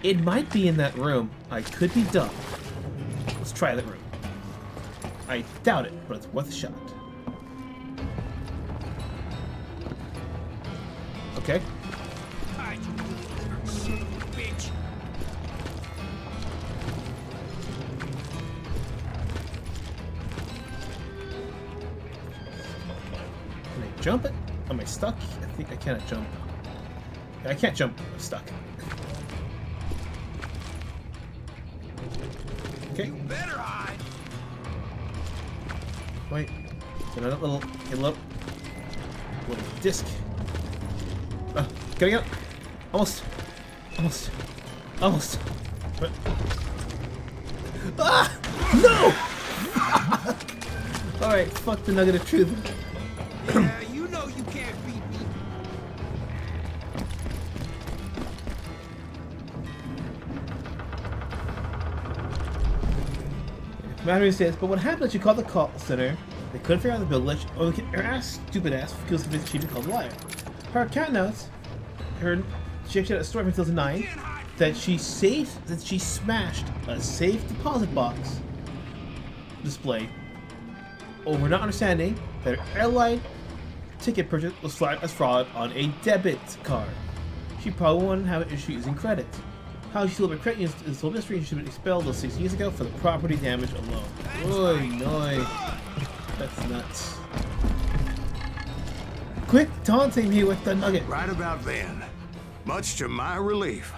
It might be in that room. I could be dumb. Let's try that room. I doubt it, but it's worth a shot. Okay. Bitch. Can I jump it? Am I stuck? I think I cannot jump. I can't jump. I'm stuck. Okay. You better hide. Wait. Another little disc. Can I get it? Almost. What? Ah! No! Alright, fuck the nugget of truth. Yeah, you know you can't beat me. Mallory says, but what happened is she called the call center. They couldn't figure out the bill glitch, or her stupid ass feels convinced she'd been called a liar. Her account notes, she actually had a story from 2009 that she smashed a safe deposit box display over not understanding that her airline ticket purchase was flagged as fraud on a debit card. She probably wouldn't have an issue using credit. How she sold her credit is a whole mystery and she was expelled those 6 years ago for the property damage alone. Oy, noy. That's nuts. Quick, taunting me with the nugget. Right about then, much to my relief,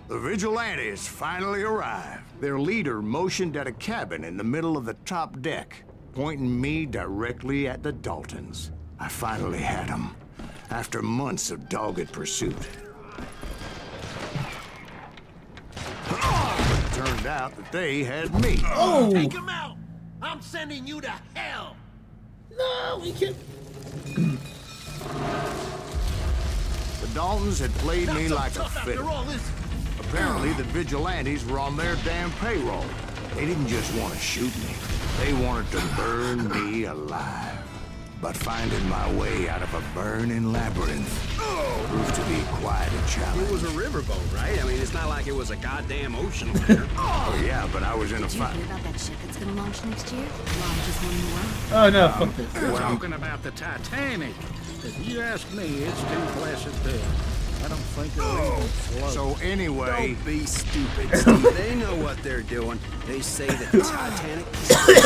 the vigilantes finally arrived. Their leader motioned at a cabin in the middle of the top deck, pointing me directly at the Daltons. I finally had them, after months of dogged pursuit. But it turned out that they had me. Oh! Take him out. I'm sending you to hell. No, we can't. The Daltons had played me Not so like a tough after fiddle. all this. Apparently, the vigilantes were on their damn payroll. They didn't just want to shoot me. They wanted to burn me alive. But finding my way out of a burning labyrinth proved to be quite a challenge. It was a riverboat, right? I mean, it's not like it was a goddamn ocean liner. Oh, yeah, but I was in a Did you fight. hear about that ship that's gonna launch next year? Launches when you want. Oh no, fuck this. They're talking about the Titanic. If you ask me, it's too placid there. I don't think it'll even float. So anyway, Don't be stupid, Steve. They know what they're doing. They say that the Titanic...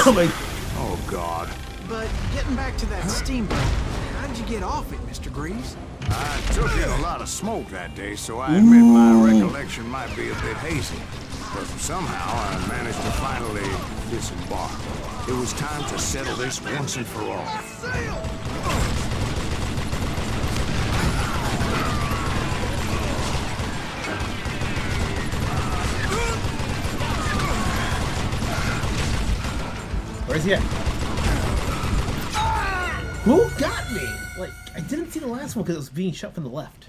Oh my. oh God, But getting back to that steamboat, how did you get off it, Mr. Greaves? I took in a lot of smoke that day, so I admit my recollection might be a bit hazy. But somehow I managed to finally disembark. It was time to settle this once and for all. Where's he at? Who got me? Like, I didn't see the last one because it was being shot from the left.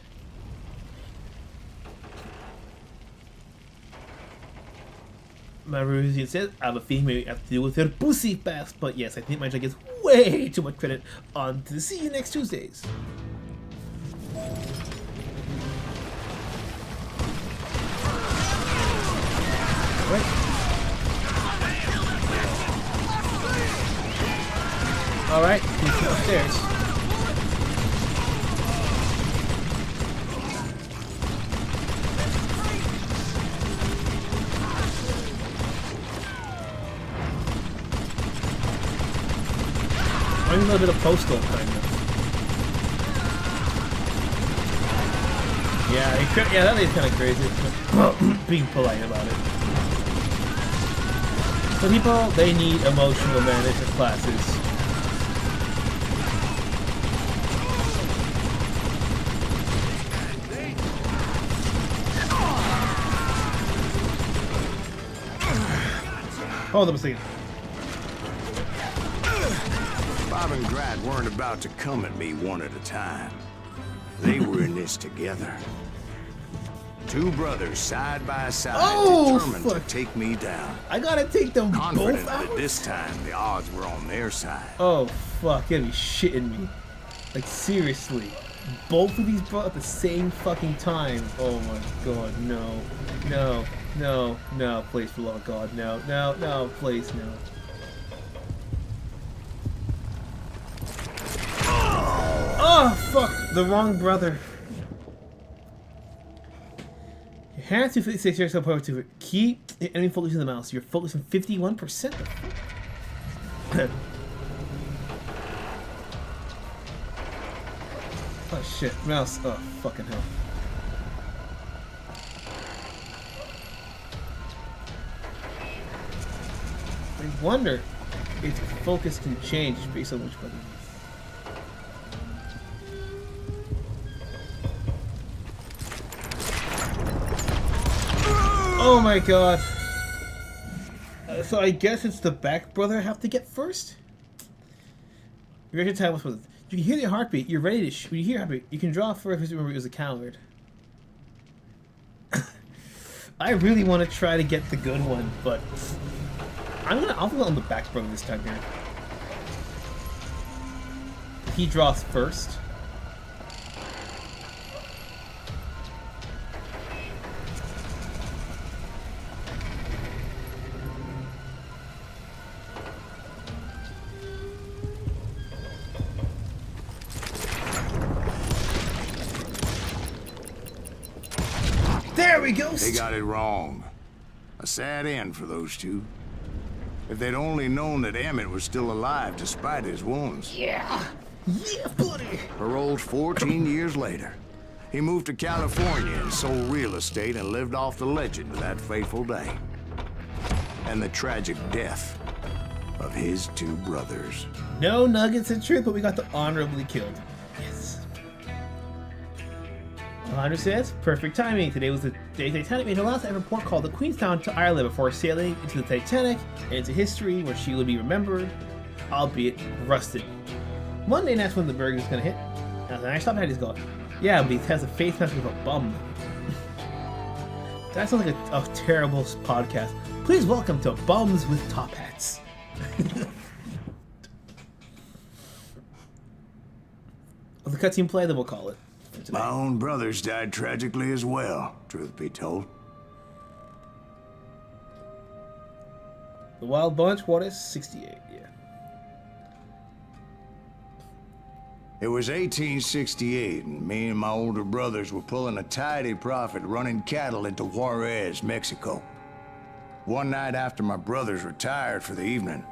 My Rusian says, I have a feeling maybe I have to deal with her pussy fast, but yes, I think my job gets way too much credit on to see you next Tuesdays. Alright, he's upstairs. a little bit of Postal, kind of. Yeah, that is kind of crazy. Being polite about it. Some people, they need emotional management classes. Hold up a second. Bob and Grad weren't about to come at me one at a time. They were in this together. Two brothers side by side, determined to take me down. I gotta take them Confident both out? that this time the odds were on their side. Oh fuck, you gotta be shitting me. Like seriously. Both of these brought at the same fucking time. Oh my god, no. No, no, no, please, for the love of God, no, no, no, please, no. Oh fuck, the wrong brother. Your hands to 56 years power to keep the enemy focus on the mouse. You're focusing 51%. Oh shit, mouse. Oh fucking hell. I wonder if focus can change based on which button. Oh my god. So I guess it's the back brother I have to get first? Your time was with. You can hear the heartbeat. You're ready to shoot. When you hear heartbeat, you can draw first if you remember it was a coward. I really want to try to get the good one, but I'll go on the back brother this time here. He draws first. There we go. They got it wrong. A sad end for those two. If they'd only known that Emmett was still alive despite his wounds. Yeah. Yeah, buddy. Paroled 14 years later. He moved to California and sold real estate and lived off the legend of that fateful day. And the tragic death of his two brothers. No nuggets of truth, but we got the honorably killed. Yes. Alejandro says, perfect timing. Today was the day Titanic made her last ever port call to Queenstown to Ireland before sailing into the Titanic and into history where she would be remembered, albeit rusted. Monday, that's when the burger is gonna hit. Now the nice top hat is gone. Yeah, but he has a face mask of a bum. That sounds like a terrible podcast. Please welcome to Bums with Top Hats. Well, the cutscene play, then we'll call it. My own brothers died tragically as well, truth be told. The Wild Bunch, Juarez, 68, yeah. It was 1868, and me and my older brothers were pulling a tidy profit running cattle into Juarez, Mexico. One night after my brothers retired for the evening,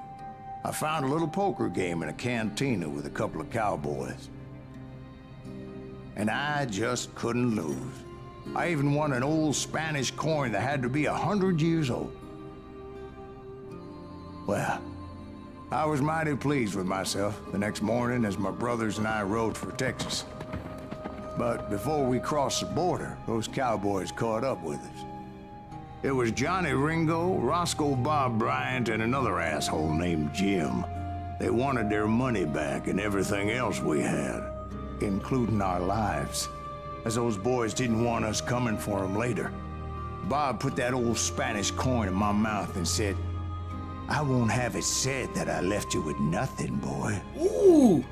I found a little poker game in a cantina with a couple of cowboys. And I just couldn't lose. I even won an old Spanish coin that had to be 100 years old. Well, I was mighty pleased with myself the next morning as my brothers and I rode for Texas. But before we crossed the border, those cowboys caught up with us. It was Johnny Ringo, Roscoe Bob Bryant, and another asshole named Jim. They wanted their money back and everything else we had, including our lives, as those boys didn't want us coming for them later. Bob put that old Spanish coin in my mouth and said, I won't have it said that I left you with nothing, boy. Ooh!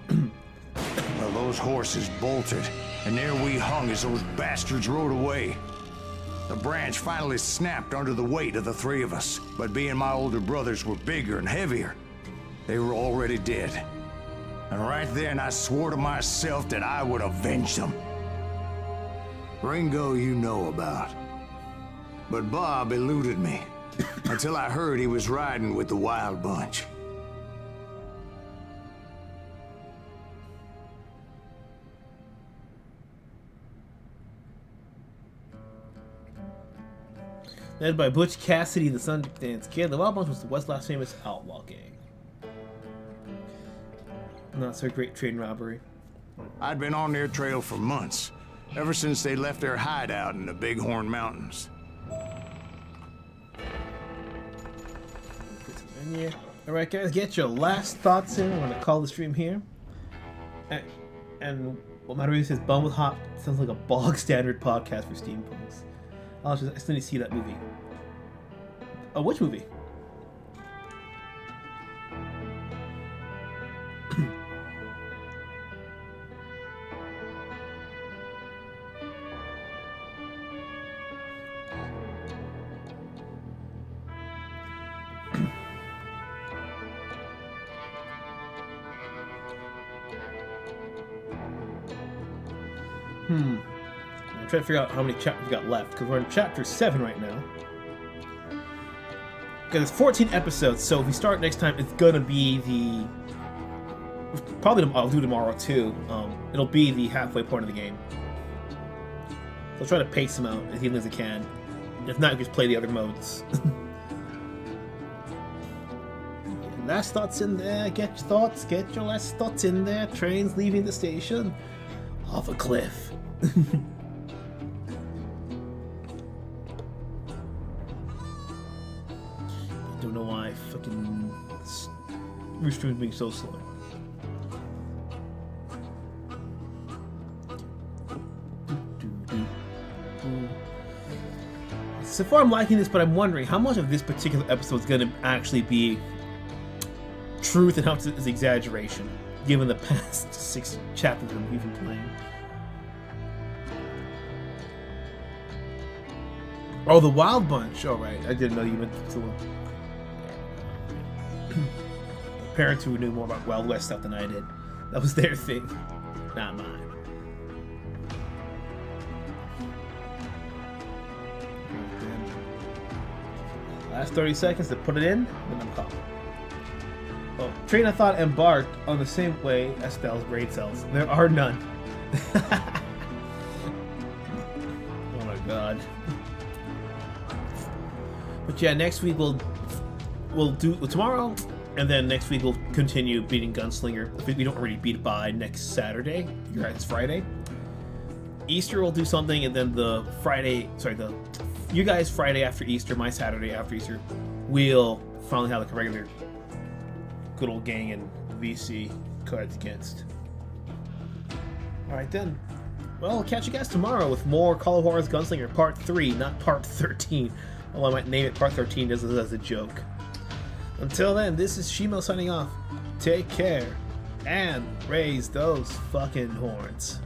Well, those horses bolted, and there we hung as those bastards rode away. The branch finally snapped under the weight of the three of us, but being my older brothers were bigger and heavier, they were already dead. And right then I swore to myself that I would avenge them. Ringo you know about. But Bob eluded me until I heard he was riding with the Wild Bunch. Led by Butch Cassidy, the Sundance Kid, the Wild Bunch was the West's last famous outlaw gang. Not so great train robbery. I'd been on their trail for months, ever since they left their hideout in the Bighorn Mountains. Alright guys, get your last thoughts in. I'm gonna call the stream here. And what matter is Bum with Hop sounds like a bog standard podcast for steampunks. I still need to see that movie. Oh, which movie? I'm trying to figure out how many chapters we got left, because we're in chapter 7 right now. Because it's 14 episodes, so if we start next time, it's gonna be the... Probably I'll do tomorrow too. It'll be the halfway point of the game. So I'll try to pace them out as evenly as I can. If not, just play the other modes. Last thoughts in there. Get your thoughts. Get your last thoughts in there. Trains leaving the station. Off a cliff. I don't know why fucking Rooster being so slow. So far I'm liking this, but I'm wondering how much of this particular episode is going to actually be truth and how much is exaggeration, given the past 6 chapters that we've been playing. Oh, the Wild Bunch. Oh, right. I didn't know you meant to. Parents who knew more about Wild West stuff than I did. That was their thing, not mine. Last 30 seconds to put it in, then I'm caught. Oh, train of thought embarked on the same way as Stell's brain cells. There are none. Oh my god. But yeah, next week we'll do tomorrow, and then next week we'll continue beating Gunslinger. If we don't already beat it by next Saturday, you guys Friday. Easter we'll do something, and then the Friday, sorry, you guys Friday after Easter, my Saturday after Easter, we'll finally have like a regular good old gang and VC cards against. Alright then. Well, I'll catch you guys tomorrow with more Call of Juarez Gunslinger Part 3, not Part 13. Although I might name it Part 13 just as a joke. Until then, this is Shimo signing off. Take care, and raise those fucking horns.